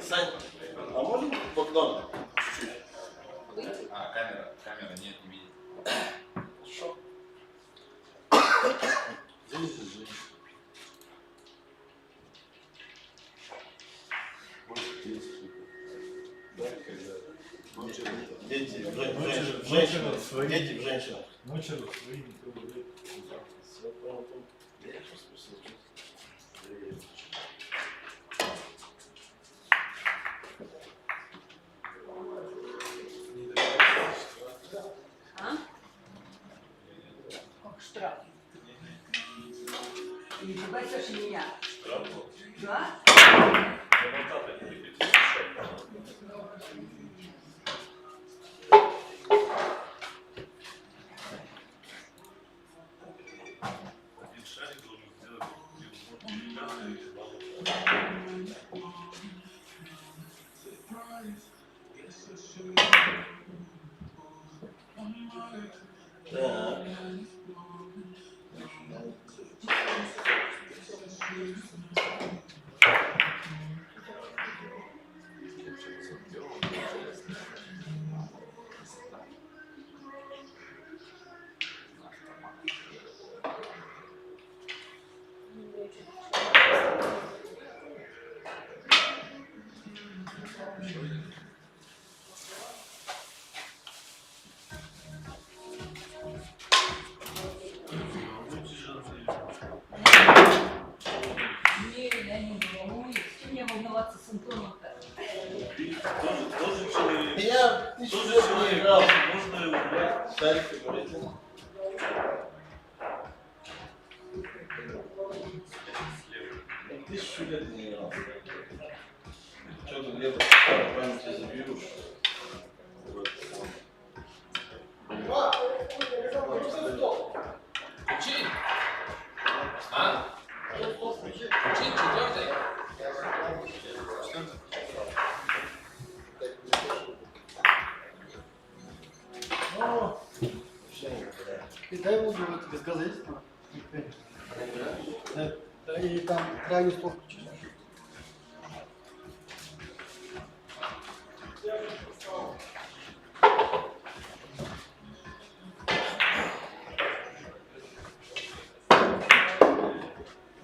Сань, а можно Богдан? Чуть-чуть. А, камера нет, не видит. Что? Залезай, залезай. Дети в женщинах. Дети в женщинах. Ночью своими трубами. Все понял. Я сейчас спросил. А? Как штраф. Ты не пугайся же меня. Да? Шарик должен сделать. Так. Не, я не волнуюсь. Чем я волноваться с Антоном-то? Тоже человек. Я тысячу Тоже лет не человек. играл. Можно его брать. Шарик, говорите. Тысячу лет не играл. Что-то где-то в памяти заберешь. Включи. А? Включи, четвертый. О, и дай Бог, тебе сказать. И там крайний стол включить.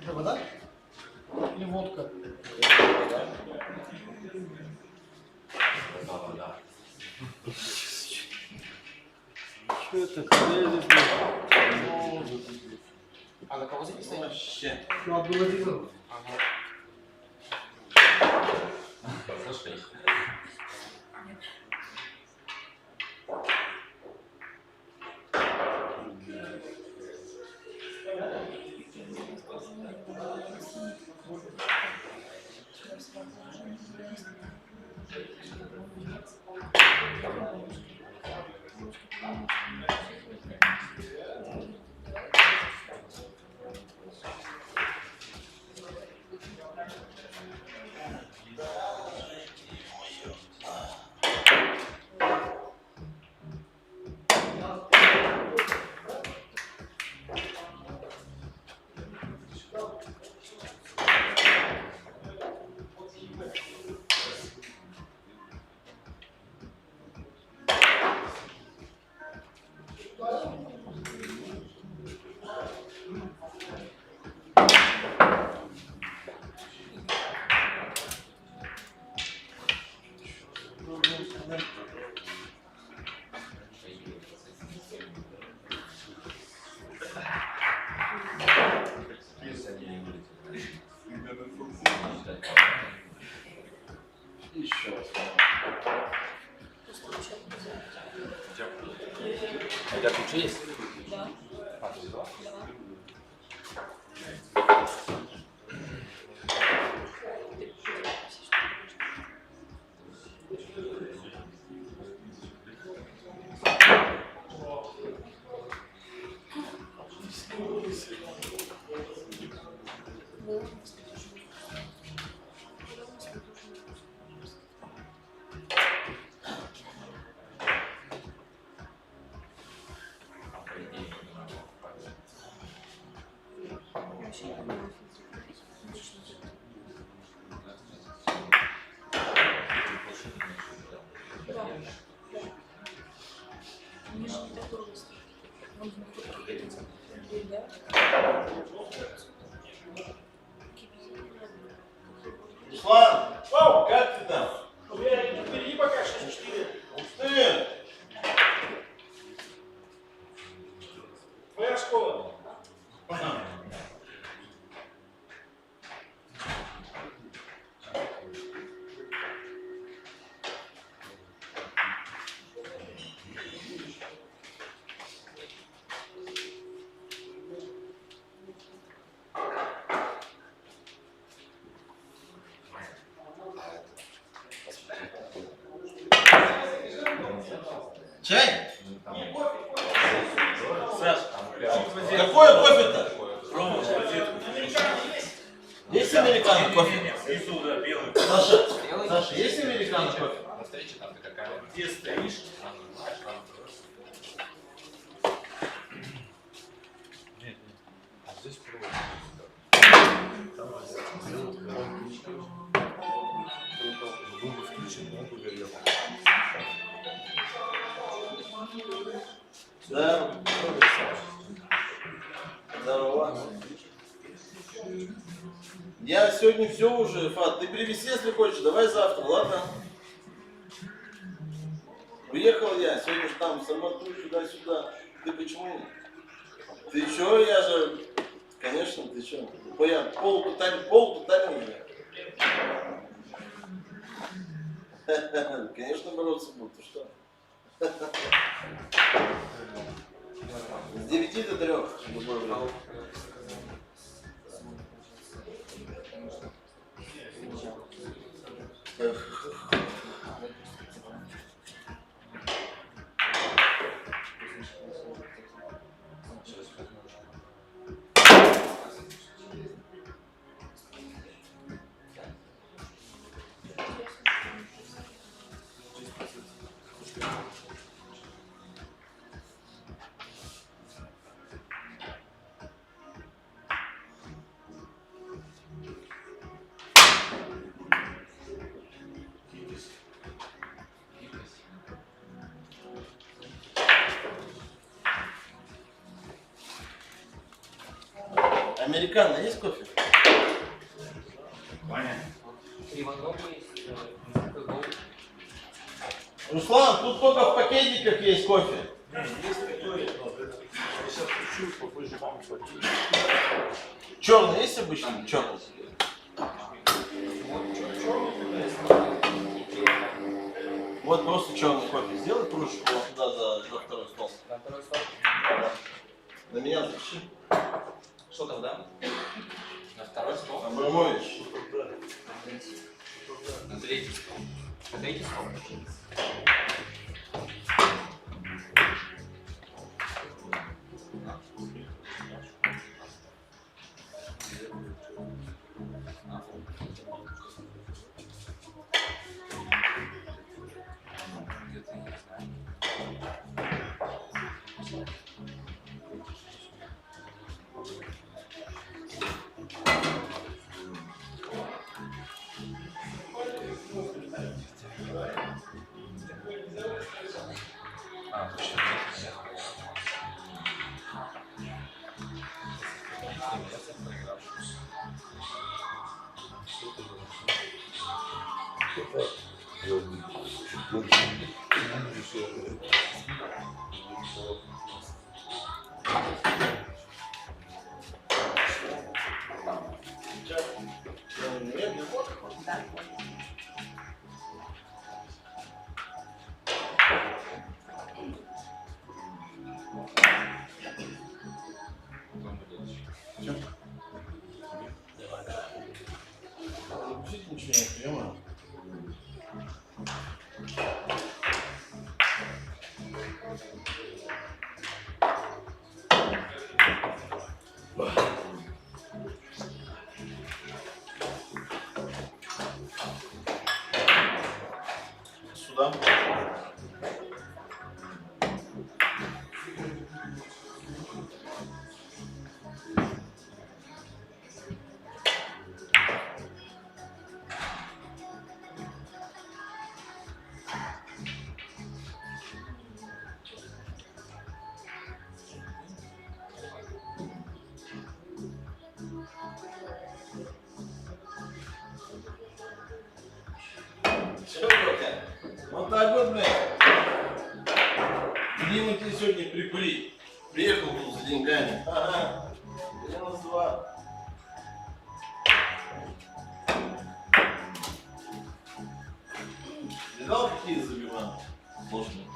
Это вода? Или водка? Что это? А на кого записано? Вообще. Ну, Абдуладзизов. Слушай. У тебя ключи есть? Да. А, ты взяла? Руслан, как ты там? Впереди пока 6-4. Ух ты! Твоя школа. Чай? Саш, Какой кофе-то? Есть американо кофе? внизу, да, белый. Саша, есть американо кофе? На встрече там ты какая? Где стоишь? А здесь пробуй. Да. Здорово. Я сегодня все уже, Фат, ты привези, если хочешь, давай завтра, ладно? Уехал я, сегодня же там самоту сюда-сюда. Ты почему? Ты чё, я же... Конечно, ты чё? Я пол тотально уже. Конечно, бороться буду, ты что? С 9 до 3. Любое время. Американо есть кофе? Ваня. 3 в одном есть. Такой гол. Руслан, тут только в пакетиках есть кофе. Есть такое, но это я сейчас хочу, попозже вам платить. Черный есть обычный? Черный. Вот просто черный кофе. Сделай кружку вот туда за второй стол. На второй стол. На меня запиши. Что тогда? На второй стол. Абрамович. На третий стол. На третий стол. Запишите, ничего не понимаю. Сюда. Все, Коля? Вот так вот, блядь. Дима тебе сегодня прикурить. Приехал тут за деньгами. Ага. Минус 2. Видал, какие забиваны? Сложные.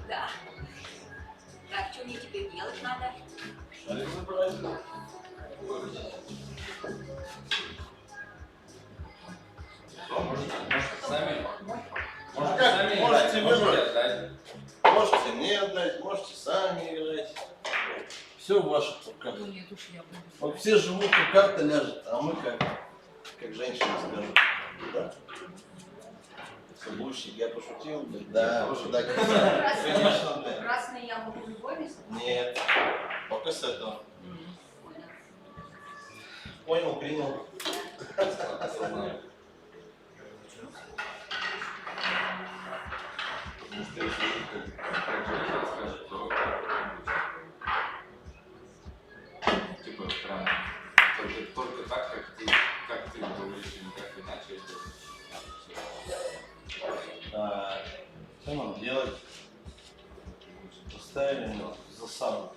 Да. Так, что мне теперь делать надо? Шарик забрать. Сами. Может, как? Можете выбрать. отдать. Можете мне отдать, можете сами играть. Все в ваших руках. Ну нет уж, я буду. Вот все живут, как карта ляжет, а мы как женщины скажут. Да? Слушай, я пошутил, блядь. Да, да, конечно, блядь. Красный я могу в любой место? Нет, только с этого. Понял, принял. Типа прям только так, как ты говоришь, и никак иначе. Что нам делать? Поставили засаду.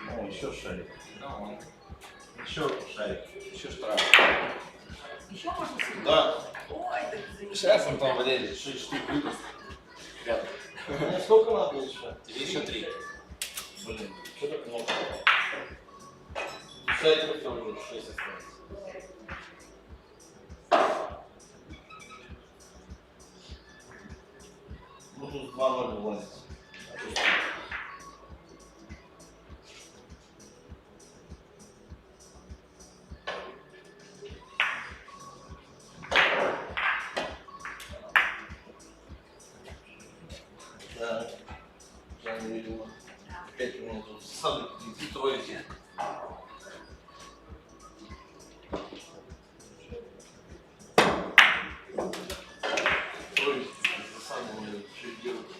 О, еще шарик. Ну, Еще шарик. еще штраф. Еще можно сюда? Да. Ой, так замечательно. Сейчас он там влезет, 6 штук выдаст. Рядом. Мне сколько надо еще? Тебе еще 3. Блин, что так много? Шариков тоже 6 осталось. Ну тут 2-0 влазит. Садик, иди тройки. Тройки, засадим, что делать.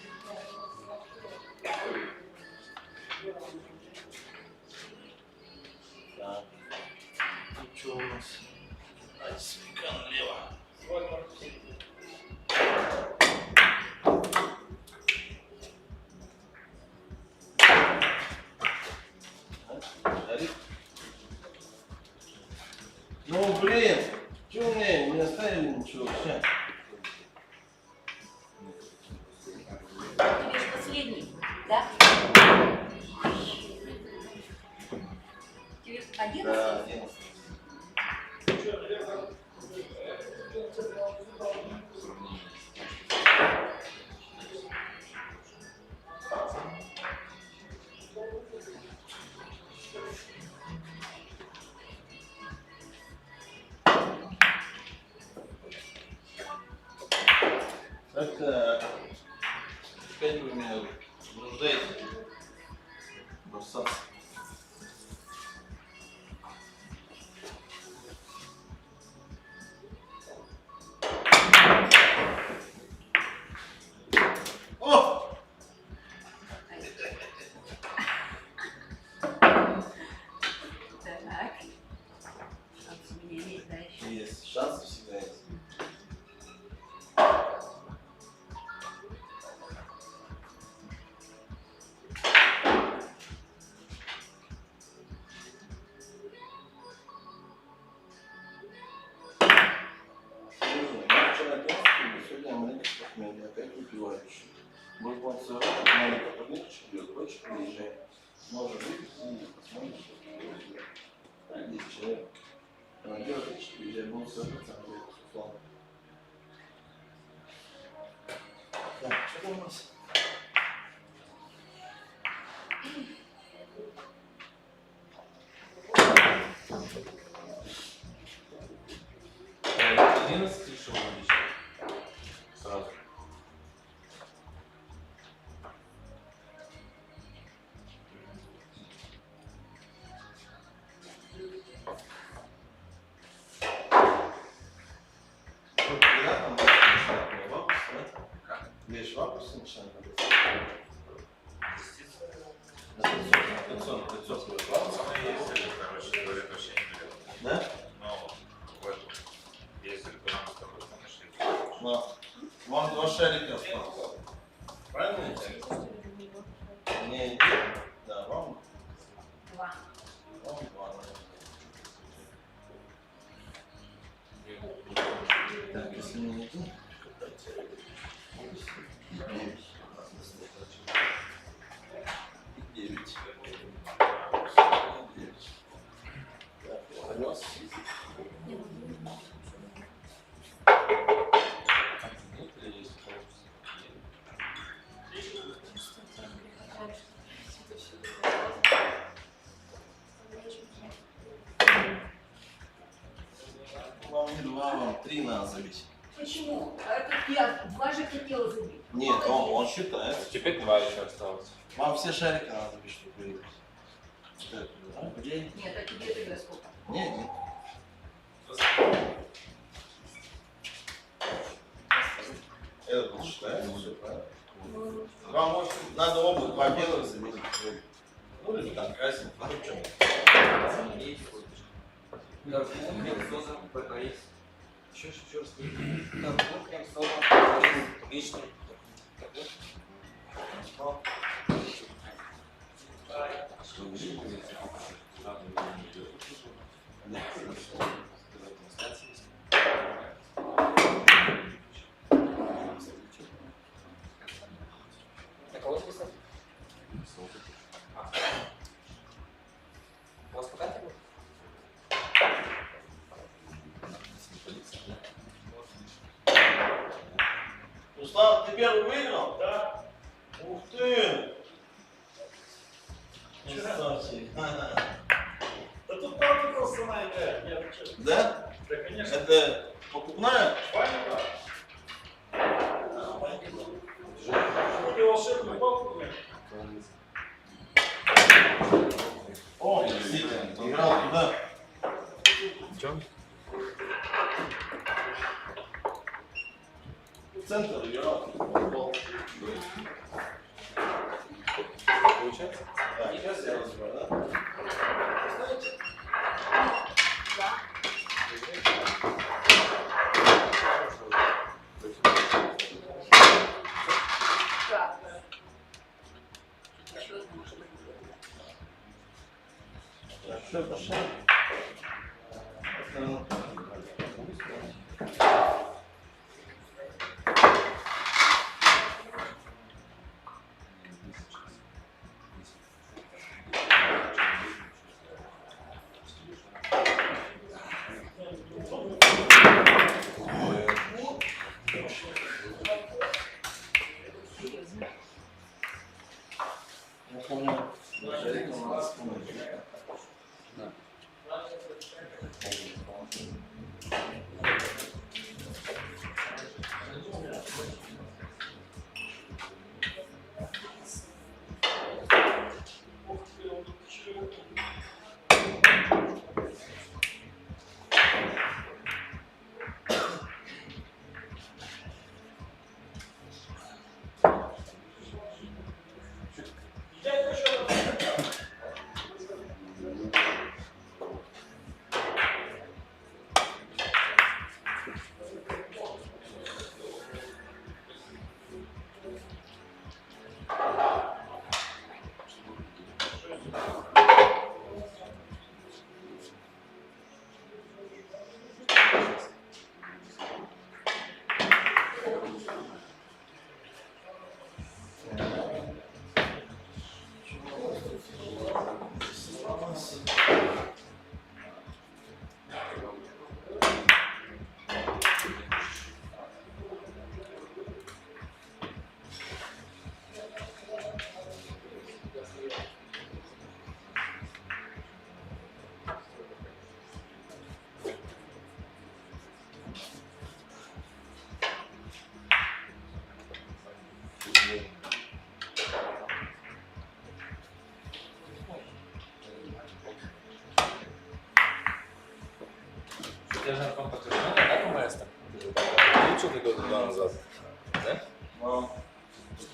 Так. Тут что у нас? Спика налево. Жарит. Ну блин, что мне не оставили ничего вообще? Тебе же последний, да? Тебе 11? Да, 11. Так, опять вы меня вынуждаете бросаться. О! Так. Шанс у меня есть, да, еще? Есть, шанс всегда есть. Сегодня маленько похмелье, опять выпиваю еще. Может быть, все равно маленько подничек идет, хочешь, приезжай. Может быть, и посмотришь, что 10 человек. Она делает, приезжай, будут 100% условно. Так, что там у нас? Да, 11 решил обещать. Сразу. Вот когда там начинает вакуус, да? Как? Видишь, вакуус начинает работать. На 500 вакуус. Короче, говорят, вообще не берет. Да? Но в этом ездили по нам с тобой, нашли. Но вам 2 шарика осталось. Правильно? Мне один. Да, вам 2. 2. Так, если не один, и 9. Так, понес. Вам не 2, вам 3 надо забить. Почему? А это я 2 же хотела забить. Нет, он считает. Теперь 2 еще осталось. Вам все шарики надо забить, чтобы выиграть. Так, да? Где? Нет, а тебе тогда сколько? Нет, нет. Этот он считает, все правильно. Вам может, надо оба 2 белых забить. Ну или там красный, ну что. Еще раз. Прям сода. Лишний. На кого списать? У вас покатили? Руслан, ты первый выиграл? Да. Ух ты! Красавчик. Да тут правда просто она играет, я отвечаю. Да? Да, конечно. Это покупная? Паника. Что ты волшебную палку? Играл туда. В чем? В центр играл. Футбол. Получается? Так, сейчас я разберу, да? Знаете? Все, пошли. Я помню, жарик у нас Я же на подтверждение, да, маэстро? Лучше года 2 назад. Да? Но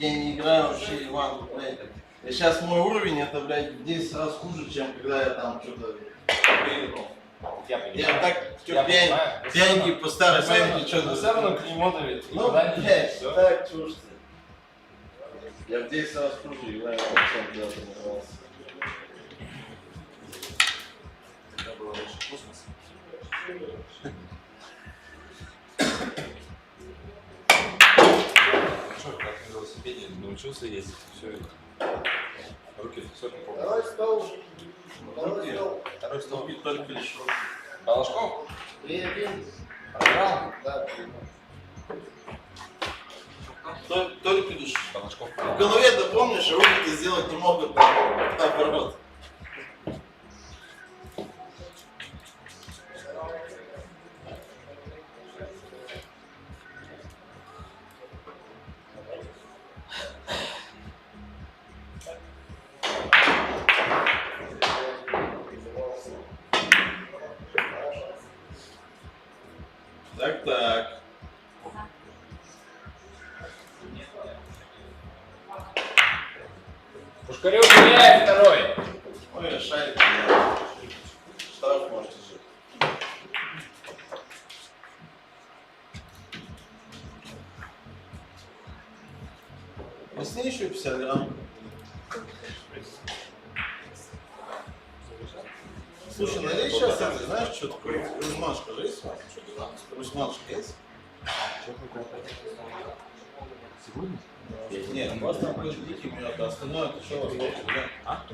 я не играю вообще Иван, блядь. И сейчас мой уровень это, блядь, в 10 раз хуже, чем когда я там что-то выиграл. Я так пьяненький по старой памяти что-то. Все равно клеймо давит. Ну, блядь, так чушь ты. Я в 10 раз хуже играю, чем когда тренировался. Тогда было больше космоса. Что, как на велосипеде научился ездить, все это. Руки все не помню. Второй стол. Второй стол. Второй стол. Только лишь. Балашков? 3-1. Проиграл? Да, Только лишь. Балашков. В голове ты помнишь, руки ты сделать не могут наоборот. Так. Пушкарев гуляет второй. Ой, шарик. Штраф можете жить. Плесни еще 50 грамм. Слушай, налей сейчас это, знаешь, что такое? Русманшка же есть? Русманшка есть? Сегодня? Нет, у вас там какой-то дикий мед, а остальное это что у вас хочет, да? А?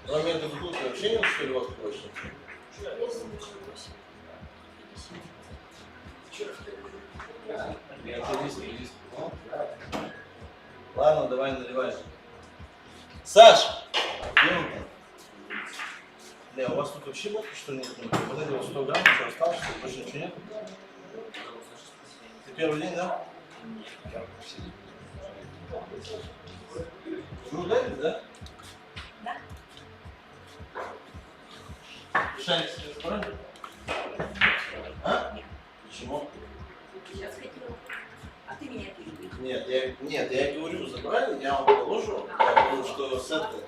Кроме этого бутылки вообще нет, что ли, у вас больше? Ладно, давай наливай. Саш! Где он там? Бля, у вас тут вообще водки что ли нет? Вот это вот 100 грамм, что осталось, что больше ничего нет? Ты первый день, да? Ну, да? Да. Решали себе забрали? А? Почему? Сейчас хотела. А ты меня перебил. Нет, я говорю, забрали, я вам положу, я говорю, что с этого,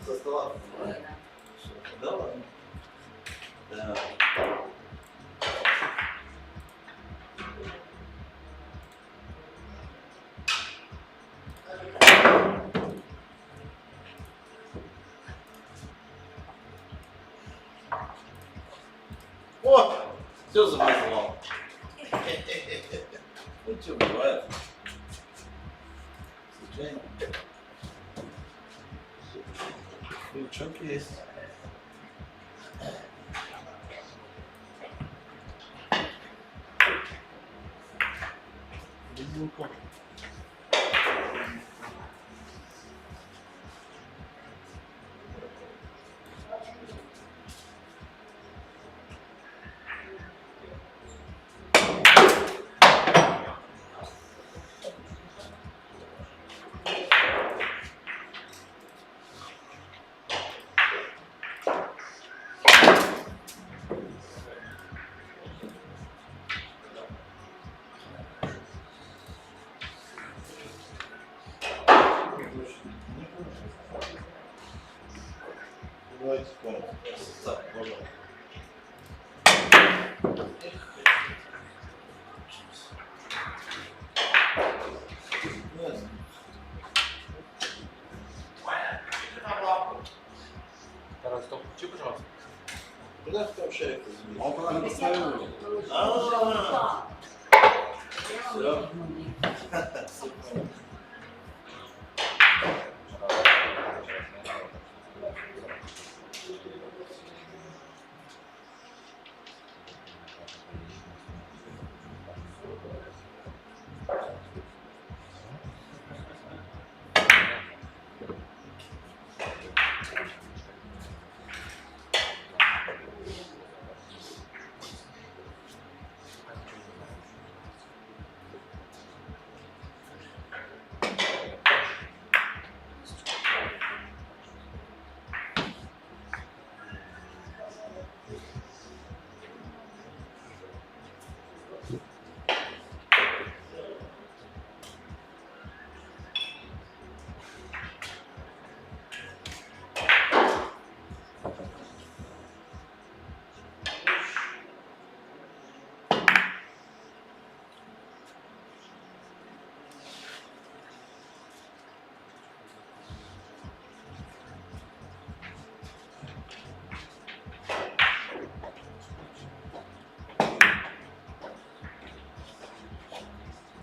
со стола. Да ладно? Да. О, все замазывал. Ну что, бывает. Случайно. Крючок есть. Резинку. Давайте так, можно. Тарас, стоп, включи, пожалуйста. Куда ты там шарик разумеешь? Он потом поставил. Все.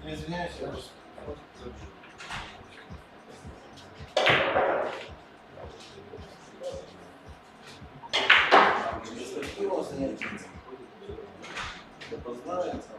Я извиняюсь, я просто... Какие у вас занятия? Да познается.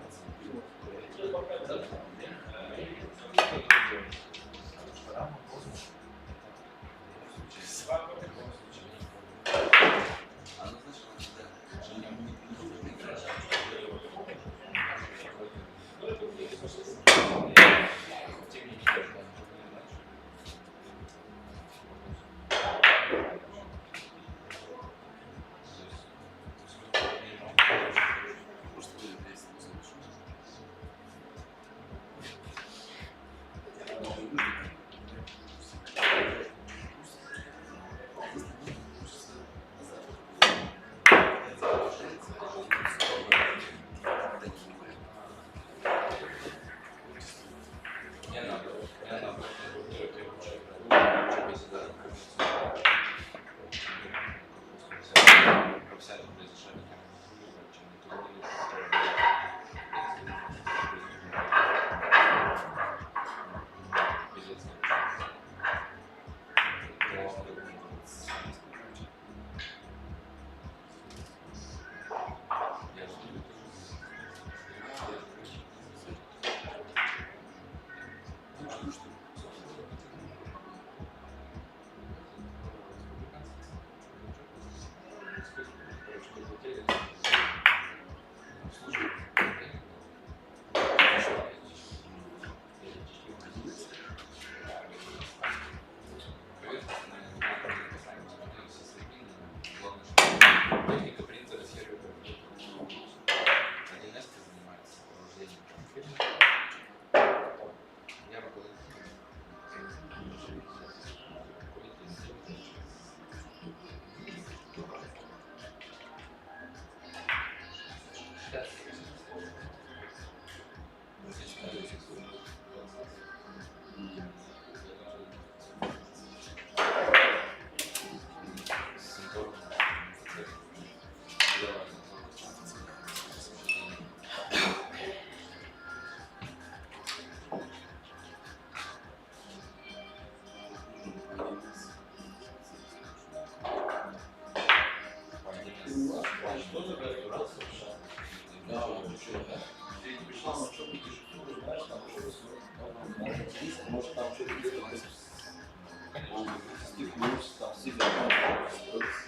Стеклюсь, там себе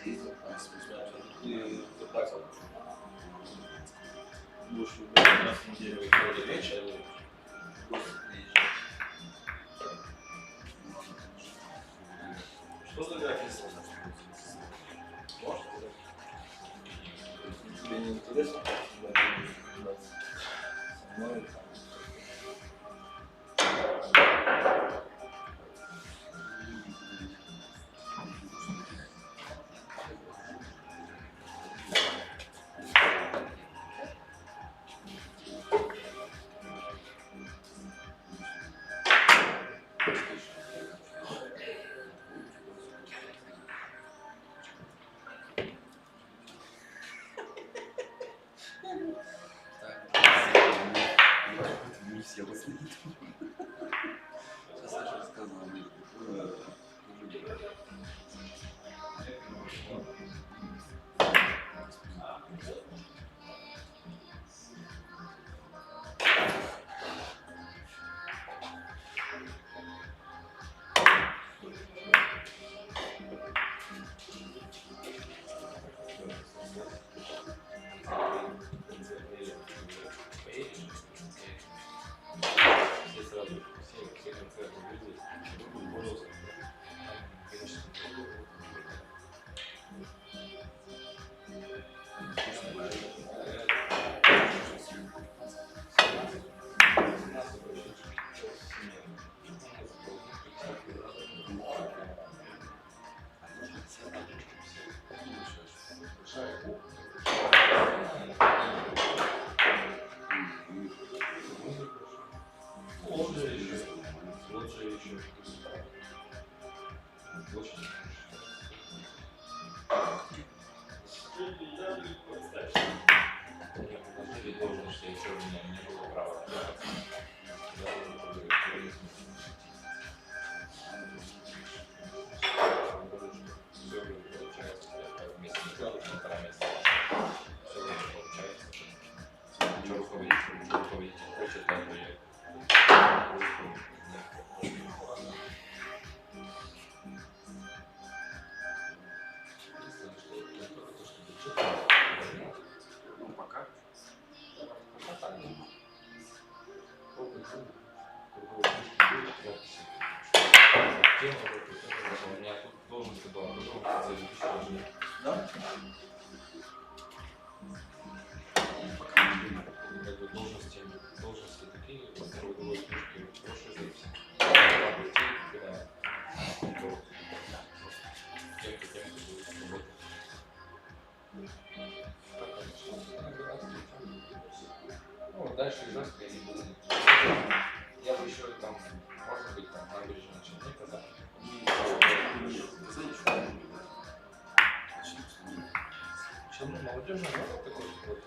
съездил, там ты заплатил. Будешь выбирать раз в неделю выходить вечер, просто приезжать. Что за график? Может, тебе не интересно? Со мной там. У меня тут должность была, Да? должности такие, которые делают хорошие записи. Ну, дальше из нас я не буду. Я бы еще там, может быть, там набережная Челника, да. Челны, молодежный город такой, вот,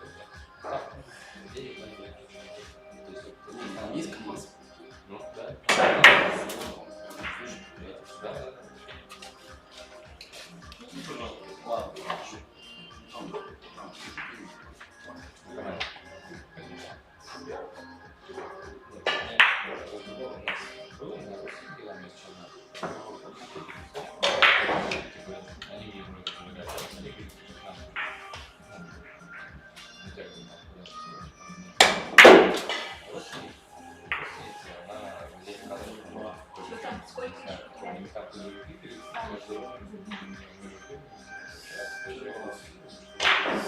да. Денег на них. То есть, вот, Есть КамАЗ? ну, да. Да. Ладно.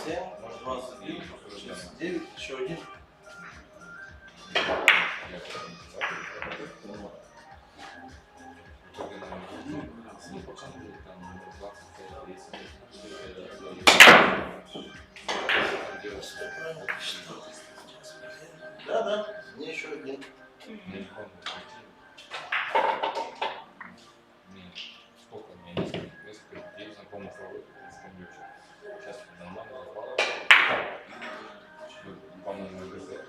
Семь, может 21, 69, еще один. Да, мне еще один. Сколько у меня несколько людей знакомых работают, сейчас нормально забрала. По-моему, газета.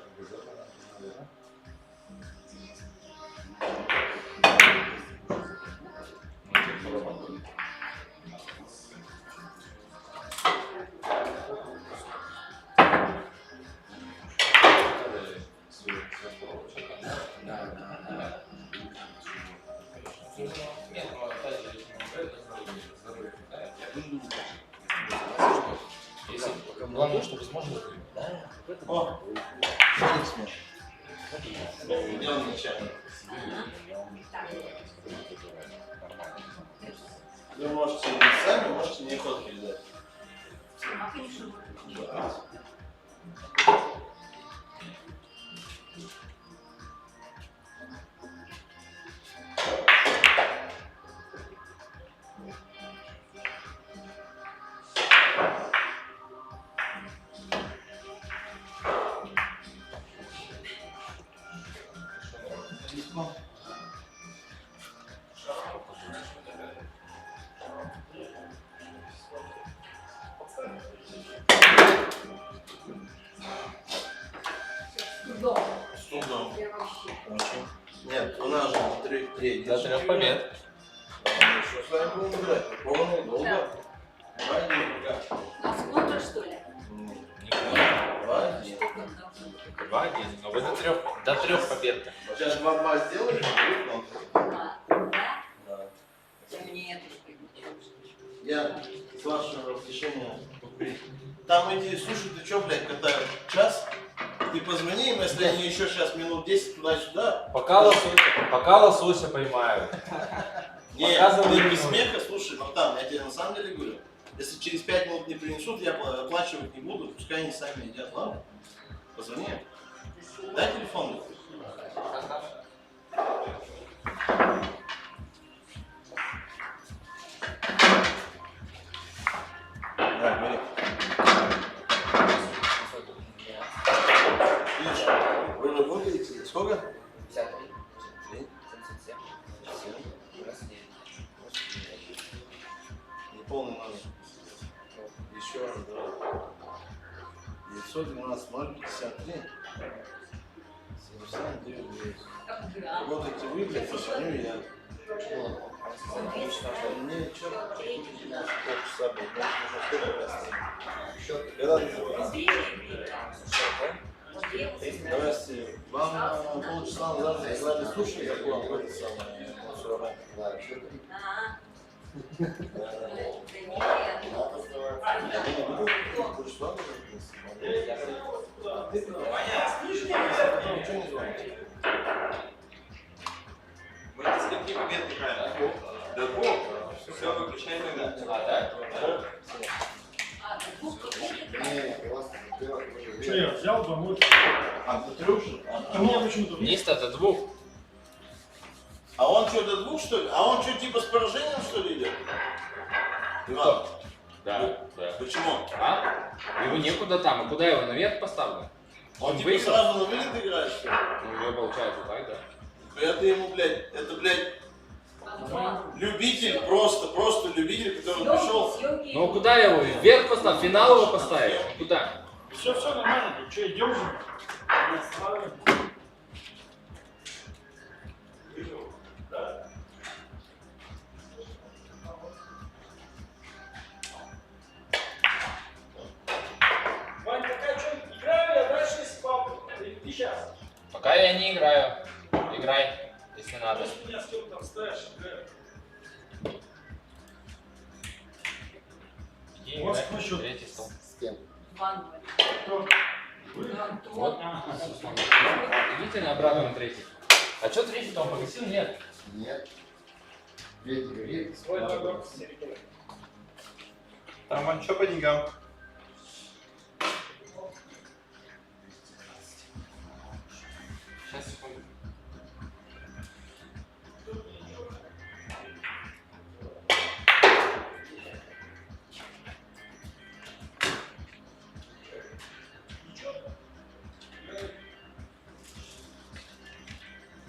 Нет, ну опять же, Если главное, чтобы сможешь. О, шарик смех. Дело начальник. Вы можете сами, можете мне код передать. Студом. Нет, у нас же до 3 До 3 побед. Что с вами будем играть? Полный, долго? 2-1. Нас контр, что ли? 2-1. 2-1. Но вы до 3 побед. Сейчас 2-2 сделаешь, Да. Да. Нет. Я с вашего разрешения. Там эти, слушай, ты что, блядь, катают час? Ты позвони им, если они еще сейчас минут 10 туда-сюда. Пока лосося поймают. Нет, Показывай ты без минут. смеха, слушай, Богдан, я тебе на самом деле говорю. Если через 5 минут не принесут, я оплачивать не буду, пускай они сами едят, ладно? Позвони. Дай телефон. Да, бери. Видишь, вы работаете, сколько? 53, 3, 77, 7, 99. неполный номер. Еще раз, давай. 912 053 79. Работаете вы, блядь, позвоню я. Мне что, полчаса, блядь, может, уже сколько раз? Когда ты Здрасте. Вам полчаса назад заказали суши, как вам в это самое консураб. Да, Мы до скольки побед играем? До 2. Все, выключаем тогда. Что я взял, помочь? А, до 3 же? А мне почему-то... Ниста до 2. А он что, до 2, что ли? А он что, типа с поражением, что ли, идет? Иван, Да. почему? А? Его некуда там. А куда его наверх поставлю? Он типа выиграл. сразу на вылет играет, что ли? Ну, я получается так, да. Это ему, блядь, это, блядь, любитель, просто любитель, который пришел. Ну, куда я его? Вверх поставь, финал его поставить. Куда? Все нормально, что, идем же? Вань, пока что играю, я дальше с папой. Ты сейчас. Пока я не играю. Играй, если надо. Ты меня с кем там ставишь, играю. Иди Вот играй. какой счет? Третий стол. С кем? Кто? Вот. Идите на обратно на третий. А что третий там погасил? Нет. Нет. Ветер говорит. Свой вагон с территории. Там, Вань, что по деньгам? Сейчас, секунду.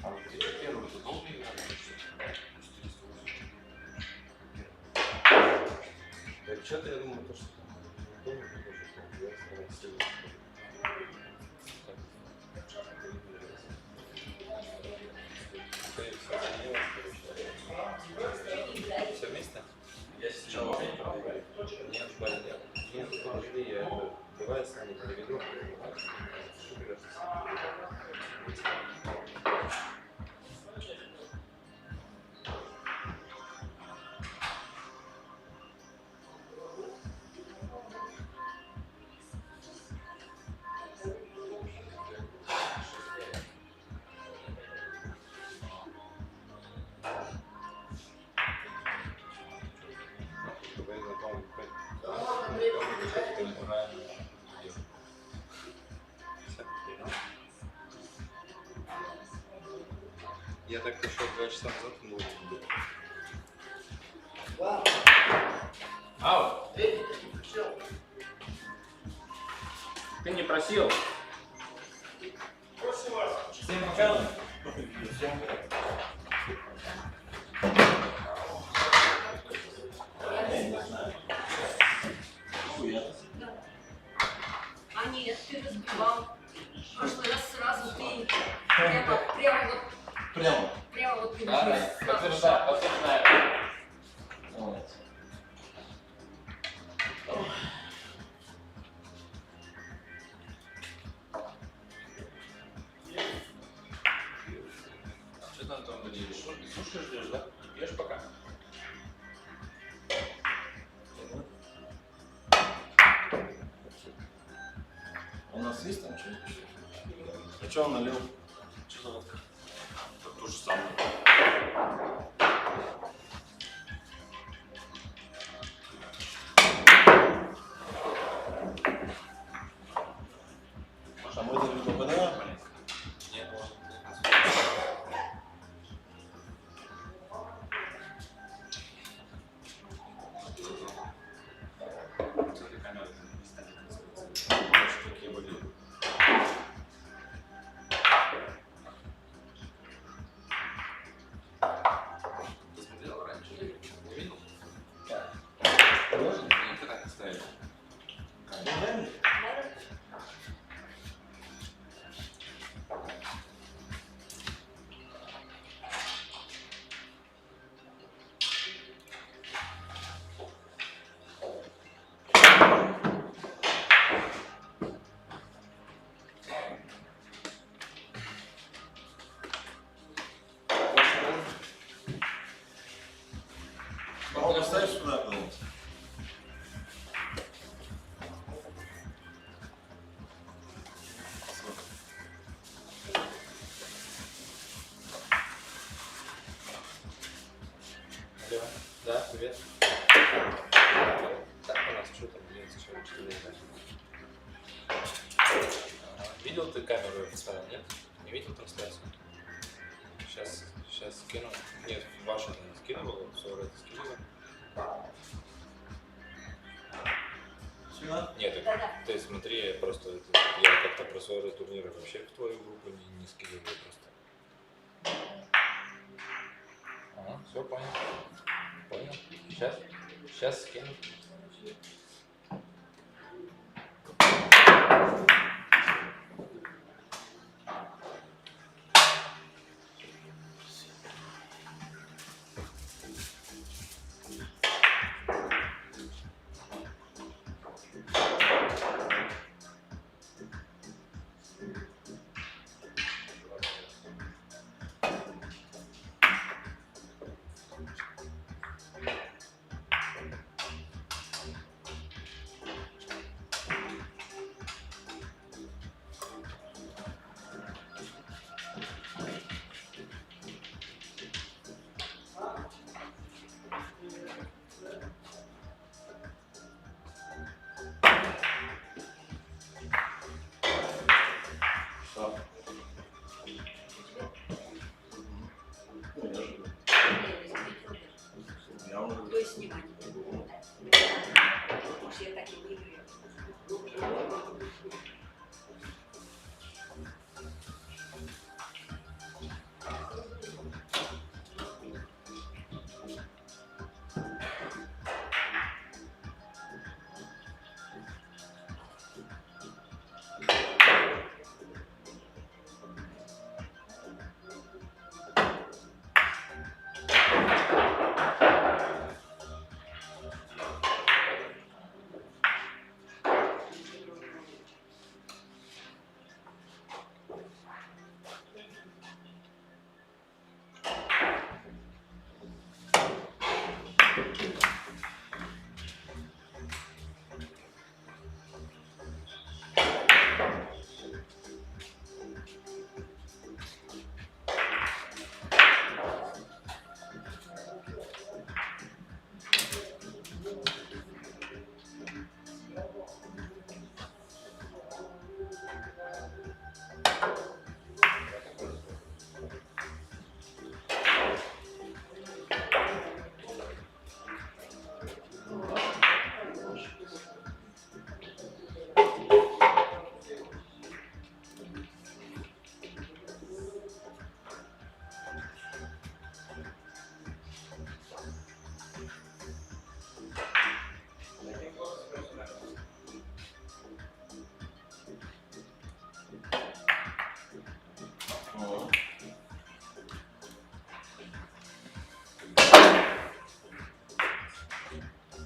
А вот ты первый, ты долго играл? Что-то я думаю, то, что дома тоже, я стараюсь. Все вместе? Я сначала нет, нет, подожди, я это, давай сами переведу. правильно. Я так пришел 2 часа назад, но Да, Ау! Ты не просил? Всем пока. А нет, ты разбивал. В прошлый раз сразу ты прямо вот ты Да, уже сразу подтверждаю, подтверждаю. Молодец. Что ты, Антон, делаешь? Суши ждешь, да? Ешь пока. У нас есть там что-нибудь еще? А что он налил? Что за водка? то же самое. А мы это не попадаем? Нет, ты смотрел раньше? Не видел? Можно? Они так ставили. А поставишь сюда куда-нибудь? Алло. Да, привет. Так, у нас что там делается, что ли? Видел ты камеру я поставил, нет? Не видел трансляцию? Сейчас скину. Нет, вашу не скидывал, все это скидывал. Сюда? Нет, Да-да. ты смотри, я просто я как-то про свои турниры вообще в твою группу не скидываю просто. Ага, все понял. Понял. Сейчас скину. Что? Ну, я же. Я уже. То есть снимать. Уж я так и не играю.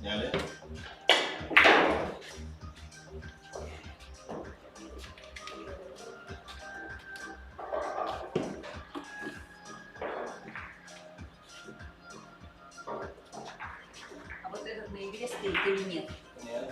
Сняли. А вот этот на игре стоит или нет? Нет.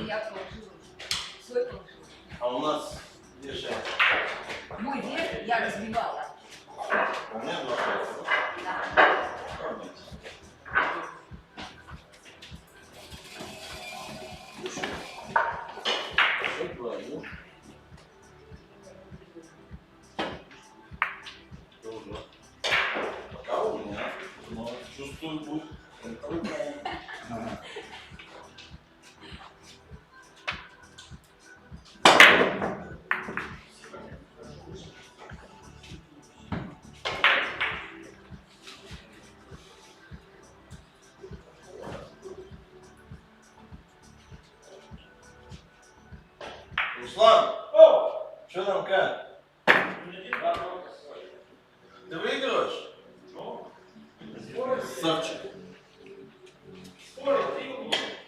Я положила. Свой положила. А у нас вешает. Мой верх я разбивала. У меня два. Да. Что твою? Тоже. Пока у меня, но чувствую, будет трудно. Руслан, что там как? Ты выигрываешь? Савчик.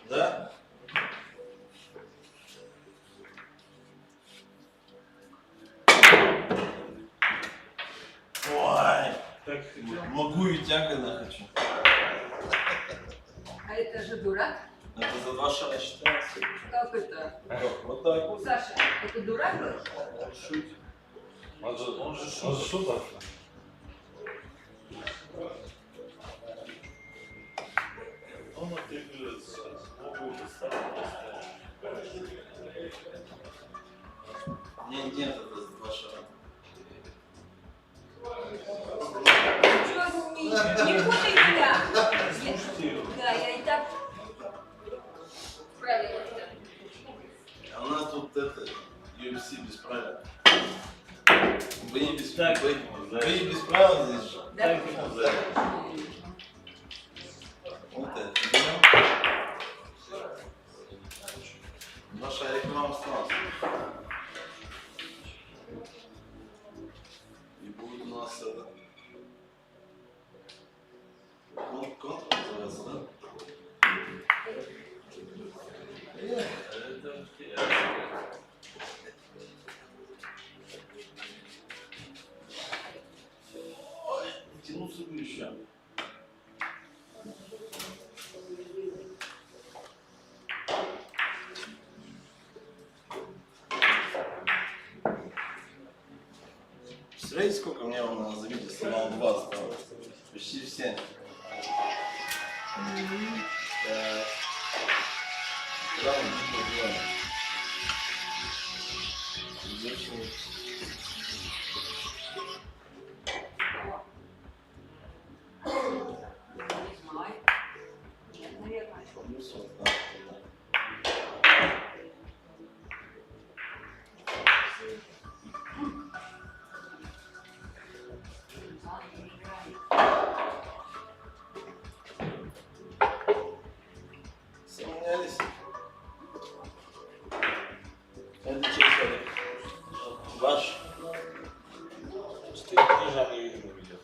Да? Ой, могу и тягано хочу. А это же дурак? Это за 2 шага считается. Как это? Вот так вот. Саша, это дурак был? Шутит. Он же шутер. потом отыгрывается, новую поставку Нет, это два шага. Чё, не путай меня. Да, я и так правильно. А у нас тут это UFC без правил. Бои без правил здесь же. Да? Вот это. Два шарика вам осталось. И будет у нас это. Контр называется, да? Ой, тянуться бы еще. Представляете, сколько мне на забите снимал 2 осталось? Почти все. Так. Куда мы делаем? Не знаю. Нет, наверное. Сомнялись? Это чей шарик? Ваш? 4 книжа не видно видео.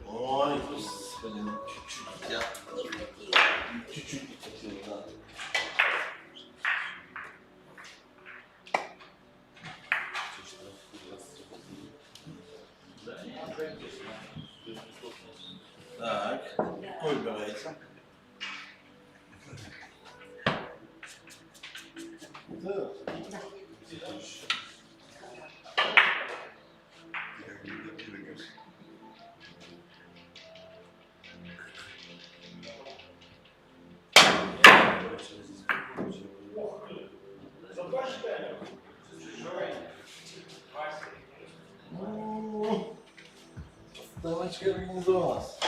Ой, господи, ну чуть-чуть я. Не хотела. Чуть-чуть не хотел, да. Так, какой выбираете? Да. Ставочка организовалась.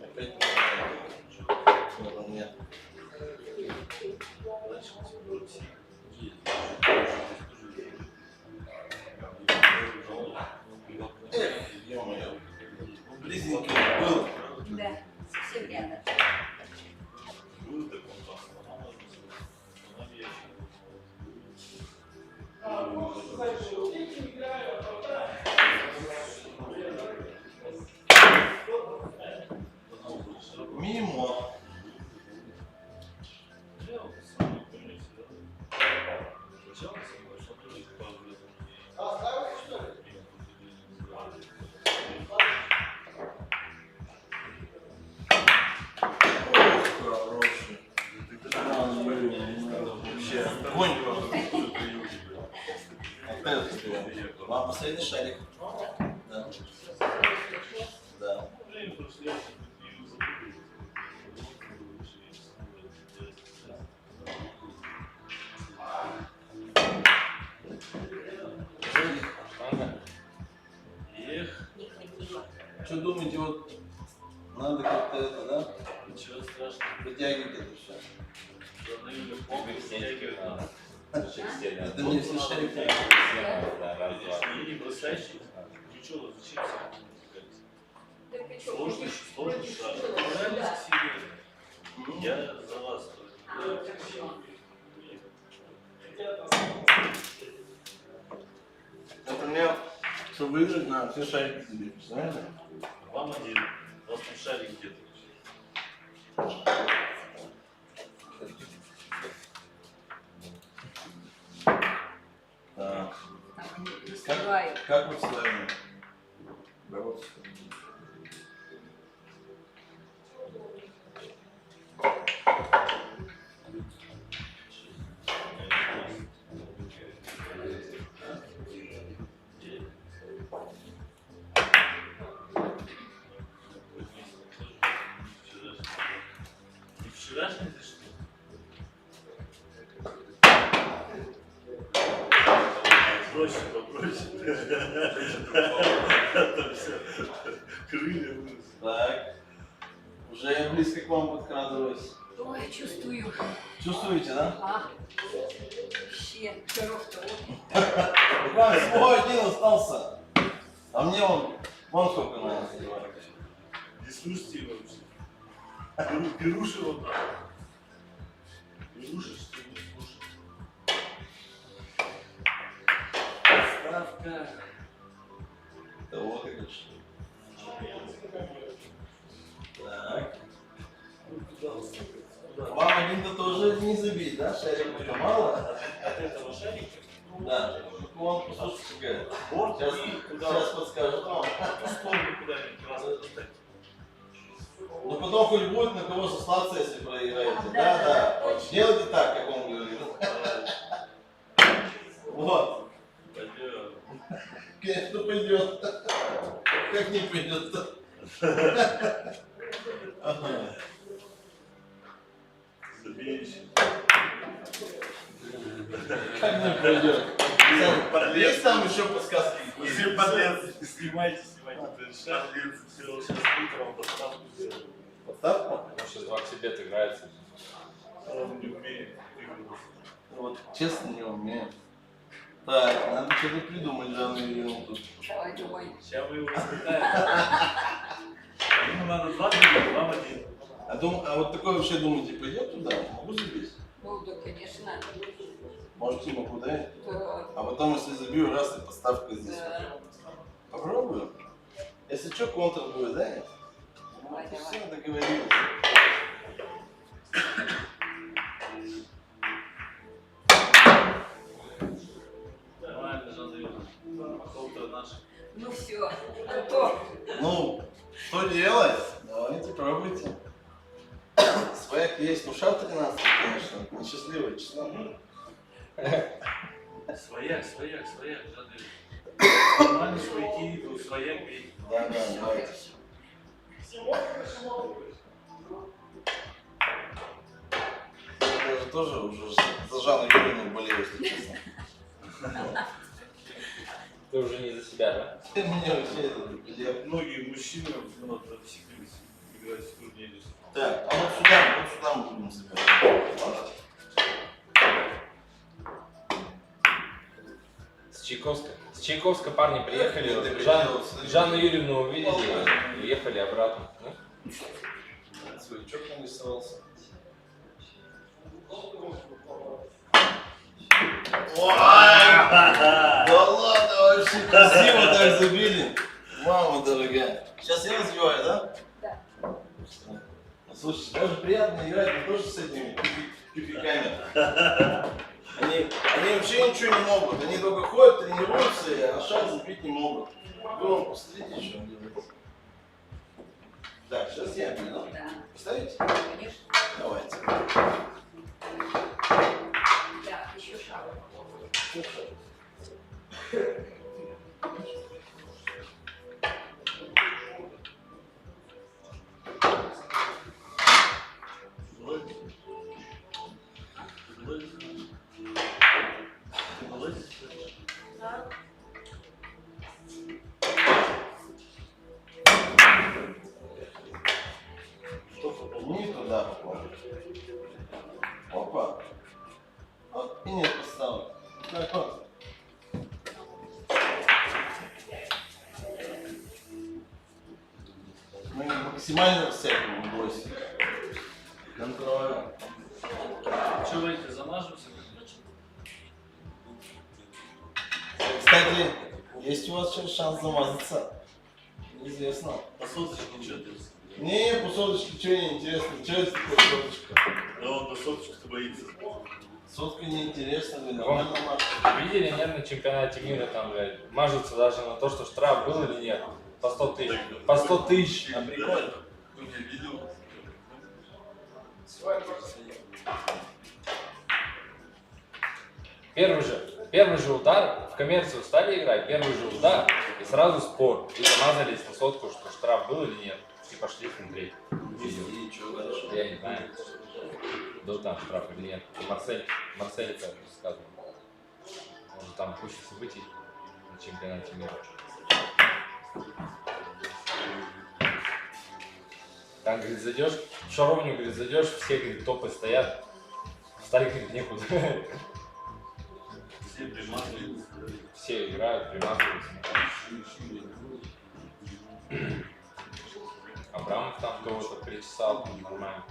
Опять нет. Эх, ё-моё. Близненько был. Да, совсем рядом. Мимо. Хороший. Вообще огонь просто. Опять успеваем. Вам последний шарик. Да. Да. Не хотела. Что думаете, вот надо как-то это, да? Ничего страшного. Притягивать это все. Это Это мне все шарики. И не бросайте. Вы что, зачем Да ты чё, Сложно, вроде- сложно вроде шаг. шутила, Нравится да. себе. Я за вас. А, хорошо. Например, чтобы выиграть, надо все шарики забить, представляете? Вам один. У вас там шарик где-то. Так. Там они Успеваю. Как вы с вами бороться? Вчерашний ты что? Проще, попроще. Это все. Крылья выросли. Так. Уже я близко к вам подкрадываюсь. Ой, чувствую. Чувствуете, да? А, вообще, шаров-то вот. Буквально всего один остался. А мне вон сколько надо. Не слушайте его вообще. Беруши вот так. Беруши, что не слушай. Ставка. Да вот и что. Так. Вам один-то тоже не забить, да? Шарик уже мало? От этого шарика? Да. Вон, послушайте, Борт сейчас, и куда? сейчас подскажет вам. В ту сторону куда-нибудь раз поставить. Но потом хоть будет на кого сослаться, если проиграете. Да, Да. точно. Делайте так, как он говорил. Вот. Пойдем. Конечно, пойдет. Как не пойдет-то? Ага. Забейся. Как не пойдет? Есть там еще подсказки? Все подлец. Снимайте. Шарлиц сделал сейчас утром поставку сделал. Подставку? Он сейчас 2 к себе играется. Он не умеет играть. Вот, честно, не умею. Так, надо что-то придумать, Жанна Юрьевна тут. Давай, думай. Сейчас мы его воспитаем. Ему надо 2 друга, вам 1. А вот такое вообще думаете, пойдет туда? Могу забить? Ну, да, конечно. Можете, могу, да? Да. А потом, если забью, раз и подставка здесь. Да. Попробую. Если что, контр будет, да? Давай, давай. Все, договорились. Нормально, Жанна. Контра наша. Ну все, готов. Ну, что делать? Давайте, пробуйте. Свояк есть, ну шар 13, конечно, несчастливое число. Свояк, Жанна. Нормально свояки идут, свояк бей. Да, давайте. Я даже тоже уже за Жанну Юрьевну болею, если честно. Ты уже не за себя, да? Мне вообще это я... Многие мужчины вот, отсеклись играть в турнире. Так, а вот сюда мы будем собирать. С Чайковска парни приехали, Это вот, прикол, смотри. Жанну Юрьевну увидели и ехали обратно. Ну, Своячок нарисовался. Ой! Да ладно, вообще красиво так забили. Мама дорогая. Сейчас я развиваю, да? Да. Слушай, даже приятно играть не то, что с этими тюфяками. Они вообще ничего не могут. Они только ходят, тренируются, а шаг забить не могут. Вы вон посмотрите, что он делает. Так, сейчас я бью. Да, Поставите? конечно. Давайте. Да, еще шаг. Не туда попал. Опа. Вот и нет поставок. Так вот. Мы максимально всякому бросим. Контролем. Что вы эти замажемся? Кстати, есть у вас сейчас шанс замазаться. Неизвестно. По соточке что ты? Не, по соточке, что не интересно. Что это такое соточка? Да он на соточку-то боится. Сотка неинтересна, вы нормально машете. Видели, нет, на чемпионате мира там, блядь, мажутся даже на то, что штраф был или нет. По 100 тысяч. По 100 тысяч. А прикольно. Первый же удар, в коммерцию стали играть, первый же удар, и сразу спор. И замазались на сотку, что штраф был или нет. И пошли смотреть. И что дальше? Я не знаю, был там штраф или нет. Марсель это рассказывал. Может, там куча событий на чемпионате мира. Там, говорит, зайдешь, в шаровню, говорит, зайдешь, все, говорит, топы стоят. Встали, говорит, некуда. Все примазываются. Все играют, примазываются. Абрамов там кого-то причесал, нормально.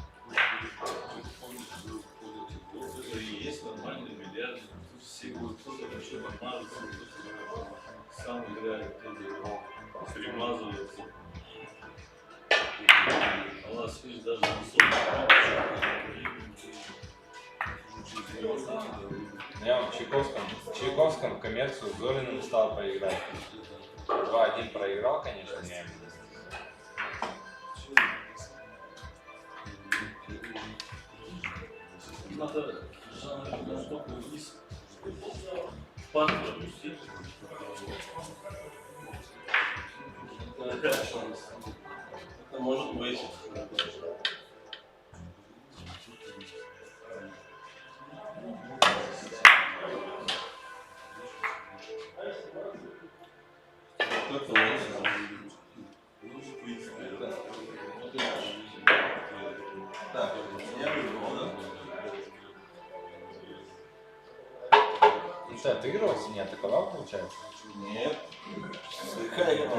Это и есть нормальный бильярд. Все будут кто-то начнет отмазываться, кто-то сам играет, кто-то примазывается. А у нас, видишь, даже Я в Чайковском коммерцию с Зориным стал поиграть. 2-1 проиграл, конечно, я ему. надо жанр настолько вниз. Пан пропустить. Это может быть. Кто-то так, я выбрал, да? Ну что, отыгрывался, не атаковал, получается? Нет. Какая игра?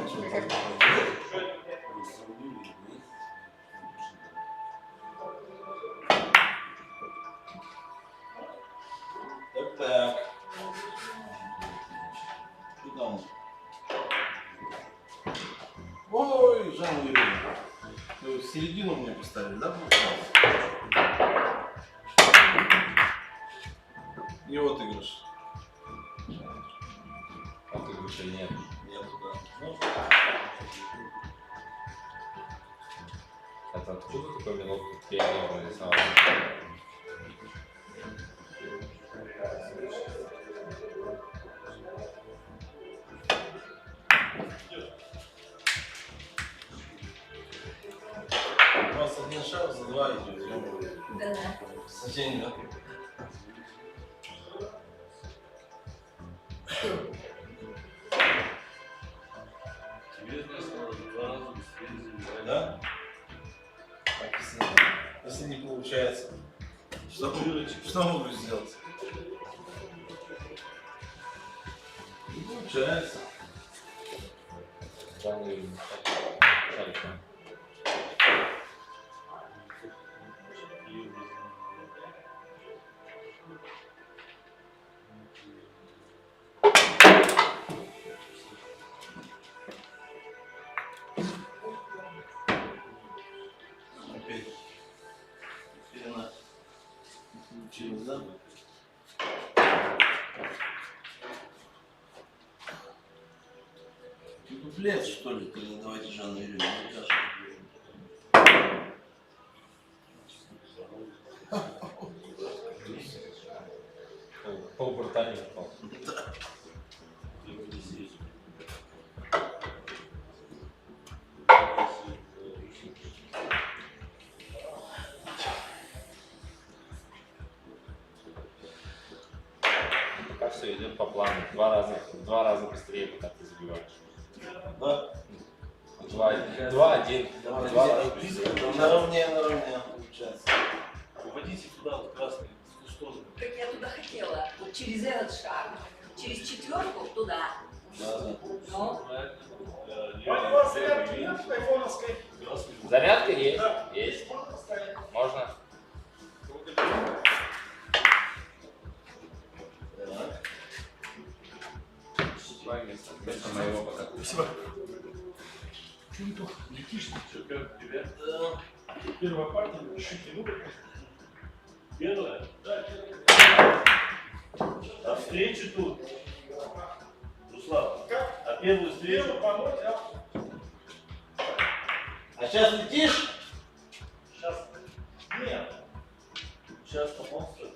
Так. Что там? Ой, Жанна Юрьевна. Вы в середину мне поставили, да? И вот игрыш. Отыгрыша нет. Нету, да. Это откуда такой мелок, как пионер нарисовал? У вас один шаг за два идет. Да. За день, да? Тебе надо 2 раза быстрее забирать. Да? Так, если не получается, что могу сделать? Не получается. Жанна Юрьевна. Опять. Теперь она получилась, да? Ты дуплет, что ли? Ты не давайте Жанну Юрьевну, не кажется. Полбурта не упал. Пока все идет по плану. В два раза быстрее, пока ты забиваешь. Да? 2-1. 2 раза быстрее. Наравне получается. Уходите туда, в красный, в ту сторону. Как я туда хотела. Вот через этот шаг. Через четверку туда. Да, да. Ну, У вас зарядки нет айфоновской? Зарядка есть? Есть. Можно? Вместо моего пока. Спасибо. Чего ты летишь? Что, как тебя? Первая партия, чуть не выбрал. Первая? Да, первая. А встречу тут. Руслан, а первую встречу? А сейчас летишь? Сейчас. Нет. Сейчас помолчу.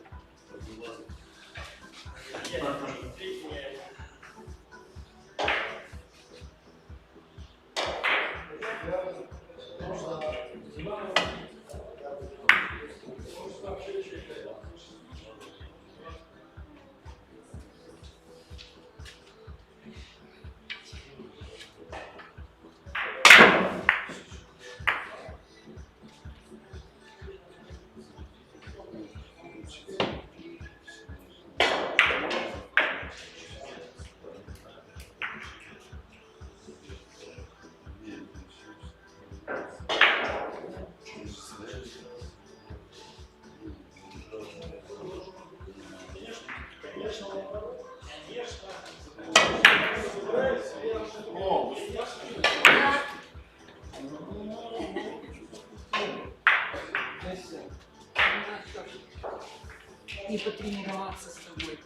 И потренироваться с тобой.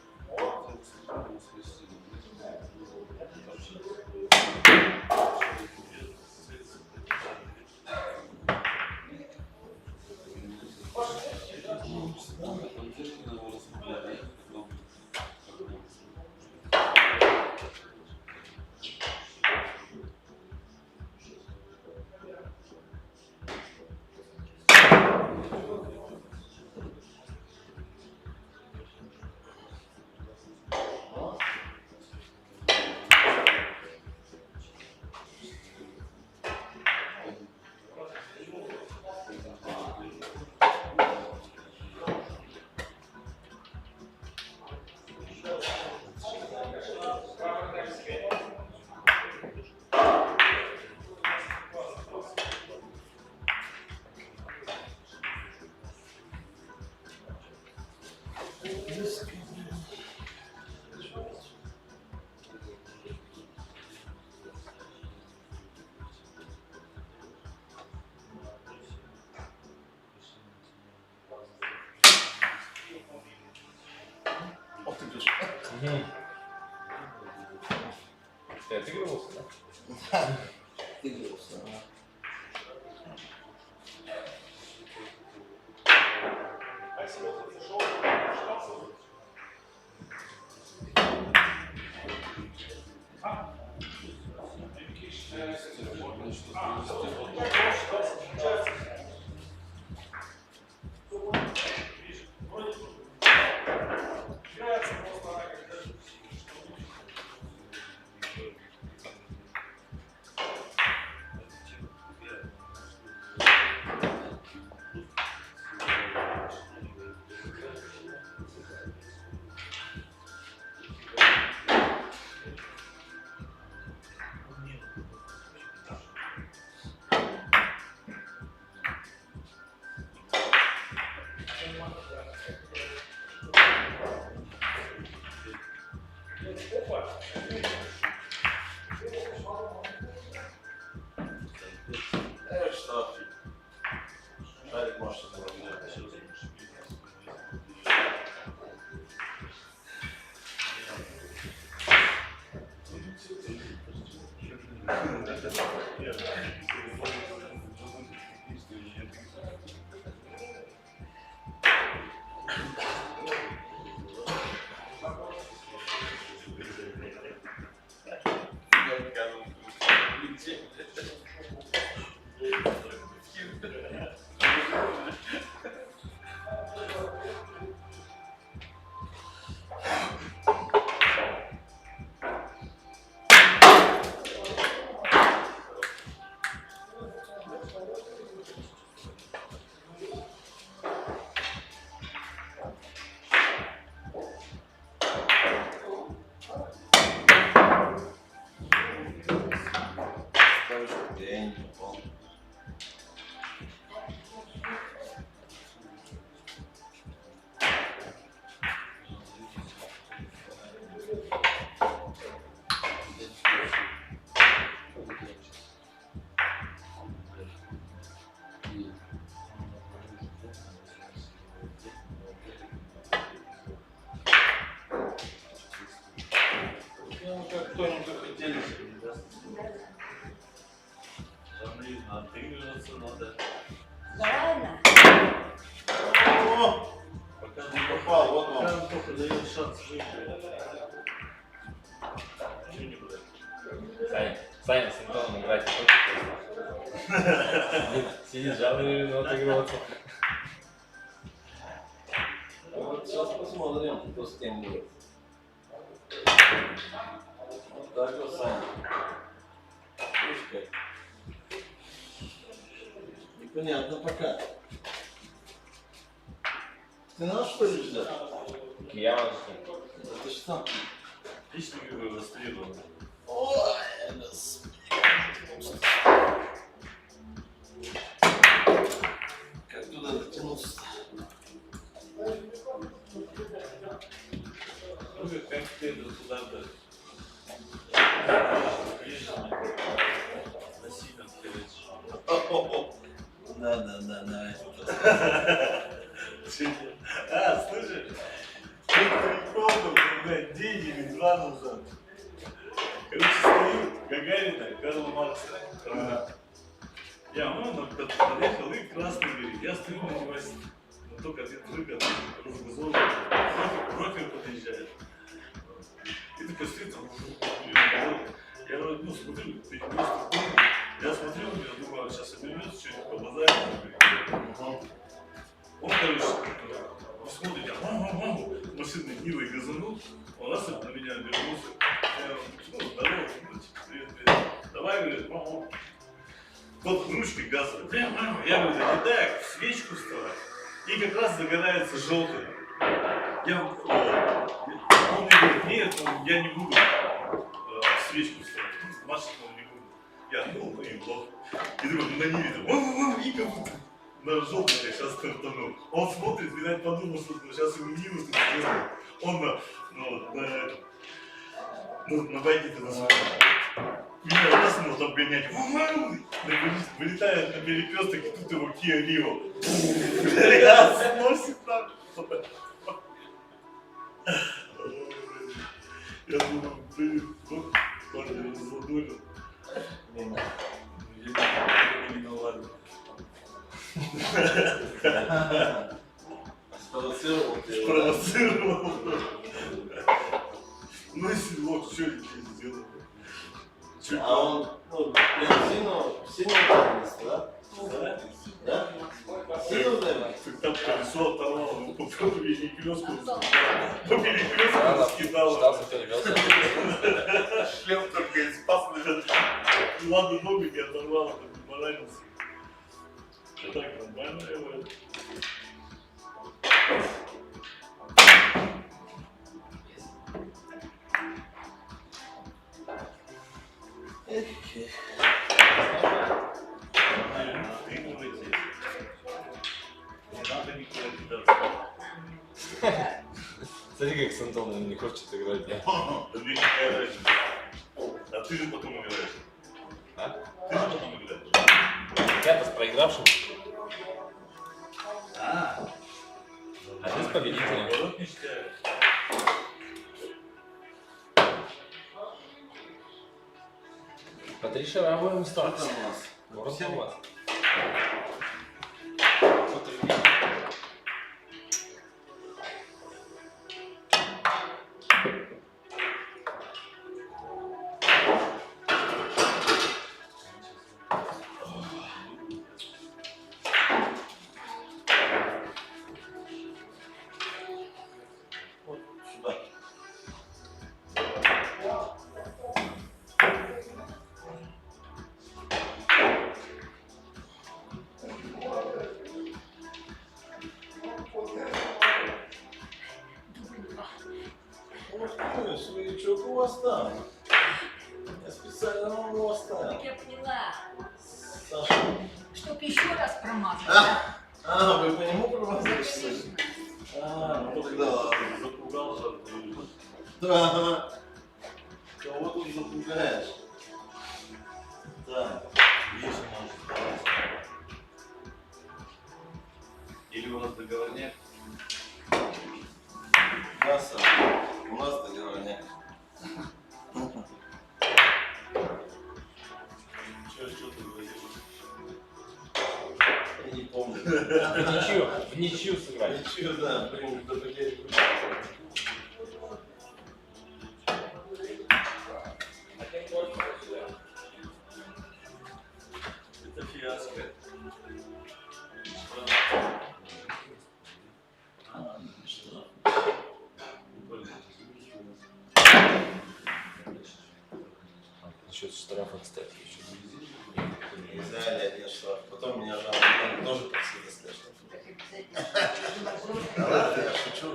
Ты отыгрывался, да? Отыгрывался. Шарик может Отыгрываться надо. Правильно? О, Пока не попал, вот он. пока он только дает шанс выиграть. Ничего не будет. Саня с Антоном играть не хочет. Сидит, жадный, но отыгрываться. Вот сейчас посмотрим, кто с кем будет. Вот так вот, Саня. Видишь как? Непонятно пока. Ты нас что ли ждешь? Я Это что? Отлично игры расстреливал. Ой, господи. Как туда дотянуться? Ну, как ты туда-то. Насильно скорее. Да. Слышишь? Прикол был, когда день или два назад. Короче, стою, Гагарина, Карла Маркса. Я, подъехал и красный горит. Я стою на него, но только один выгод, разгазован. Брокер подъезжает. И такой стоит там, я ну, смотрю, ты просто я смотрю, я думаю, сейчас обернется, что-нибудь побазарит. Он, короче, смотрит, я маму, машинной Нивой газанул, он раз на меня обернулся. Я говорю, ну, здорово, ну, привет. Давай, говорит, мама. Тот ручкой газовый. Я говорю, да не так, свечку вставай. И как раз загорается желтый. Он мне говорит, нет, я не буду свечку вставать. Машину не буду. Я, ну и плохо. И такой на Ниве там, и как будто на желтый я сейчас стартанул. Он смотрит, видать, подумал, что сейчас ему Ниву тут сделают. Он на байке-то на своем. Меня раз ему там гонять. Вылетает на перекресток, и тут его Kia Rio. Сносит там. Я думаю, блин, вот парень его задурил. Мимо. Я не виноват. Спровоцировал тебя. Спровоцировал. Ну и седлок, что я сделал? А он, ну, сильно ударился, да? Да? Да? Сильно ударился? Так там колесо оторвало, ну, по перекрестку. По перекрестку скидало. Ждал, что перевелся. Шлем только и спас, наверное. Ладно, ногу не оторвало, там не поранился. А так нормально его. Не надо никуда кидаться. Смотри, как с Антоном не хочет играть. Да мне какая разница. А ты же потом играешь. А? Ты же потом играешь. Я-то с проигравшим. А ты с победителем. Наоборот не считаю. По 3 шаровые Что места. там у нас? Вот у вас. Вот сюда. Ой, суячок у вас там. Я специально вам его оставил. Так я поняла. Саша. Чтоб еще раз промазать. Вы по нему промазались? Конечно. Ну тогда ладно. Запугал же. Да. Кого тут запугаешь? Да. Есть может давать. Или у нас договорняк? Да, Саша. У нас договорняк. Что ты говоришь? В ничью сыграть. Ничего, да, прям до потери. Это фиаско. Насчет штрафа, кстати, еще. Израиля нет штраф. Потом меня жалко, тоже просили сказать, что. Да ладно, я шучу.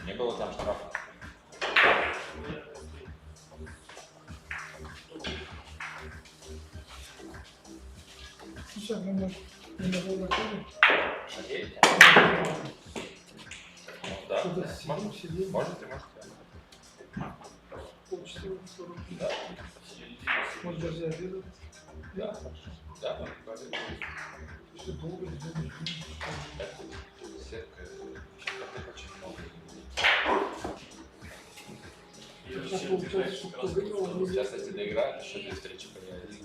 Не было там штрафа. Сейчас мы можем закрыть. Надеете? Ну да. Что-то сидим. Можете. Полчаса, 40. Да. Может даже обедать. Да. Да. Что долго ждем. Сетка. Это очень много. Сейчас получается, что кто выиграл, Сейчас эти доиграют, еще 2 встречи появятся.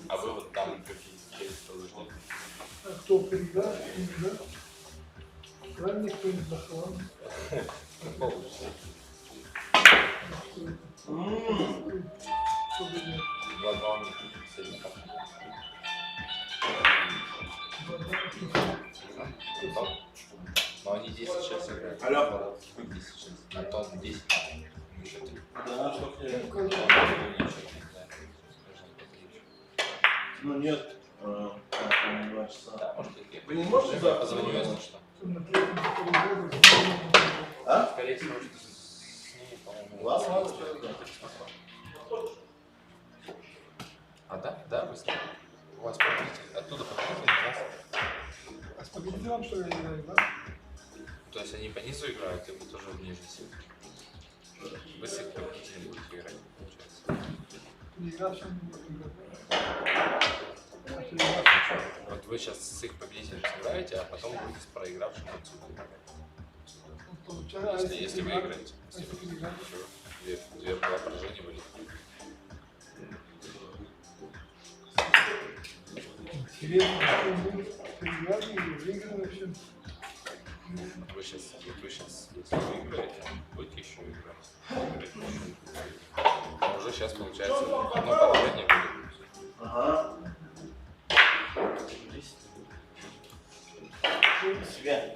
А вы вот там через должны. а кто проиграл, кто не играл. Правильно, никто не захвал. Получится. Кто выиграл? 2-2 у них сегодня так. Но они 10-6 играют. Алло. 10-6. Антон 10. Еще 3. Да, что я. Ну нет. Так, 2 часа. Да, может быть. Вы не можете Я завтра позвоню, позвонить? если что. На третьем, который году. А? Скорее всего, что с ними, по-моему. Ладно. А, да, вы с ними. У вас победитель. Оттуда победитель на нас. А с победителем, что ли, играли, да? То есть они по низу играют, и вы тоже в нижней силе. Вы с их победителем будете играть, получается. Не игравшим не будет играть. А ты игравшим. Вот вы сейчас с их победителем сыграете, а потом будете с проигравшим отсюда играть. Если вы играете. Если вы играете. Две поражения были. Интересно, что будет переиграли или выиграли вообще. Вы сейчас, если выиграете, будете еще играть. Но уже сейчас получается одно поражение будет. Ага. Себя.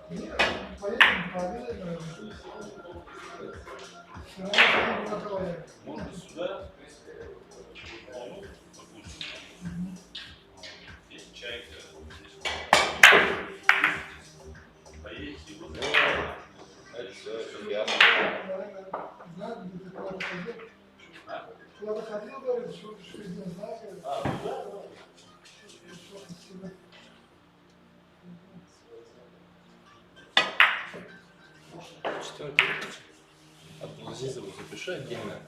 Нет, поедем, пообедаем, все равно на трое. Можно сюда. Есть чайка. Поесть и вот. Это все, это ясно. Знаю, где ты куда-то ходил. Куда-то ходил, говорит, что не знаю. Четвертый. От Лузизова запиши отдельно.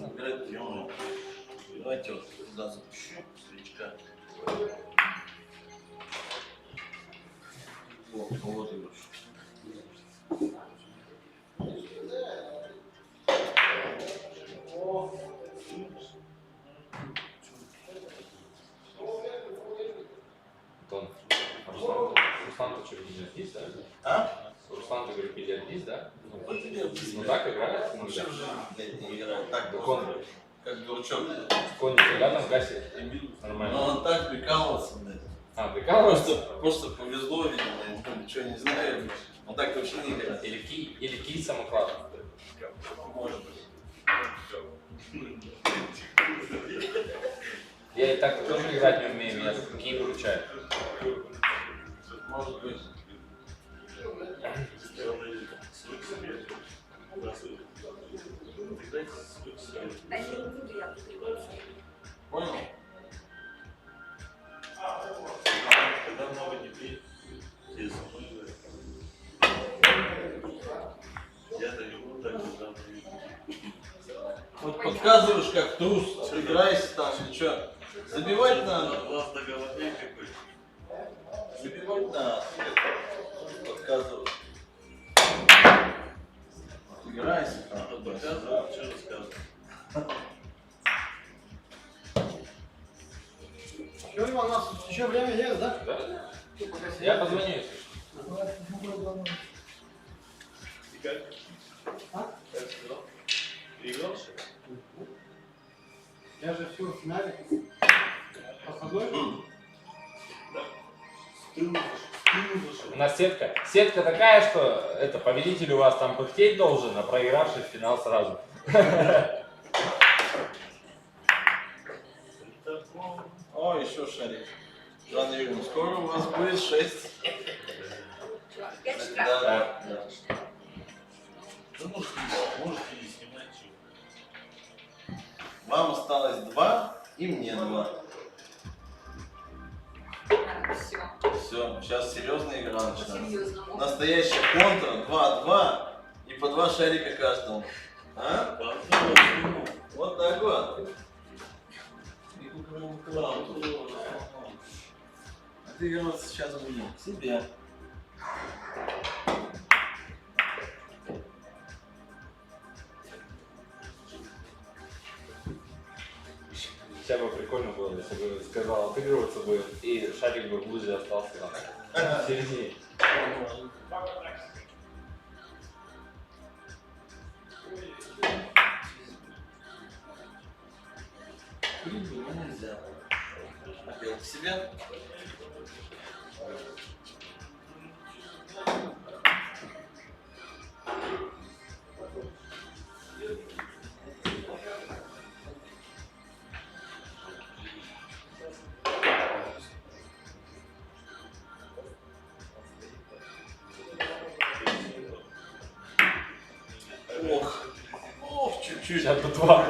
Набирать приемы. Давайте вот туда запущу свечка. Вот и Антон, Руслан, ты что, бильярдист, да? А? Руслан, ты говоришь, бильярдист, да? Ну так играет? Ну вообще да. уже, блядь, не играет. Так, Так он как дурачок. конник рядом гасит. Но Нормально. он так прикалывался, блядь. А, прикалываешься? Просто повезло, видимо, ему ничего не знаю. Он так вообще не играет. Или кий самоклад. Может быть. Я и так тоже играть не умею, меня кий выручает. Может быть. Да я не буду, я буду. Понял? Когда много Подсказываешь как трус, играешься там или что? Забивать надо. У вас договорник какой? Забивать надо. Подсказываешь. Играйся там. Показывал, что рассказывал. Что, у нас еще время есть, да? Да? Я позвоню, если И как? А? Как сыграл? Переиграл, что ли? Я же все в финале. Посадой? У нас сетка. Сетка такая, что это победитель у вас там пыхтеть должен, а проигравший в финал сразу. О, еще шарик. Жанна Юрьевна, скоро у вас будет 6. Опять штраф. Да, да, да. Да можете не снимать, что. Вам осталось 2 и мне 2. Все. Все, сейчас серьезная игра начинается. Серьезно. Настоящая контра, 2-2 и по 2 шарика каждому. А? По одному. Вот так вот. И кукурузу классу. Отыгрываться сейчас будем себе. Сейчас бы прикольно было, если бы сказал, отыгрываться будет, и шарик бы в луже остался там, в середине. Нельзя. Опять к себе. Ох, чуть-чуть. Сейчас бы два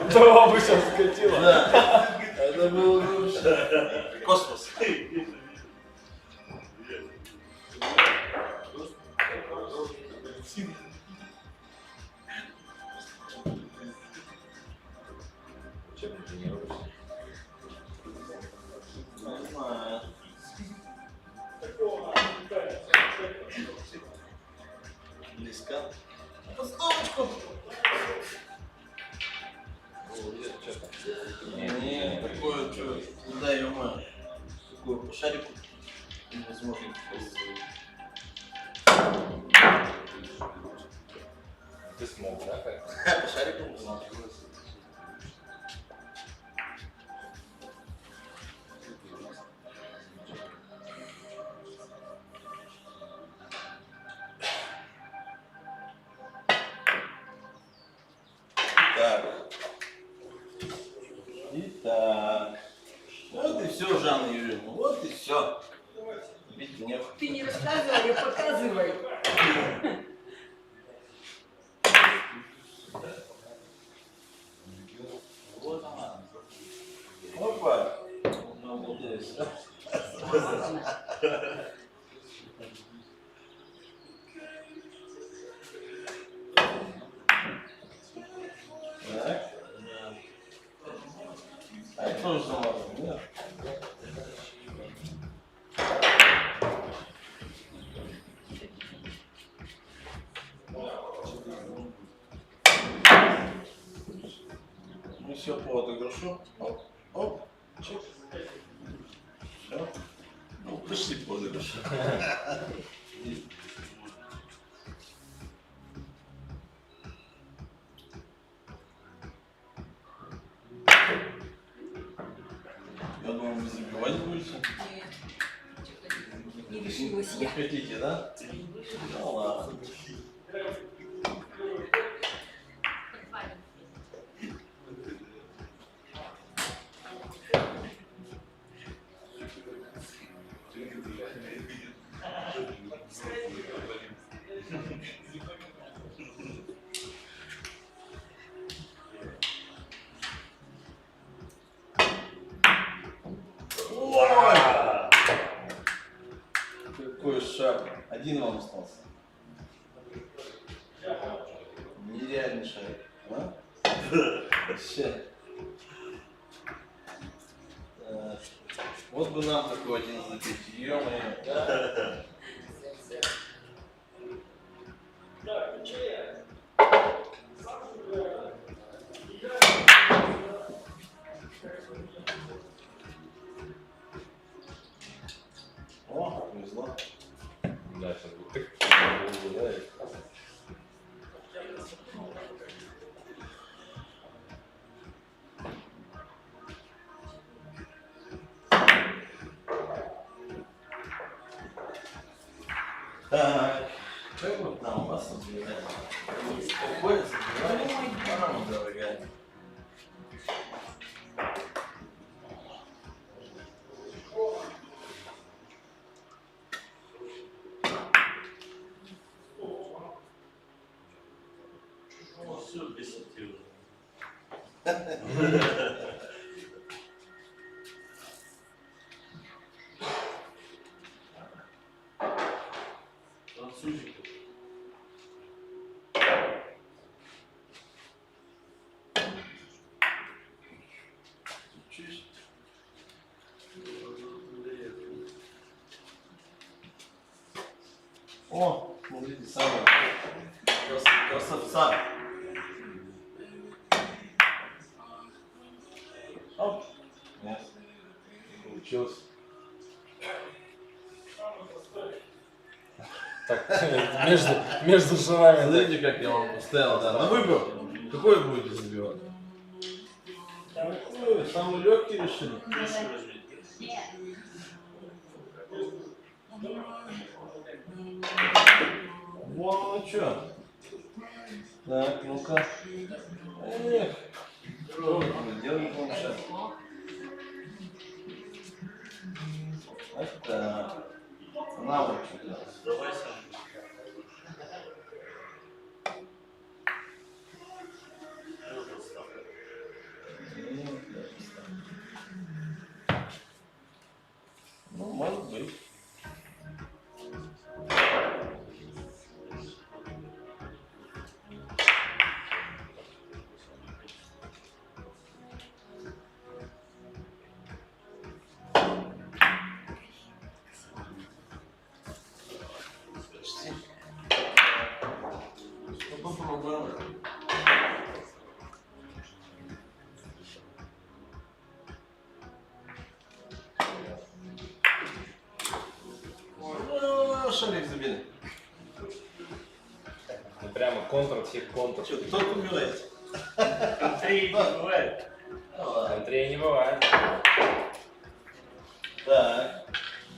бы сейчас скатило. Да, это было вообще космос. Чем ты тренируешься? Нормально. Близко. Подставочку. Не, такое что, куда ее мы? Такое по шарику невозможно. Ты смог, да? Так? По шарику невозможно. Итак. Вот и все, Жанна Юрьевна, вот и все. Бить нет. Ты не рассказывай, а показывай. Вот она. Опа. Молодец. Так. А это тоже замазано, нет? Ну все, по отыгрышу. Оп, оп, чик. Все. Ну, пришли по отыгрышу. Я думал, вы забивать будете. Не решилась Не я. хотите, да? Ну ладно. Ой! Какой шаг. Один вам остался. Нереальный шаг. А? Сейчас. Вот бы нам такой один забить. Ё-моё. Да? О, повезло. Да, сейчас будет тык. Так, как вот нам вас забирать? Какой забирать? Мама дорогая. Ну, все, 10 уже. Французик. Чуть. О, смотрите, самое. Красавца. Оп. Нет. Не получилось. Так, между шарами. Смотрите, как я вам поставил, да. На выбор. Какой будете забивать? Какой? Самый легкий решили. Вон, ну чё? Так, ну-ка. Эх. Что вы делаете, помешать? Это... На вот что делать. Давай сам. Ну, может быть. Почти. Ну, попробуем. Ну, шарик забили. Ну, прямо контр всех контр. Что, кто убирает? Андрей, не бывает. Андрея не бывает. Так.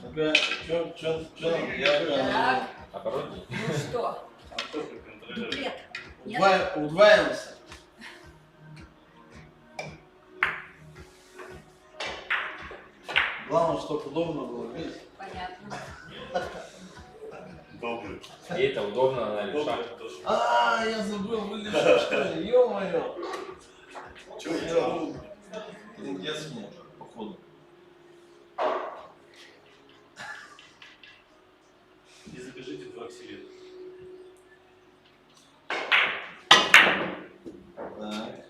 Ну-ка, чё нам делать? Так, Оборотней. ну что, Антоха контролирует. дуплет? Нет? Удваиваемся. Главное, чтобы удобно было видеть. Понятно. Добрый. Ей это удобно, она левша. Добрый тоже. А, я забыл, вы левша, что ли? Ё-моё. Чё Я делал? Трындец мне, походу. И закажите 2 ксилета. Так.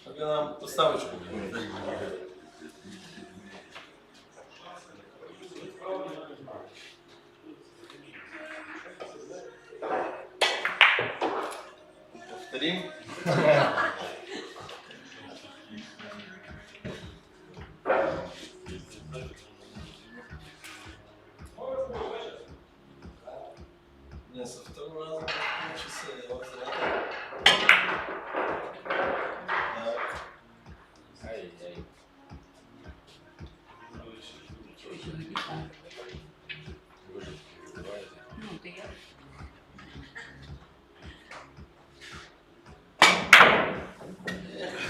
Только нам поставочку какую-нибудь. Повторим. Не, со второго раза получится, я вот зря. Так. Ай-яй. Чё ещё не так? Вы же забиваете. Ну, да я...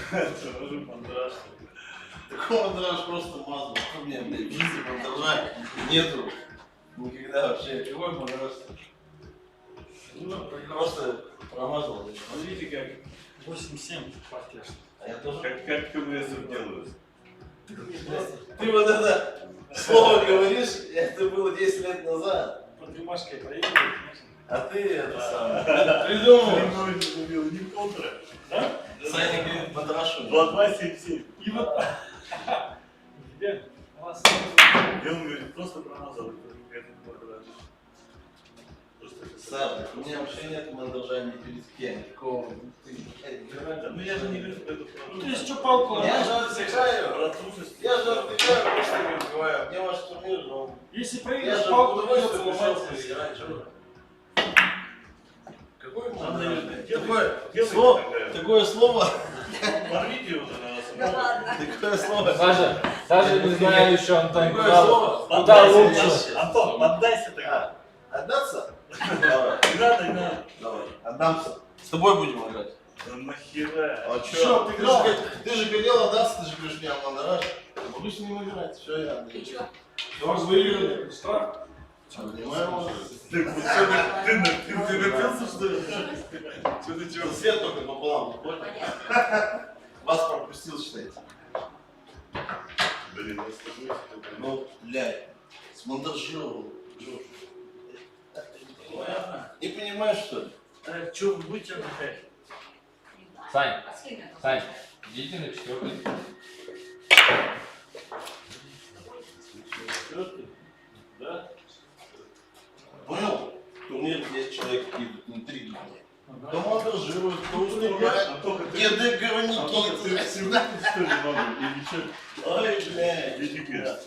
Это уже мандраж. Такого драж просто мазал. Что мне, блядь, в жизни мандража нету. Никогда вообще. Какой мандраж? Ну, просто промазал. да и всё. Смотрите, как 8-7 партия. А я тоже. как КВС делают. Ты вот это слово говоришь, это было 10 лет назад. Под Римашкой проигрывает. А ты это самое придумал. Прямой забил, не контра. Да? Саня говорит, подрашу. 2-2-7-7. И вот... Ребят, И он говорит, просто промазал. Я не могу дальше. Просто это Саша, у меня вообще нет мандажа ни перед кем. Такого. Да, ну я же не говорю про эту Ну, ты что палку? Я же отвечаю. про трусость. Я же отвечаю, просто не разговариваю. Мне ваш турнир, но... Если Я проиграешь, же палку удовольствие придется пришел ломать. поиграть, чё? Какое Там, наверное, такое слово, порвите его на нас. Да ладно. такое слово. Даже не знаю еще, Антон, Такое куда слово. куда Поддайся, лучше. Антон, поддайся тогда. Отдаться? Давай, Не надо, не надо. давай, отдамся. С тобой будем играть. Да нахера? А Чё, чё? ты играл? Ты же хотел отдаться, ты же говоришь, меня мандаж. Могу с ним играть, все, я Ты чё? Давай выиграли. Штраф. понимаю, может. Ты напился, что ли? Что ты чё? Свет только пополам, не понял? Понятно. Вас пропустил, считайте. Блин, я с тобой. Ну, блядь, смонтажировал. Не понимаешь, что ли? Чё, вы будете отдыхать? Сань, Последний. Сань, идите на 4-й. Четвертый? Да? Понял? Турнир, где человек идут, интриги. Кто монтажирует, кто уступает. Деды говнюки. Ты всегда что ли, мама? Или чё? Ой, блядь. Нифига.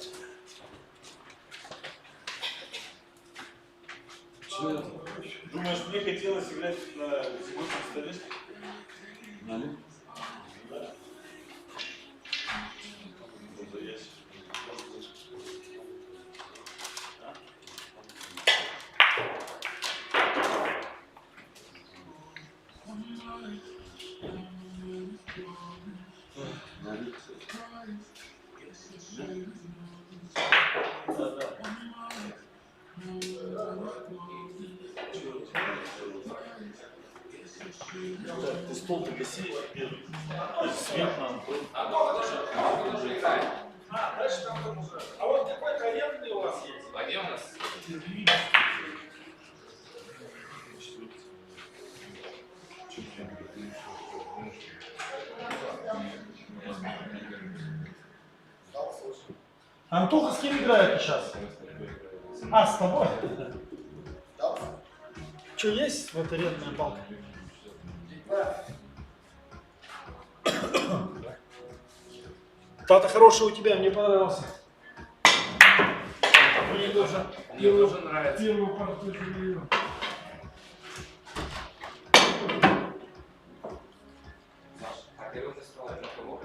Думаешь, мне хотелось играть на зимовом столе? Да. Вот я сейчас. Так, ты стол-то гаси. Свет нам. Дальше там уже. А вот какой-то арендный у вас есть? А где у нас? Антоха с кем играет сейчас? А, с тобой? Что есть вот арендная палка? Тата хороший у тебя, мне понравился. Мне тоже. Мне тоже нравится. Первую партию выиграл. А первый ты сказал, это кого?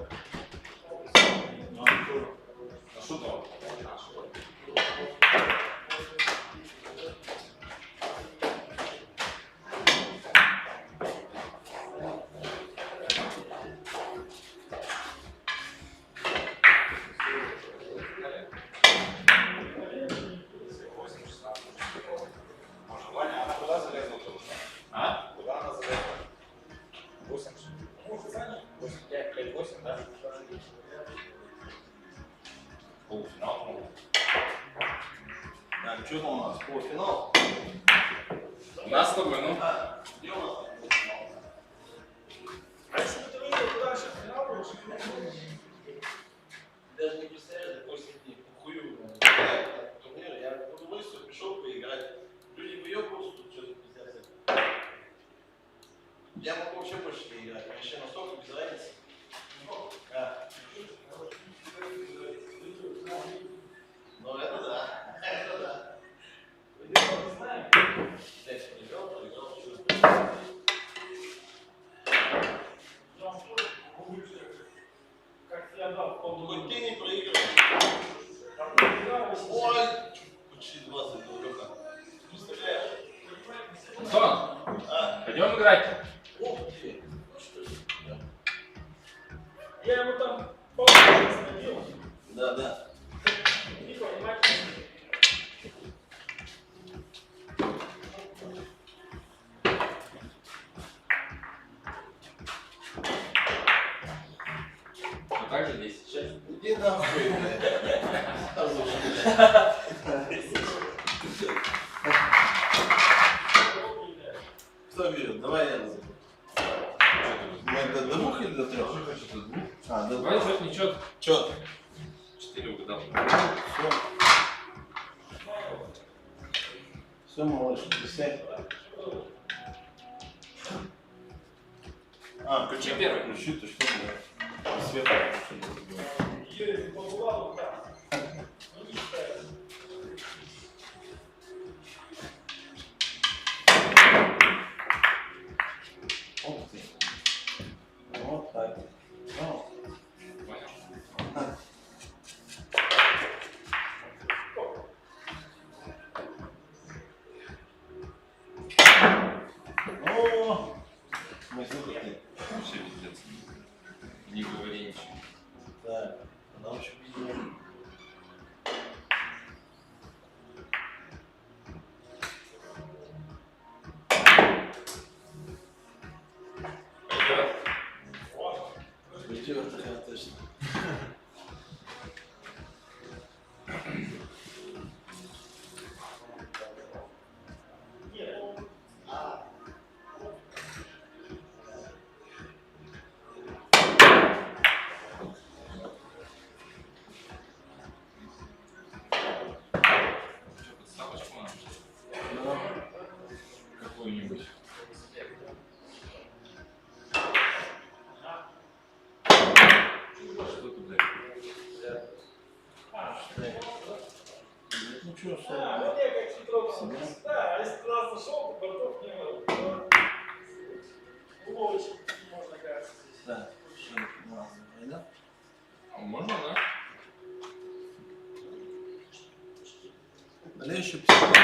Что там? Ваня, она куда залезла? А? Куда она залезла? 8, 5, 5, 8, да? Полуфинал, по-моему. Так, что там у нас? Полуфинал? У нас с тобой, ну? Где у нас полуфинал? А если бы ты выиграл, то дальше в финал будешь? Даже не представляешь, такой среди похую турнира. Я в удовольствие пришел поиграть. Люди выебываются, тут что-то пиздец. Я могу вообще больше не играть. Мне вообще настолько без разницы. Да. Ну это да. Это да. Блядь, проиграл, чё? Как я дал Хоть ты не проигрываешь. Ой, почти 20 дурака. Представляешь? Антон, А? пойдем играть. Ух ты. Что ж, Я ему там полностью остановил. да, да. Не понимаете? Ну как же 10? Сейчас. Иди нахуй, блядь. Кто берет? Давай я разобью. Мы до двух или до трех? А, до Давай двух. что-то ничего. Чё? 4 угадал. Все. Все, малыш, присядь. А, Включи первый. Включи, ты что, да? Свет. Ух ты. Вот так. Ну. О, мы слушали. Вообще пиздец. Не говори ничего. Так, она очень видела. Пойдет, да, точно. Что, подставочку надо? Да. Какую-нибудь. Что тут, блядь? Ничего, что Да, если ты нас нашел, то бортов не было. Уловочки можно, кажется, здесь. да, что это, да? Можно, да? Налей еще 50.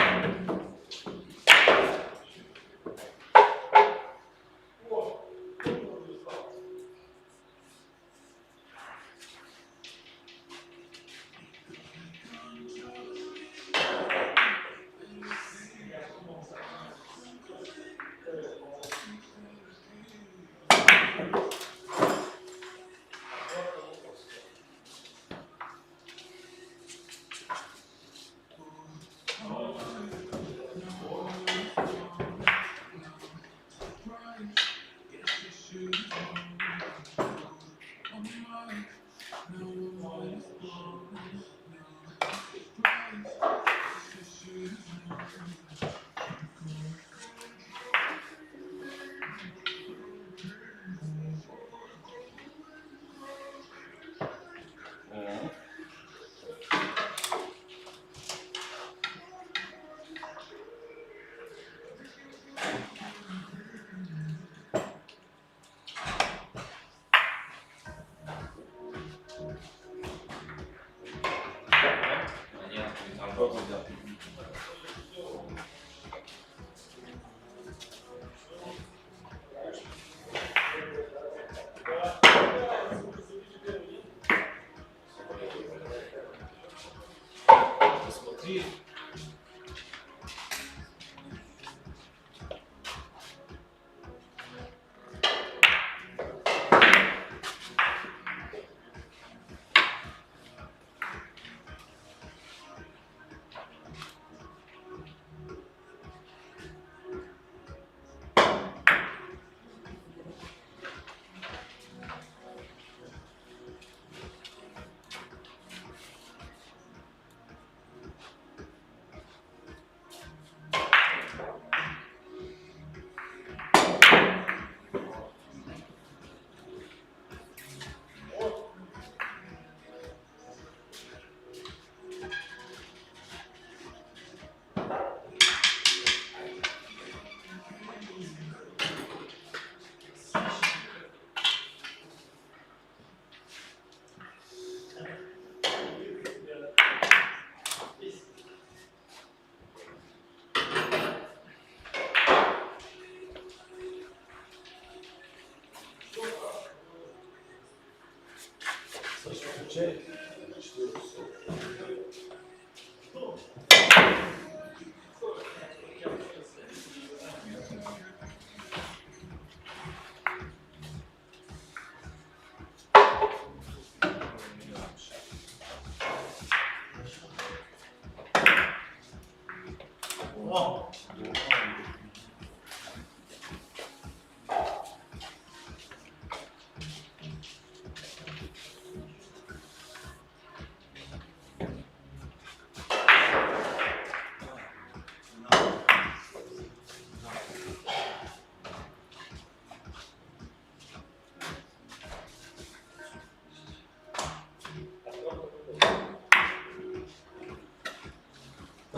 Нет, там Попробуй, да. Посмотри. Включай. О!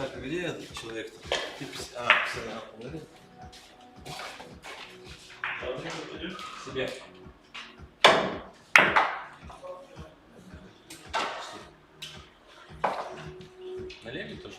Так, где этот человек-то? А, все, Себе. Налей тоже?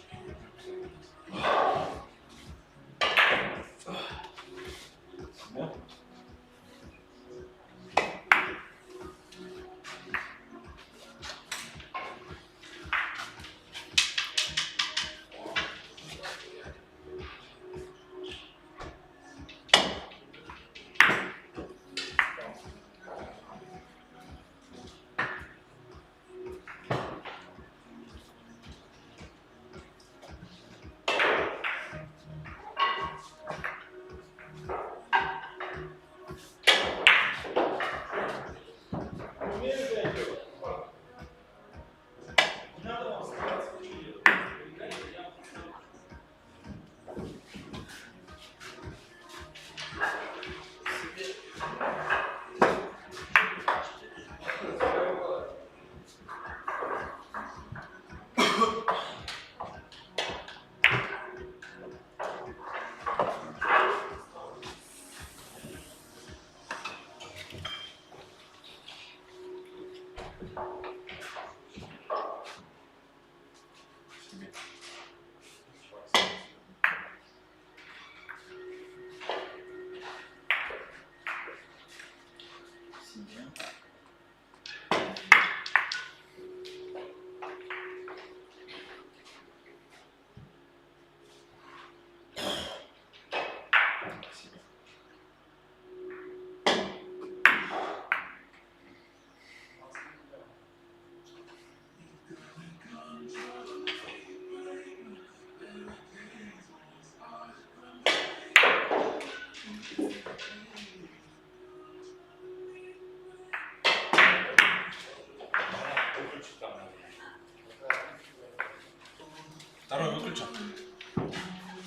Второй выключен.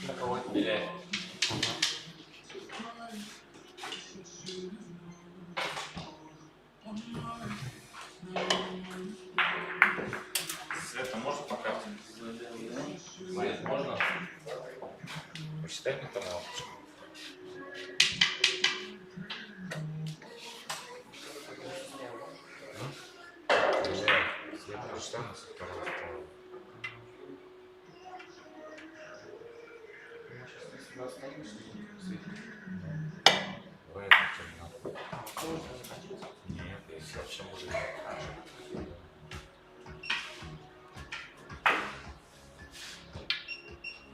На кого? Или... Света можно по карте? Свет можно? Посчитай мне там лампочку. Свет посчитай на второй сторону. В этом темно. Нет, если вообще будет.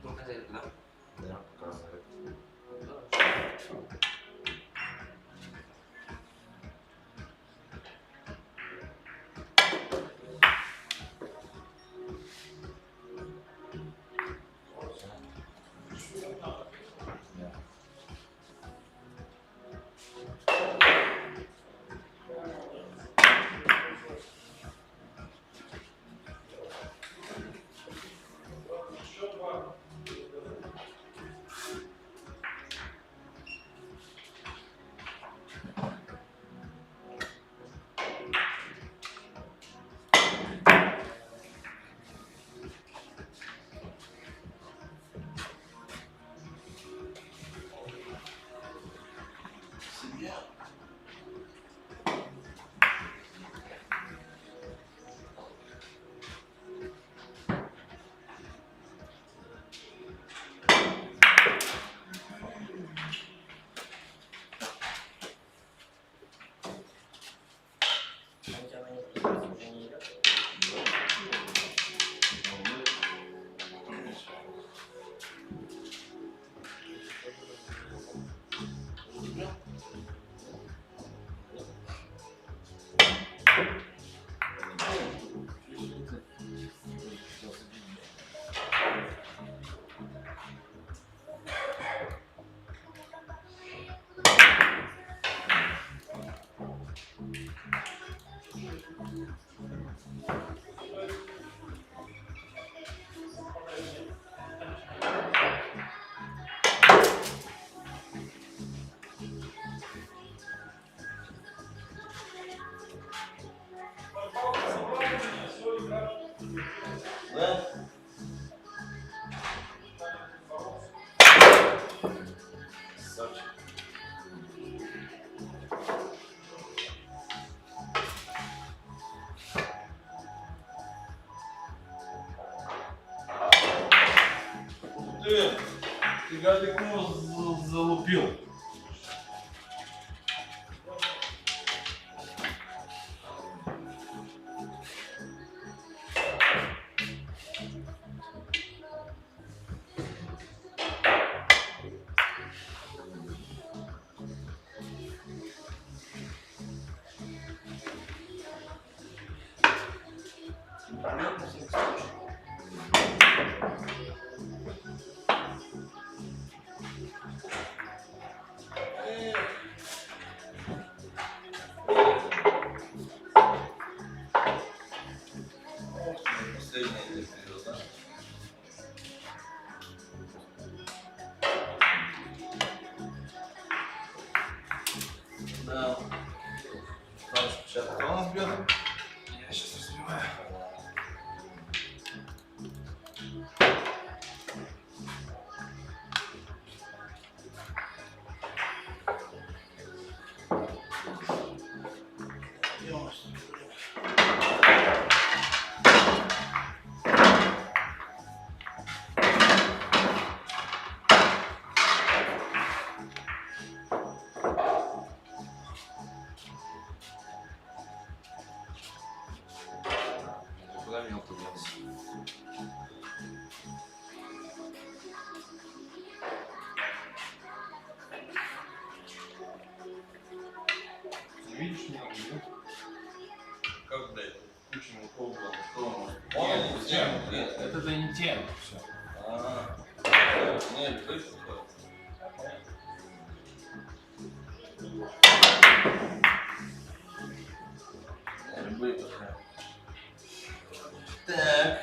Показали, да? Да, показывает. Да? Нифига ты кого залупил. Последняя интервью, да? Да. Там сейчас кто у нас бьет? Я сейчас разбиваю. Куда мелко делся? Не видишь меня? Нет? Как дать? Куча муков было. Кто он? Нет, Он, тем. нет. Это же не тем. Все. Нет, слышишь? Любые такая. Так.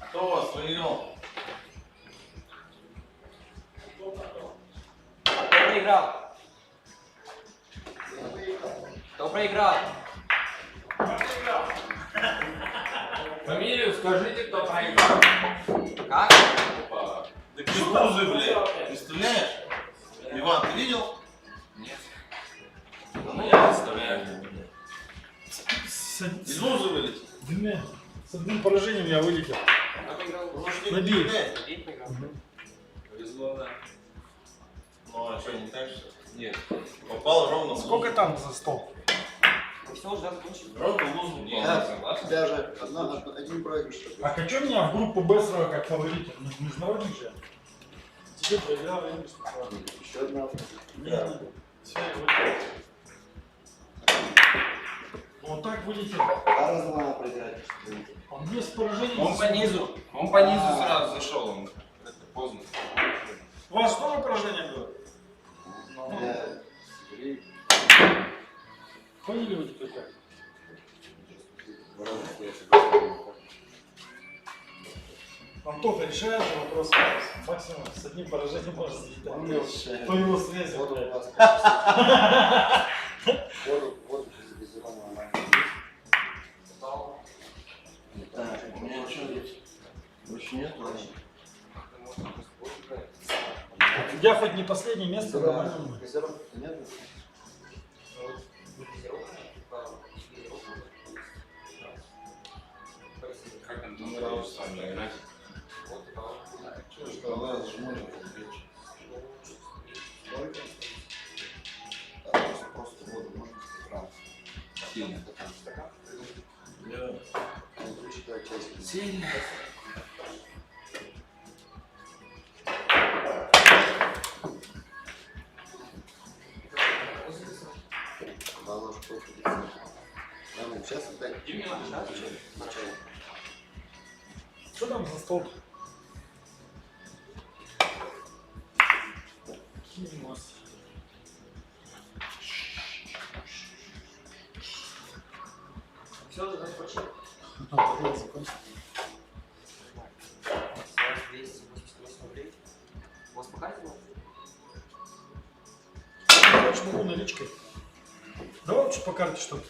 Кто у вас выиграл? Кто проиграл? Кто проиграл? Фамилию скажите, кто проиграл. Как? Да ты лузы, блядь. Представляешь? Иван, ты видел? Нет. Ну я представляю. Из лузы вылетел. С одним поражением я вылетел. Кто проиграл? Набей. Один проиграл. Повезло, да. Ну а что, не так что? Нет. Попал ровно в лузу. Сколько там за стол? Все, уже закончили. Ровно в лузу Нет, попал. согласен. Даже один проигрыш такой. А хочу меня в группу Б сразу как фаворита. Международник же. Тебе проиграл, я не спасал. Еще одна. Да. Все, я вылетел. Вот так вылетел. А раз надо проиграть. Он без поражений. Он по низу. Он по низу сразу зашел. Он это поздно. У вас что поражение было? Поняли вы теперь как? Антоха решает же вопрос. Максимум с одним поражением может залетать. По его связи. Воду блядь. воду газированную нормально. Так, у меня что здесь? Больше нет вроде. У тебя хоть не последнее место, нормально. Газировки нет? Как Антон Валерьевич с вами играть? Что, шкала зажмурил? Просто воду можно стакан. Сильно. Сильно. Сейчас отдай. Что там за стол? Все, закончил. Давай закончим. 288 рублей. У вас показывало? Короче, могу наличкой. Давай лучше по карте что-то.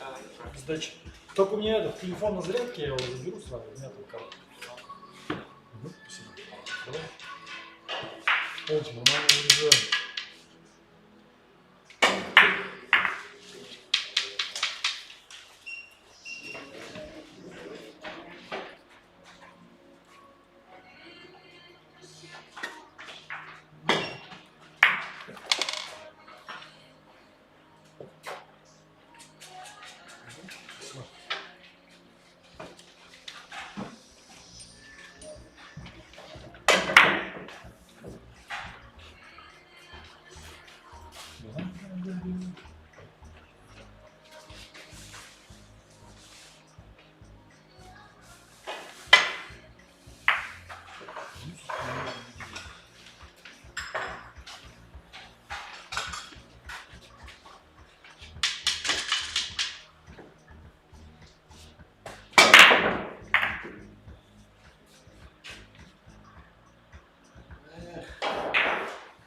Сдачи. Только у меня этот телефон на зарядке, я его заберу сразу. У меня там карта. Спасибо. Давай. Очень нормально выезжаем.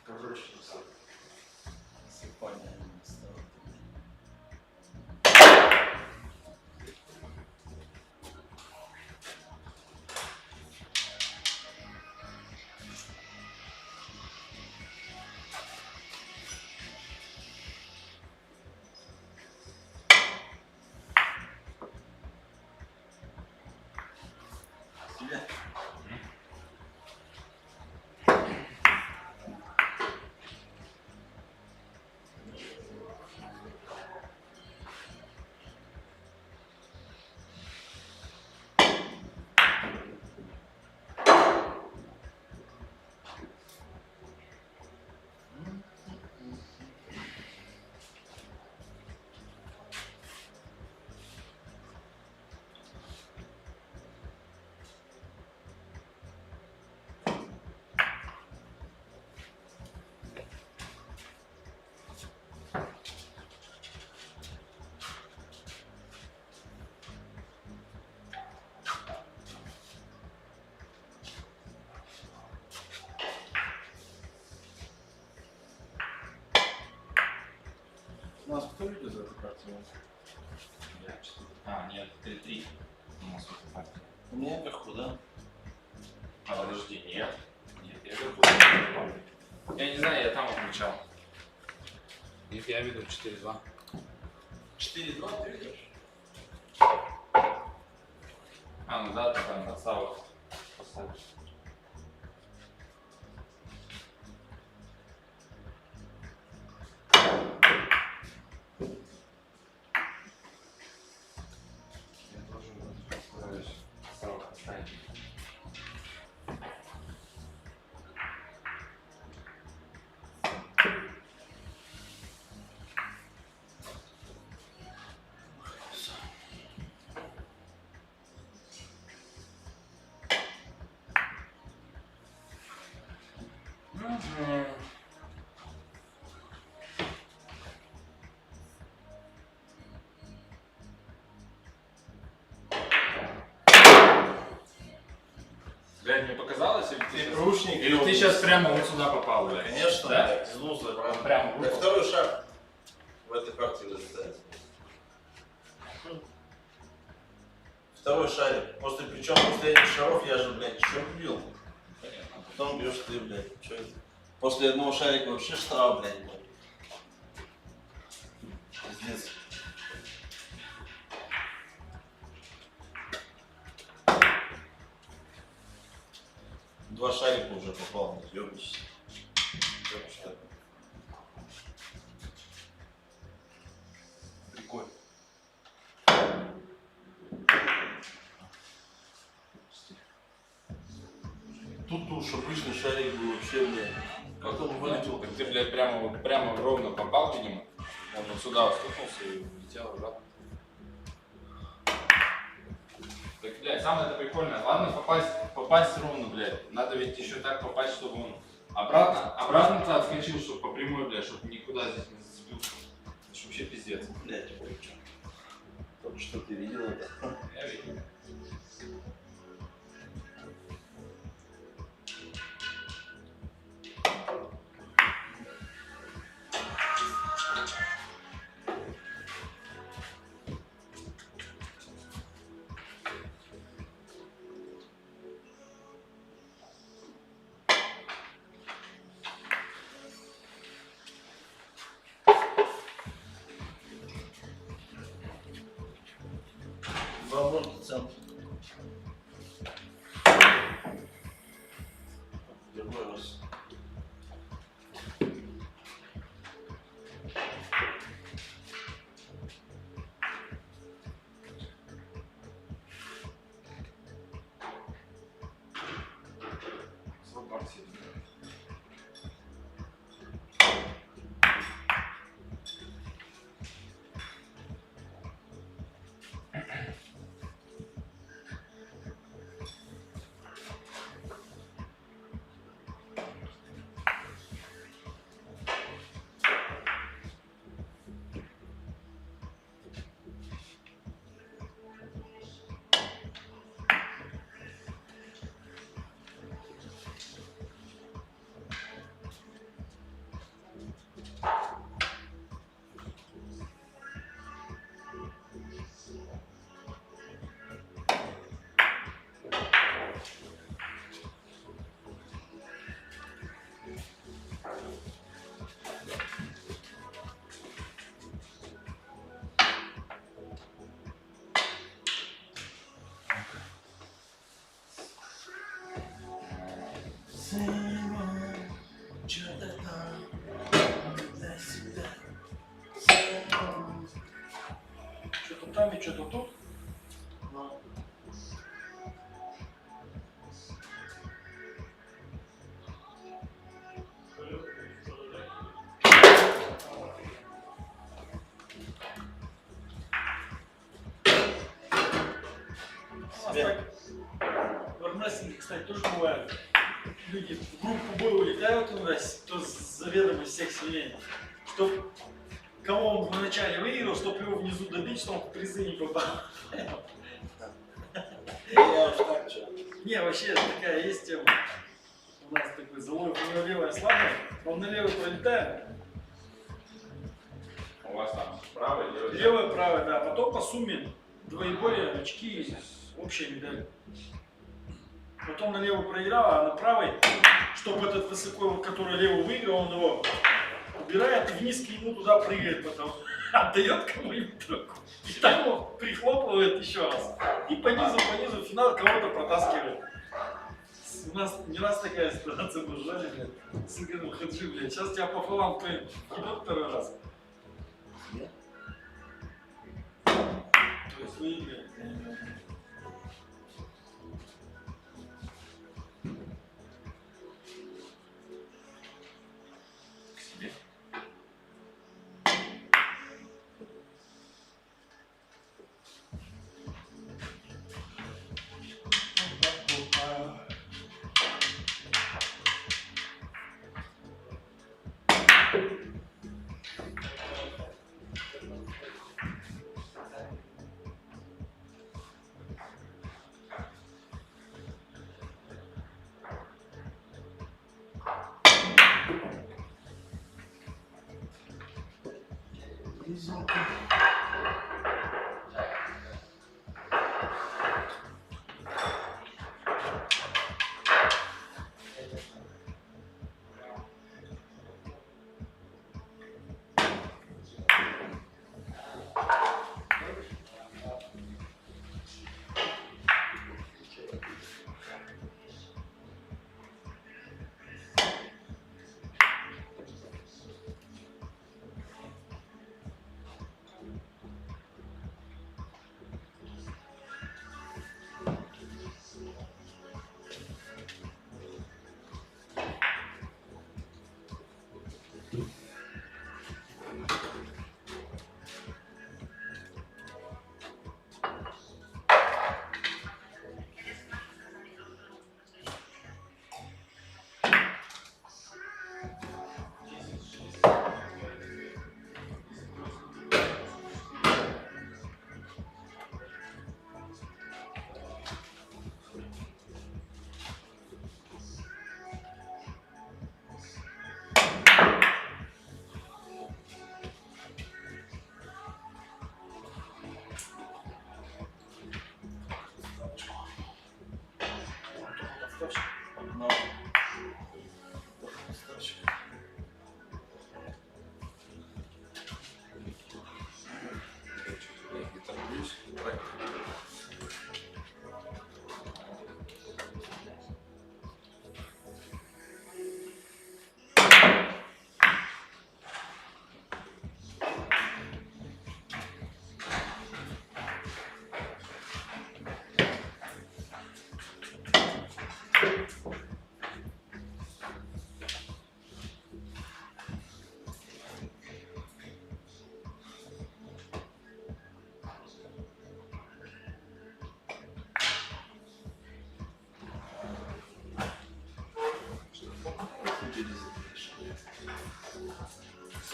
Короче, засыпание не стало. Тебя? У нас кто видит за эту картину? А, нет, 3-3. У нас вот так. У меня вверху, да? А, подожди, нет. Нет, я вверху. Я не знаю, я там отмечал. Нет, я видел 4-2. 4-2 ты видишь? А, ну да, ты там отставок поставишь. Я тоже стараюсь отставок поставить. Блядь, мне показалось, или Ты ручник. или ты сейчас прямо вот сюда попал, блядь? Конечно, Да? да? Изнуса Прямо Да, выпал. второй шаг в этой партии вылетает. Второй шарик. Причем после этих шаров я же, блядь, еще бил. А потом бьешь ты, блядь. Что это? После одного шарика вообще штраф, блядь. Пиздец. Два шарика уже попал, ёбнись. Прикольно. Тут уж обычный шарик был вообще, блядь. Как он вылетел? Так ты, блядь, прямо ровно попал, видимо. Он вот сюда стукнулся и улетел обратно. Так, блядь, самое это прикольное. Ладно попасть ровно, блядь. Надо ведь еще так попасть, чтобы он Обратно-то отскочил, чтобы по прямой, блядь, чтобы никуда здесь не сбил. Это ж вообще пиздец. Блядь, ой, чё. Только что ты видел это? Я видел. Два вольта центр. Другой раз. Вот там сидит. Что-то там, туда-сюда. Что-то там и что-то тут. Ну, У нас так в армрестлинге, кстати, тоже бывает. Люди в группу боя улетают у нас, кто заведомо из всех сильнее. Чтоб кого он вначале выиграл, чтобы его внизу добить, чтобы он в призы не попал. я уж так, что. Не, вообще такая есть тема. У нас такой залой, у него левая слабая, он на левую пролетает. У вас там правая, левая? Левая, правая, да. Потом по сумме двоеборья, очки, общая медаль. Потом на левую проиграл, а на правой, чтобы этот высоко, который левую выиграл, он его убирает и вниз к нему туда прыгает потом. Отдает кому-нибудь другу. И там его прихлопывает еще раз. И по низу, в финал кого-то протаскивает. У нас не раз такая ситуация мы ждали, блядь. С Игорем Хаджи, блядь. Сейчас тебя пополам кто-нибудь ебет второй раз. Нет? То есть выиграет.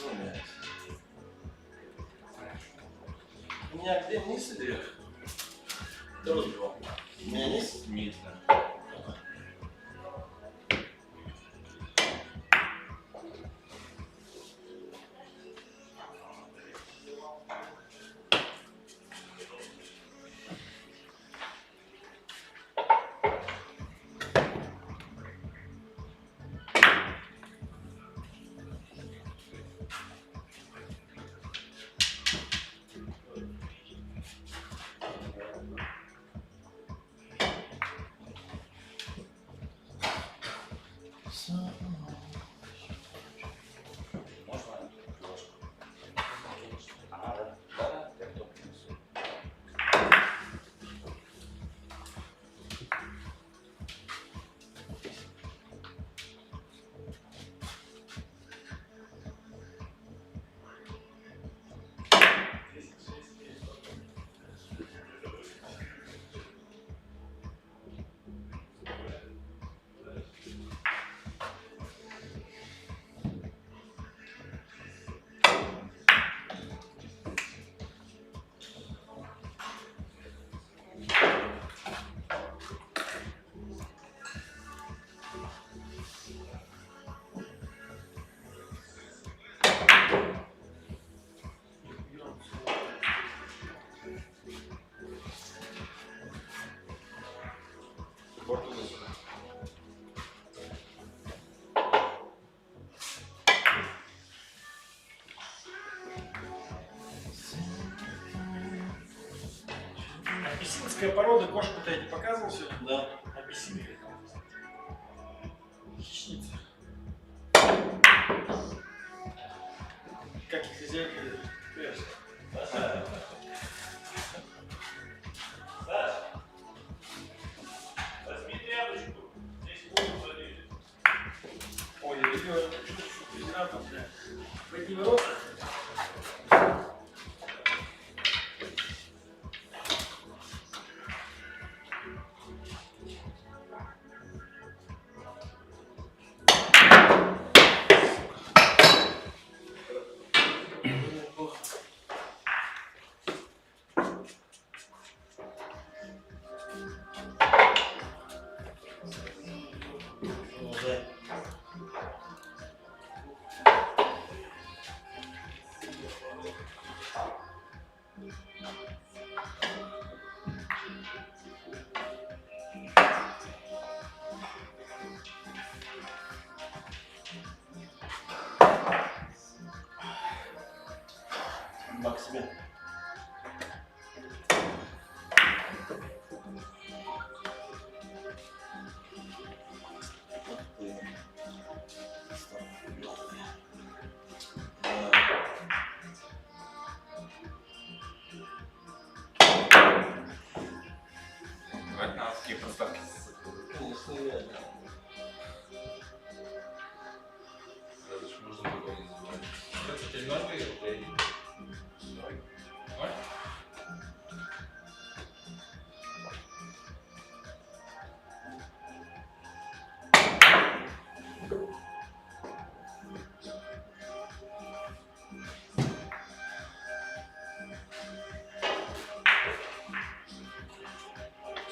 Все меняется. У меня где вниз или вверх? Второй два. У меня низ? Низ, да. Абиссинская порода, кошку-то я не показывал сегодня? Да. Абиссинка. Хищница. Как и хозяйка. Возьми тряпочку. Здесь воду залили. Ой, я ее федератор, бля. В одни ворота. Уже. Максимин. Вот ты. Давайте надо такие проставки. Конечно, реально. Это ж можно такое не забывать. Это теперь 0 выиграл? 0?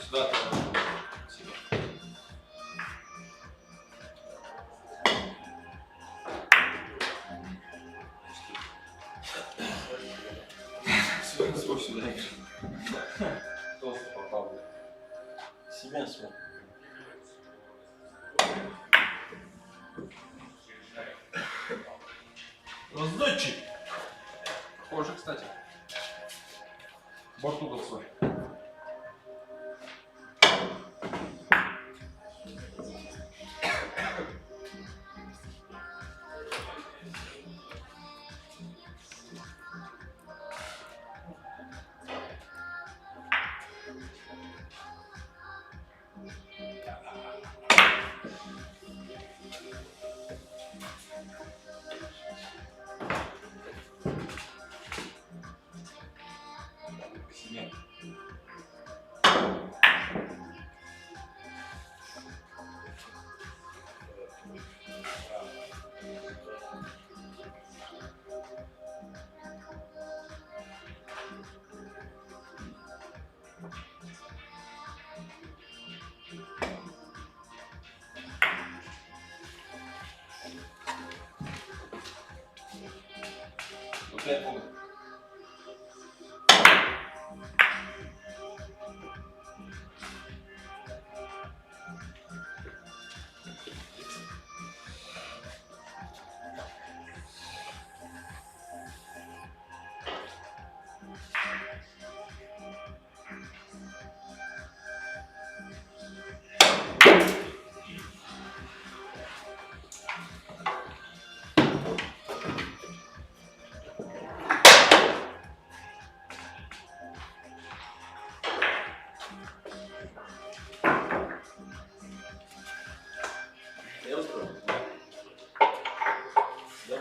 Сюда ты себе. Свой сюда играй. Толсто попал. Себя свой. Раздатчик! Похоже, кстати. Борт угол свой. К себе. я помню. Я устроил. Да?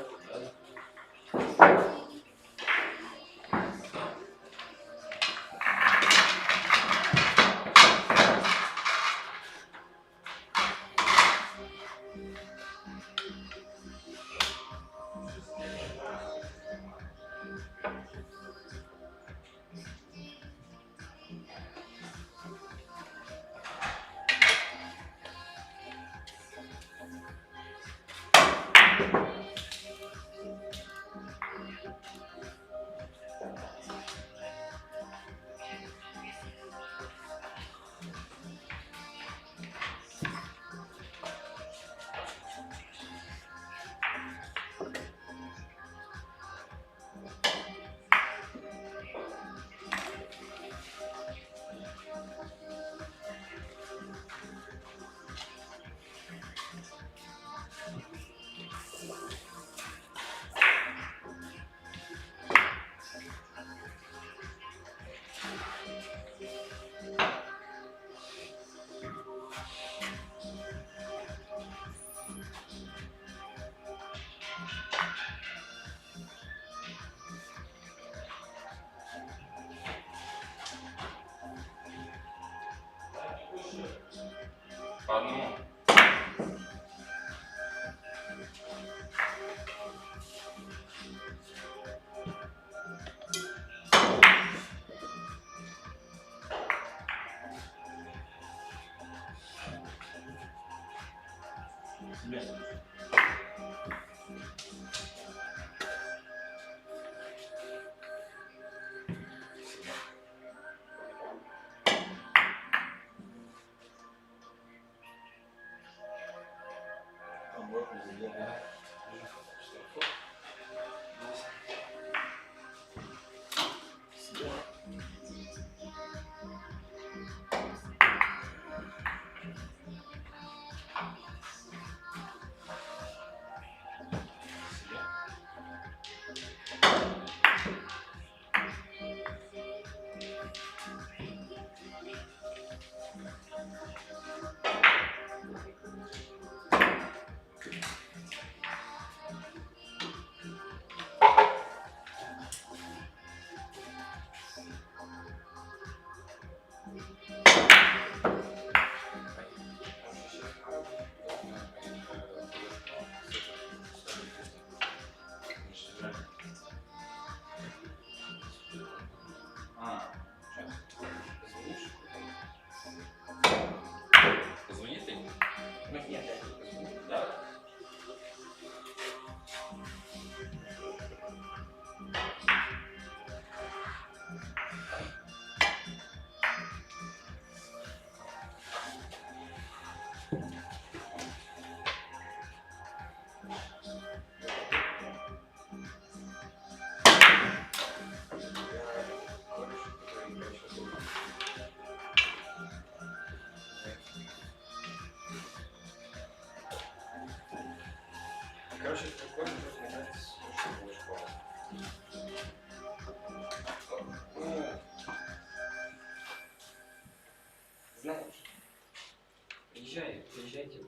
По одному. Вот, президент. Позвоните? Нет, Да? Короче, прикольно, просто мне кажется, что было школа. Знаешь, приезжайте,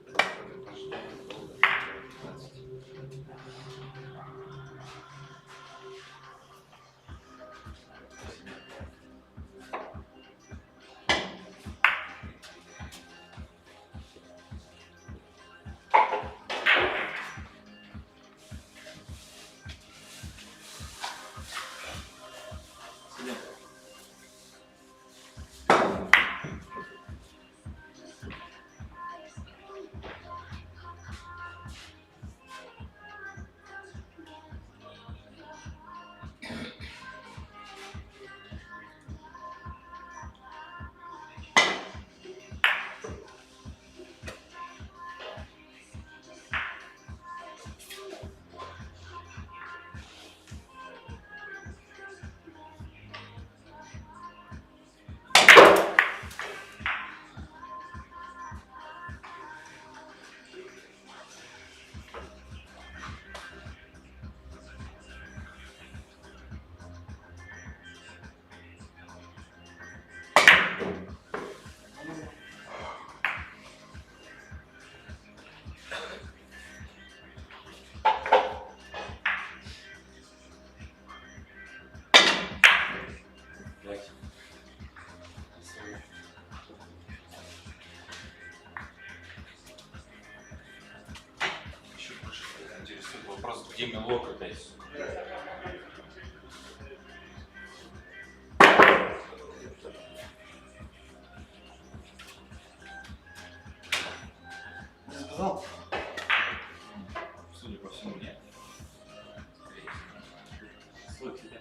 Где мелок опять, сука? Не заказал? Судя по всему, нет. Свой тебе.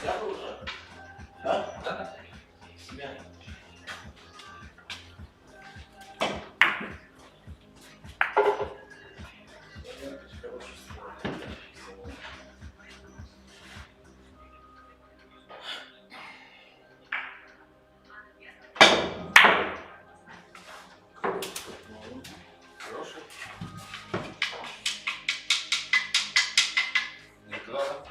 Взял уже? Да? Да? Себя. Хороший. Не туда, да?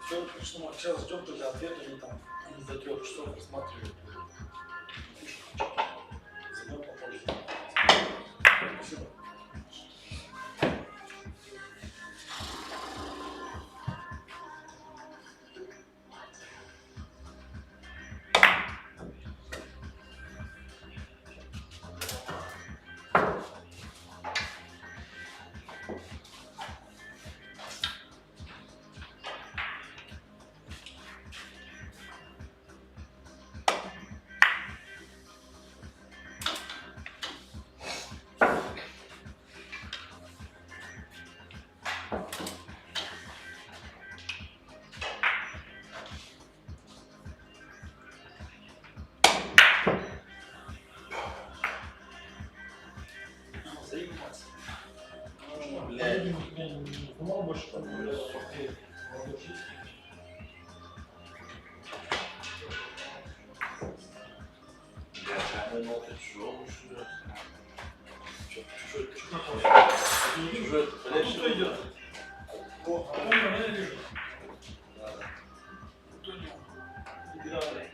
Все, что сейчас ждем только ответа, они там до 3 часов рассматривают. Займем попозже. Спасибо. Заебался. Блядь. Ну, больше там портфель. Ну, ты чё, мужчина? Чужой, А тут что идет? О, а он меня вижу. Играли.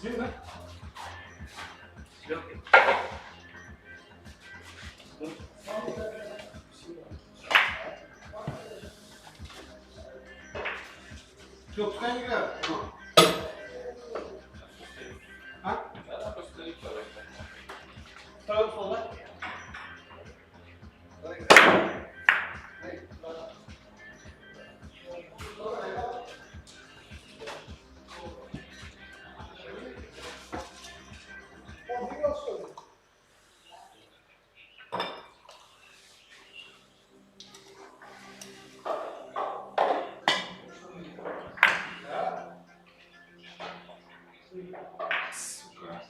Видно? Все, пускай не играют. А? Да, просто Второй стол, да? Сука.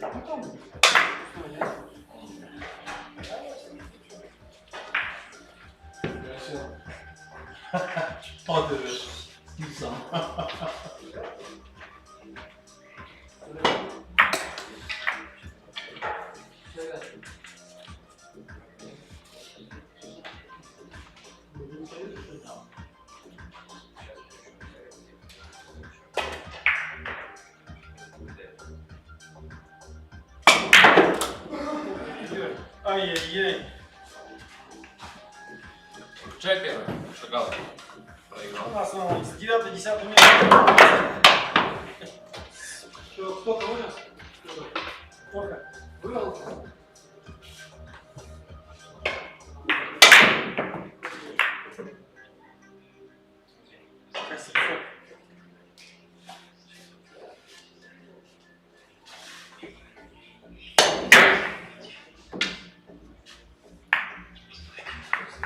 Так-то. Ай-яй-яй. Чай первый. Шагал. У Проиграл. нас с 9-10 места. Что, кто кого сейчас? Сколько? Выиграл?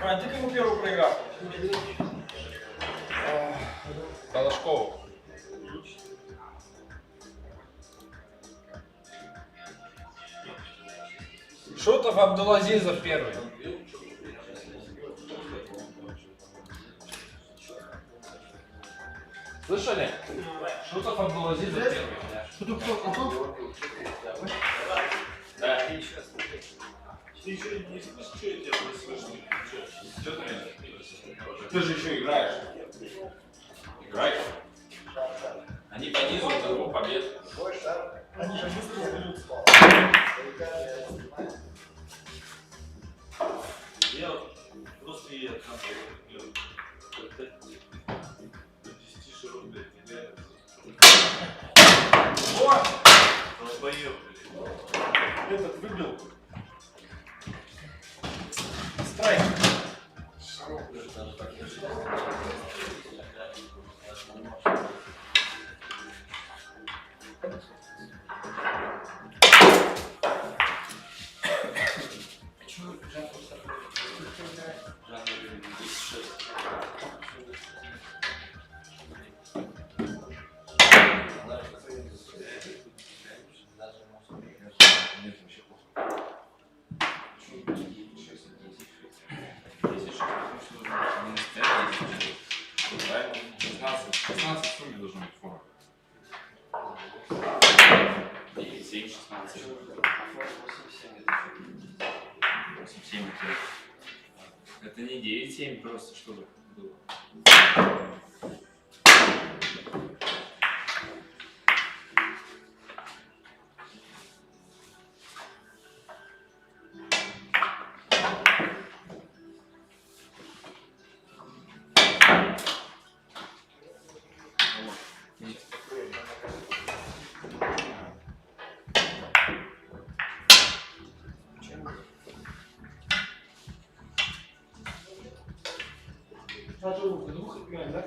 Вань, ты кому первый проиграл? Балашкову. Шутов Абдулазизов первый. Слышали? Шутов Абдулазизов первый. Что кто? Антон? Да. Ты еще не слышишь, что я тебя не слышу? Что ты меня? Ты же еще играешь. Играешь. Они понизуют до 2 побед. Они же быстро заберутся. Я вот просто я там до 10 широт, блядь, не реально. Вот! Долбоёб, блядь. Этот выбил. Страйк. Правильно? 16 в сумме должно быть фора. 9, 7, 16. 8-7. Это не 9-7 просто, чтобы было. А что, двух играем, да?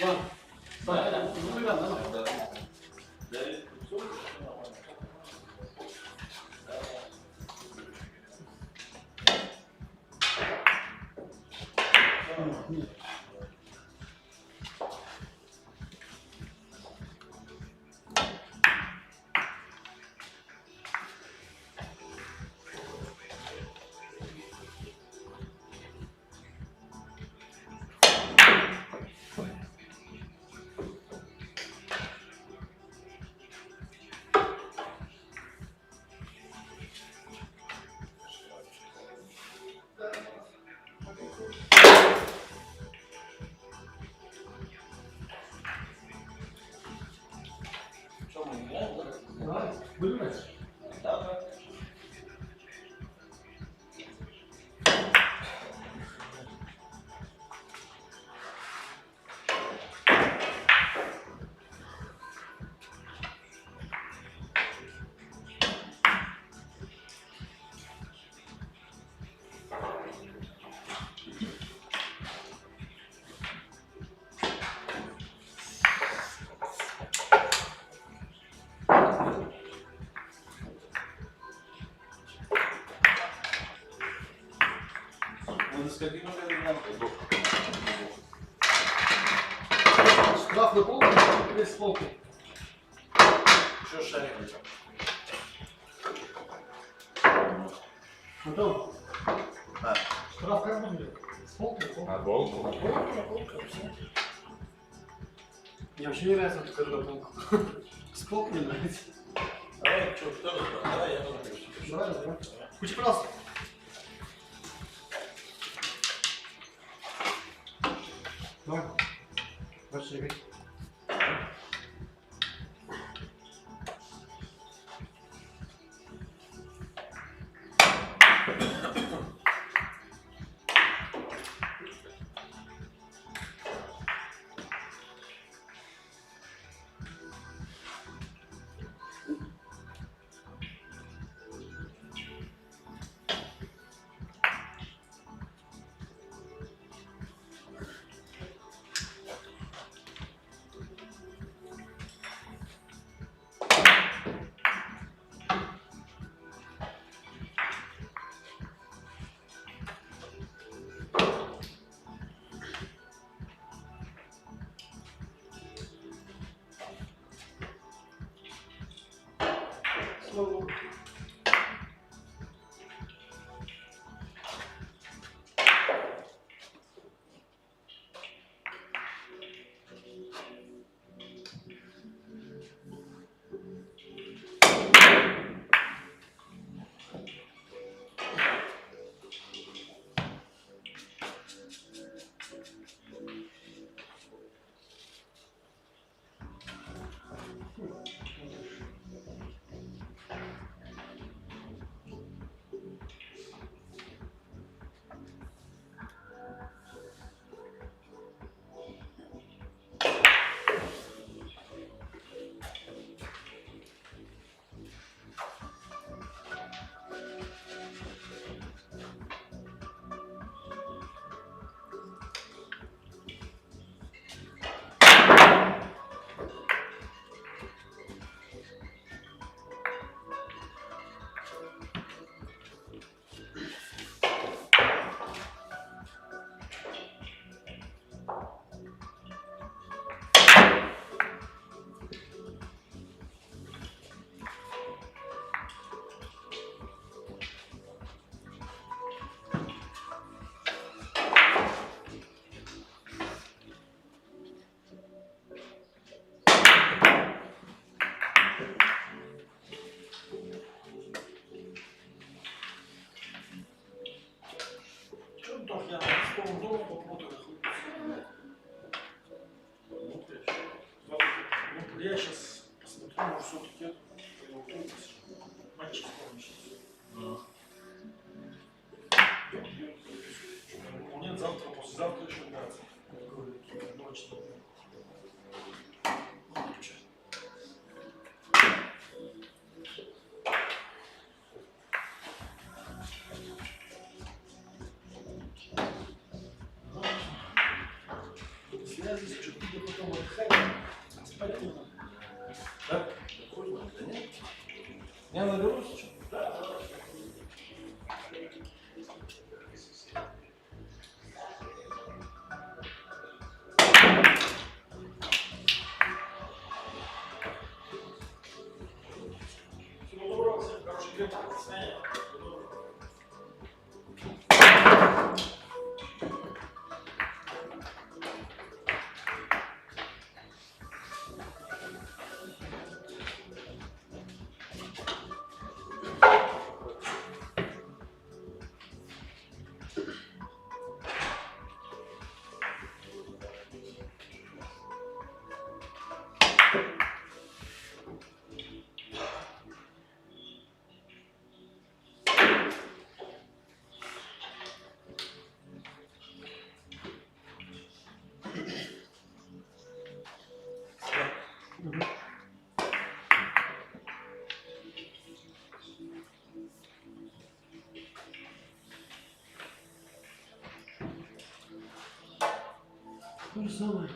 Ладно. Да, ну ребят, давай. Нет. Выбирайте. Да. Ну, с каким вариантом? Штраф на пол, весь полки. Что шарик? Готов? А. Штраф карман идет. С полки на полку. На полку. На полку, на полку, все. Мне вообще не нравится вот такая на полку. С полки не нравится. Давай, что, кто? Давай, я тоже хочу. Давай, давай. Куча просто. Давай. Дальше играй. Слава Богу. Что я с того дома попробую. Ну, я сейчас посмотрю, может все-таки это мальчик помощь. Ну, нет, завтра, послезавтра еще играться. Ночь. Связи, что ты потом отдыхать, спать не надо. Да? Да нет. Я наберусь, что? Да. Всего доброго, всем хорошего вечера, до свидания. То же самое.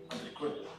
Прикольно.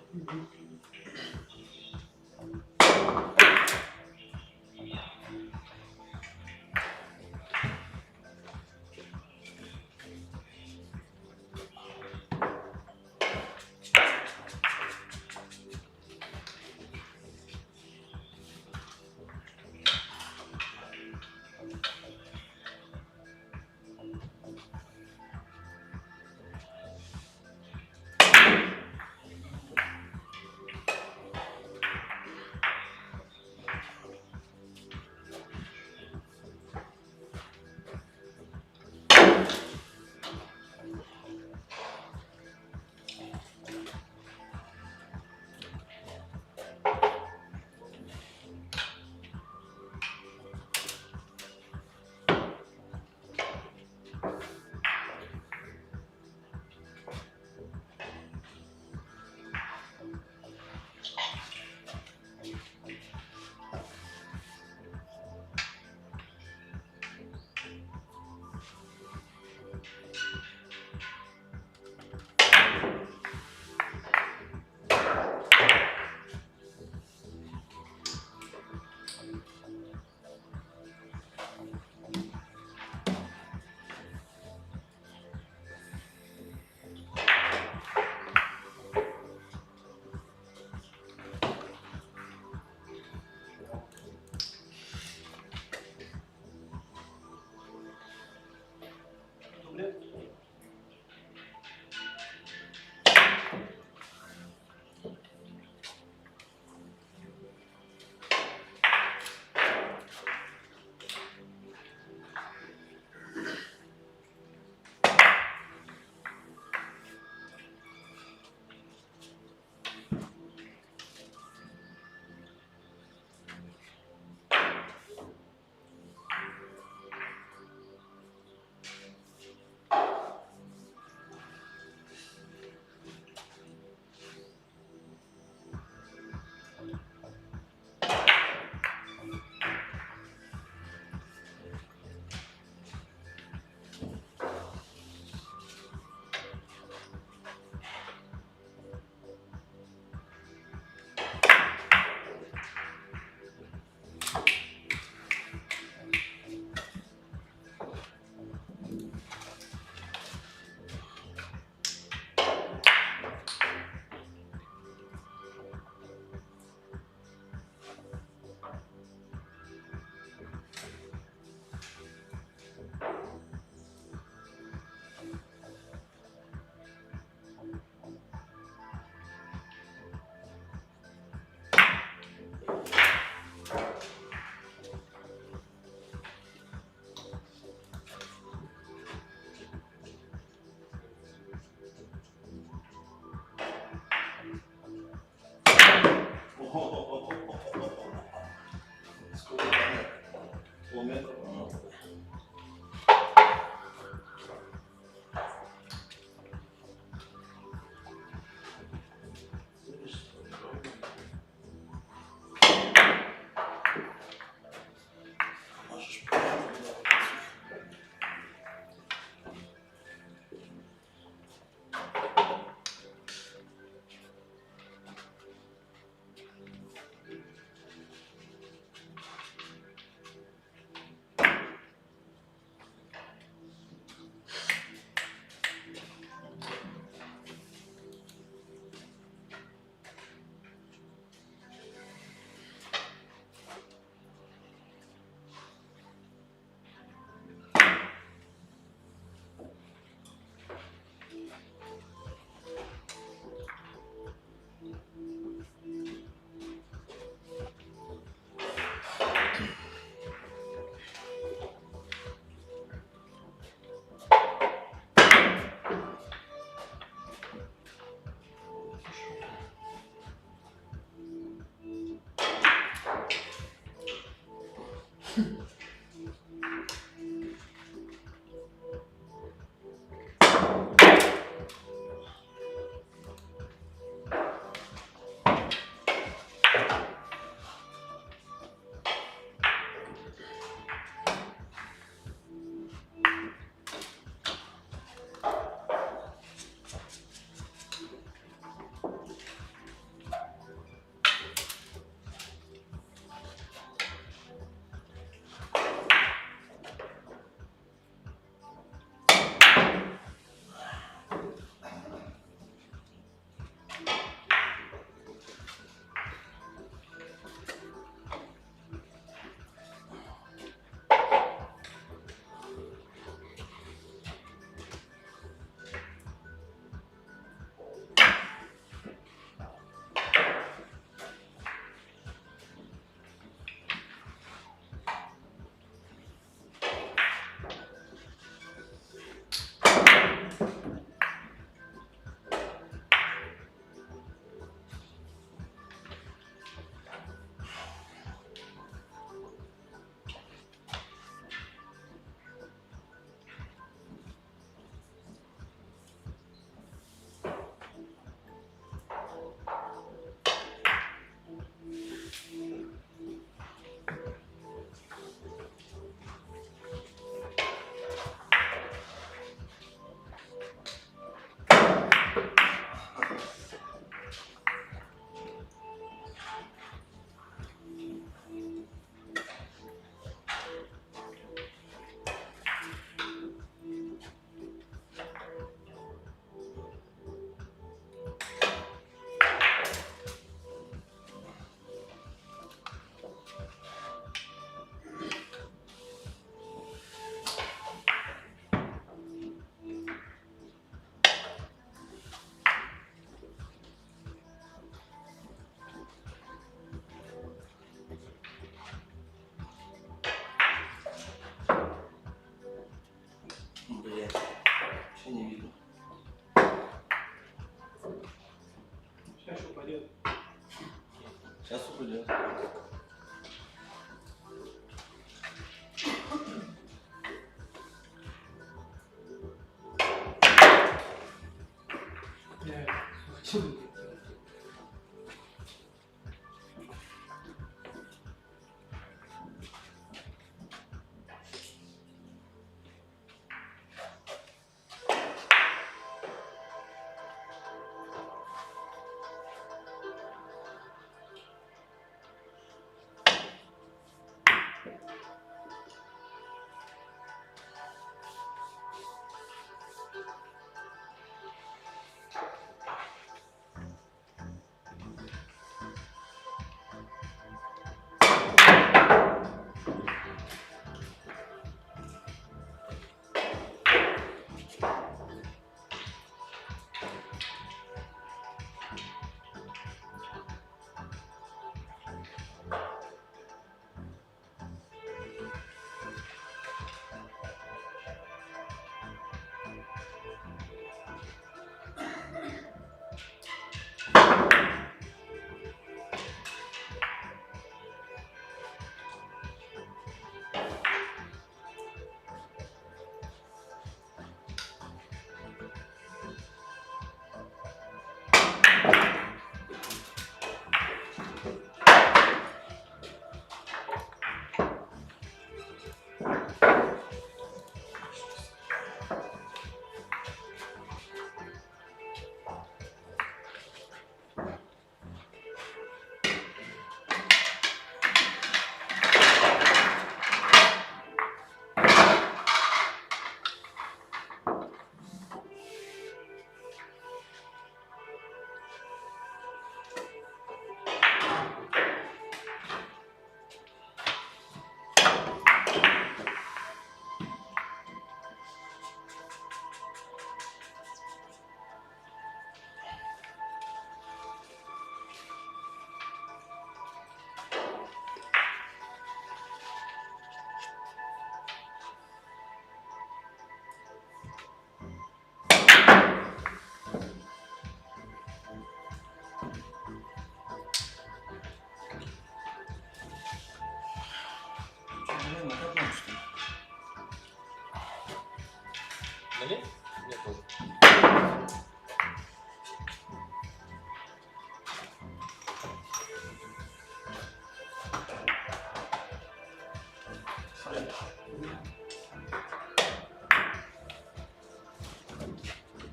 Налей? Нет, тоже.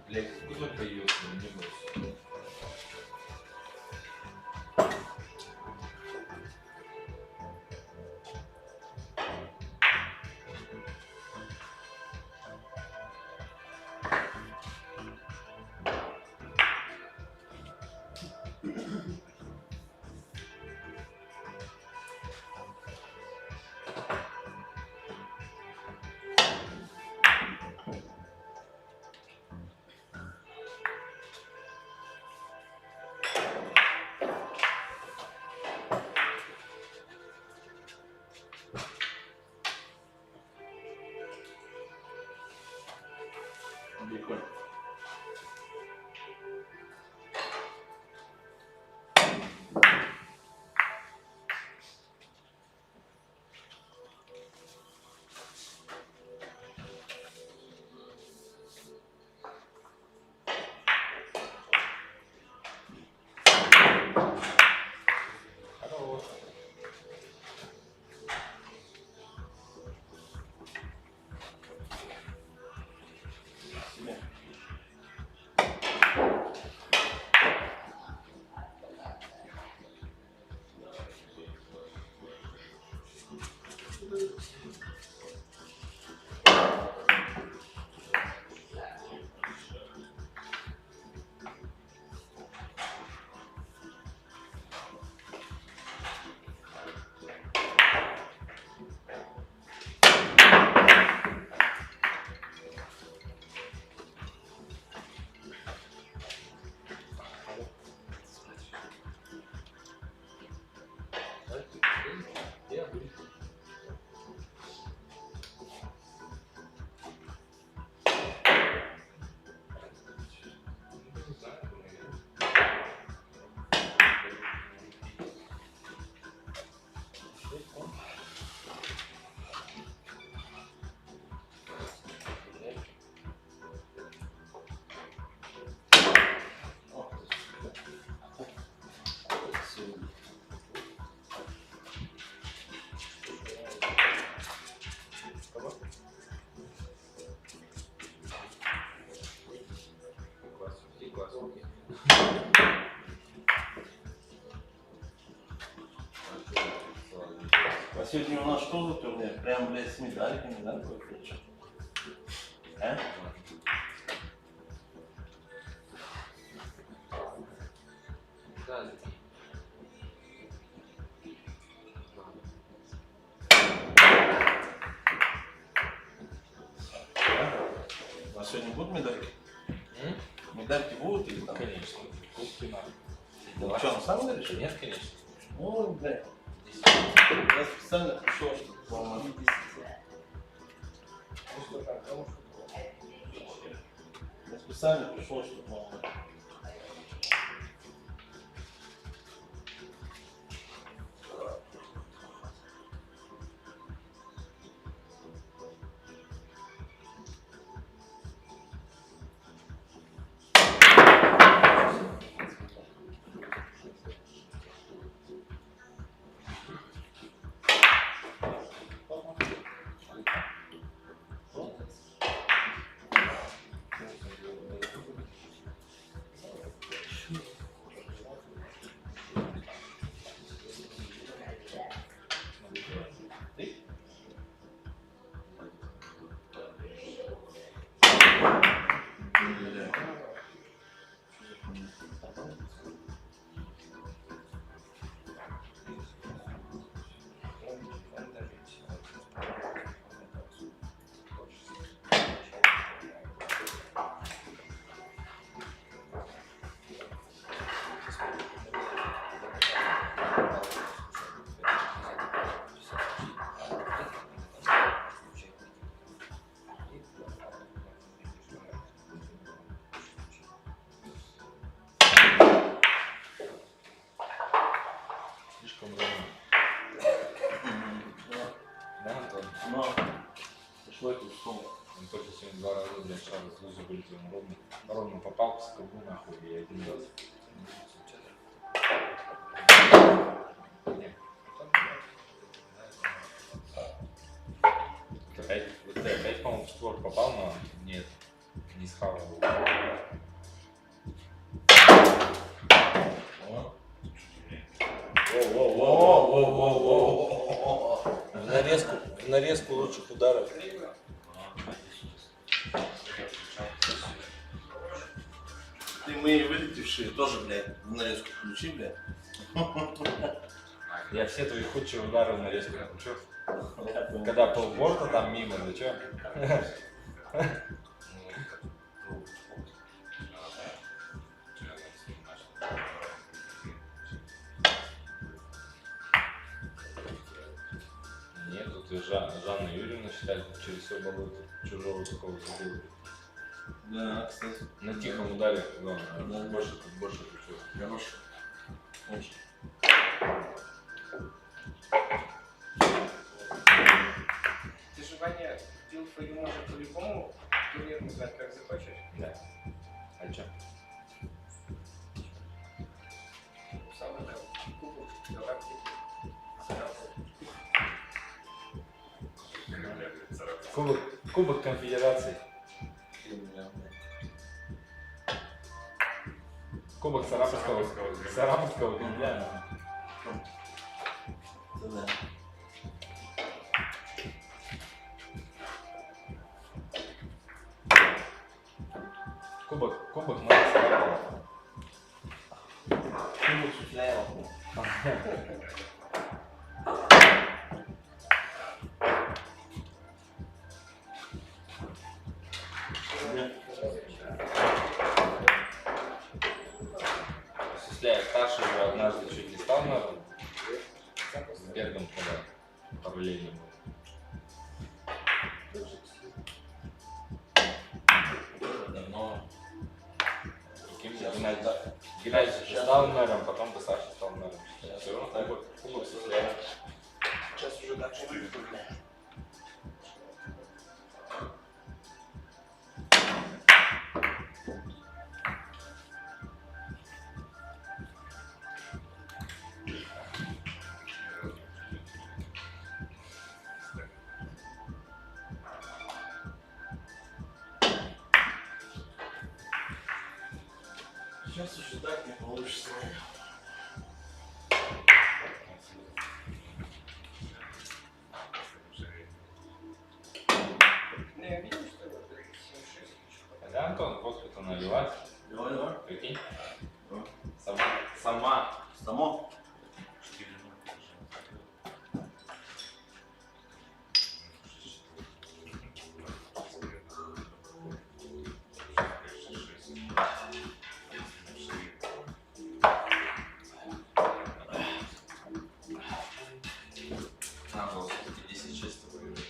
Блядь, кусок появился, не бойся. Прикольно. Хорош. Себе. сегодня у нас что за турнир? Прям, блядь, с медальками, да, какой-то? А? А сегодня будут медальки? Медальки будут или там? Конечно. Кубки надо. Ну, что, на самом деле? Что? Нет, конечно. Ну, блядь. Я специально пришел, чтобы вам... Я специально пришел, чтобы вам... Слишком рано. Да, Антон? Но... Пришло это условно. Он только сегодня 2 раза, блядь, шар из луза вылетел. Ровно попал в скобу, нахуй, и 1 раз. Ты опять, по-моему, в створ попал, но нет, не схавал. В нарезку лучших ударов. Ты мы вылетевшие тоже, блядь, в нарезку включи, блядь. Я все твои худшие удары в нарезку включил. Когда полборта там мимо, да чё? Нет, тут и Жанна Юрьевна считает, через все болото чужого такого забыла. Да, кстати. На тихом ударе, да, больше ключевой. Хорошо. Очень. Ты же, Ваня, пил твою может по-любому турнир не знать, как захочешь. Да. А чё? Самый там кубок, галактики. Кубок конфедерации. Кубок Сараповского Кремля. Да. Кубок Марка Сарапова. Кубок Шуфляева. Осуществляя старший уже однажды чуть не стал, наверное, с Бергом, когда параллельно был. Но Геннадий стал мэром, потом до Саши стал мэром. Все, кубок осуществляет. Сейчас уже дальше. Сейчас уже так не получится. Антон, кофе-то наливать. Давай. Прикинь? Да. Сама. Само. Надо было все-таки 10 чисто выиграть.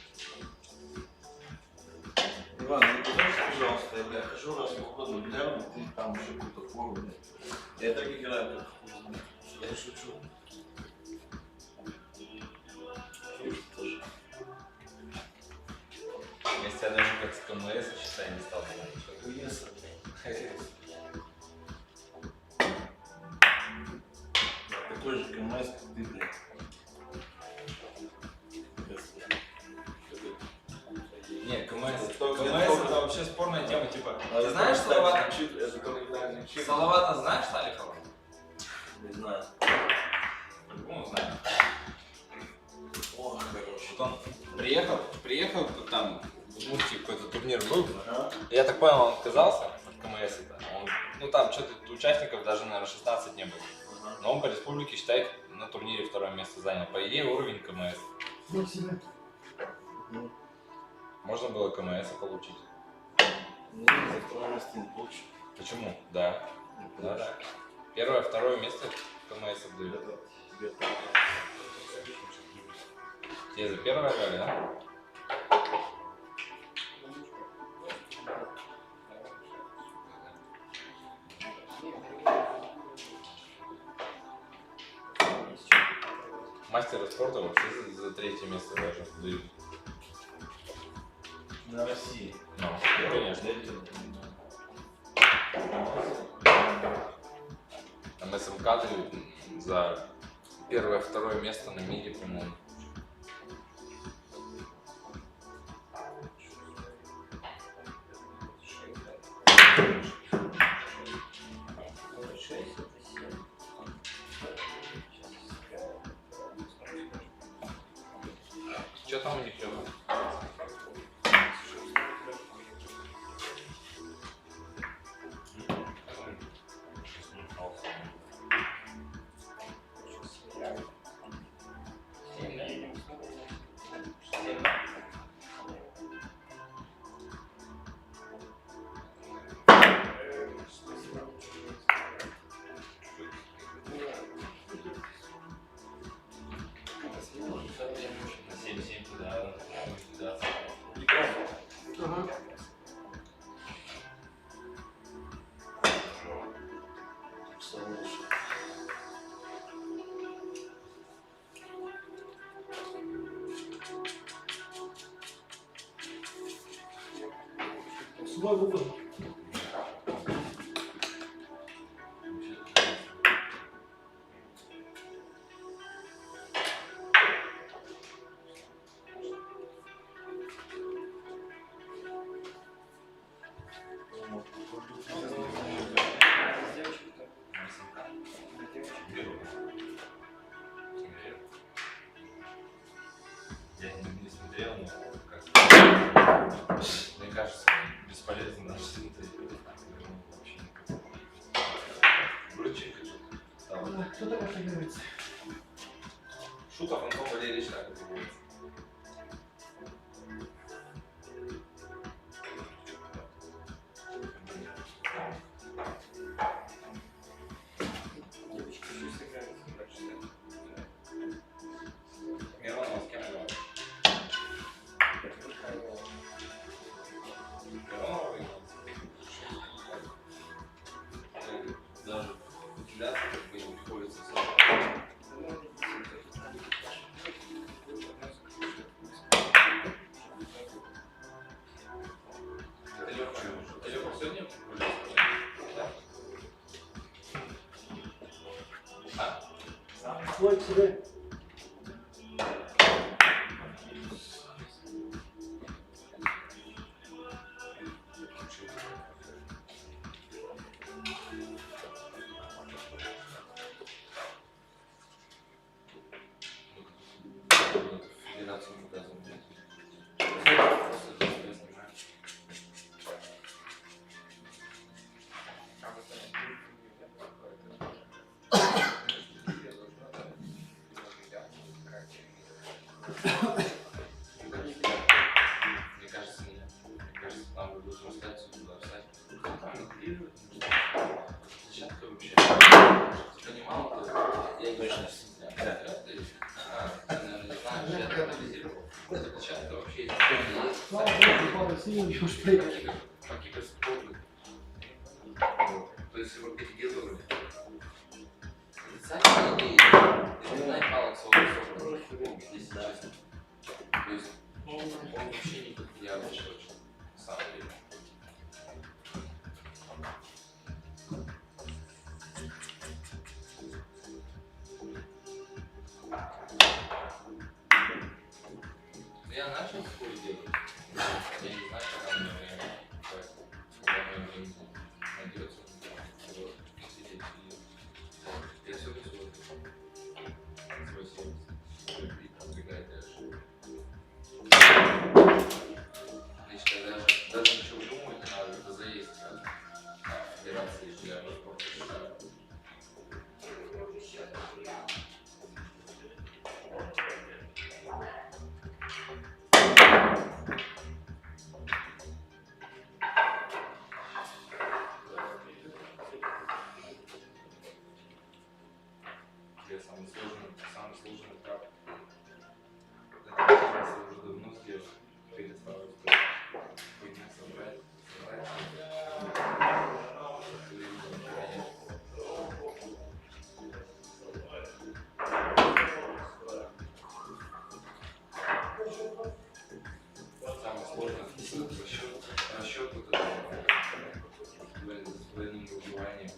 Иван, не пожалуйста, пожалуйста, я, бля, хожу раз в уходу гляну, ты там еще какую-то форму, бля. Я так играю, как хуй знает. Я шучу. Шучу тоже. Если я даже как с КМС, считай, не стал знать. Хуеса, бля. Я такой же КМС, как ты, блядь. Не, КМС Только это вообще спорная тема, типа. А Ты знаешь это Салавата? чип, это календарный чип. Салавата знаешь Салихова? Не знаю. По-любому знаю. Ох, короче. Вот он приехал там, в Муртии какой-то турнир был. Ага. Я так понял, он отказался от КМС. Ну там что-то участников даже, наверное, 16 не было. Но он по республике, считай, на турнире второе место занял. По идее, уровень КМС. Можно было КМС получить. Ну, за второе место не получишь. Почему? Да. Не Да, получишь. да. Первое, второе место КМС отдают. Это тебе так. Тебе за первое дали, да? Мастера спорта вообще за третье место даже дают. На России. Ну, конечно. Там СМК дают за первое, второе место на мире, по-моему. Что там у них идет? На 7-7 туда, ликвидация. Ага. Слышь. Сюда выпад. Я не смотрел, но как мне кажется, бесполезно даже смотреть. Вообще никак. Брыченко что-то. Кто так отыгрывается? Шутов Антон Валерьевич так отыгрывается. Миронов с кем играл? Миронов выиграл. Даже вентиляция как бы не приходится сразу. Ты Лёха сегодня вылез? Да? А? Свой к себе. Федерацию показывают. пару сил еще шприк. Какие-то спорты. То есть его переделывали. Отрицательные идеи. Это наебало целую сотню, если честно. То есть он вообще не подходящий человек, на самом деле. Я начал спорт делать. Я не знаю, когда мне время. Когда мое время найдется. Вот. Сидеть. Я все свой 70. И продвигать дальше. Значит, даже ничего думать не надо, это заезд на федерации для спорта. Самый сложный этап. Это я уже давно сделал. Теперь осталось хуйня собрать. Самое сложное расчет вот этого двойным выбиванием.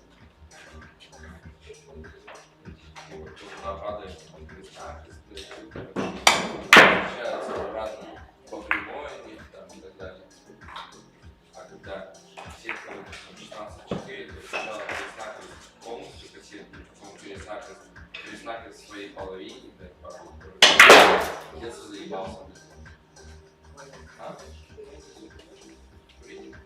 Туда падает, получается обратно по прямой там, и так далее. А когда сетка, допустим, 16-4, то сначала переснакивать полностью по сетке, потом переснакивать в своей половине, где-то заебался. А? Видите?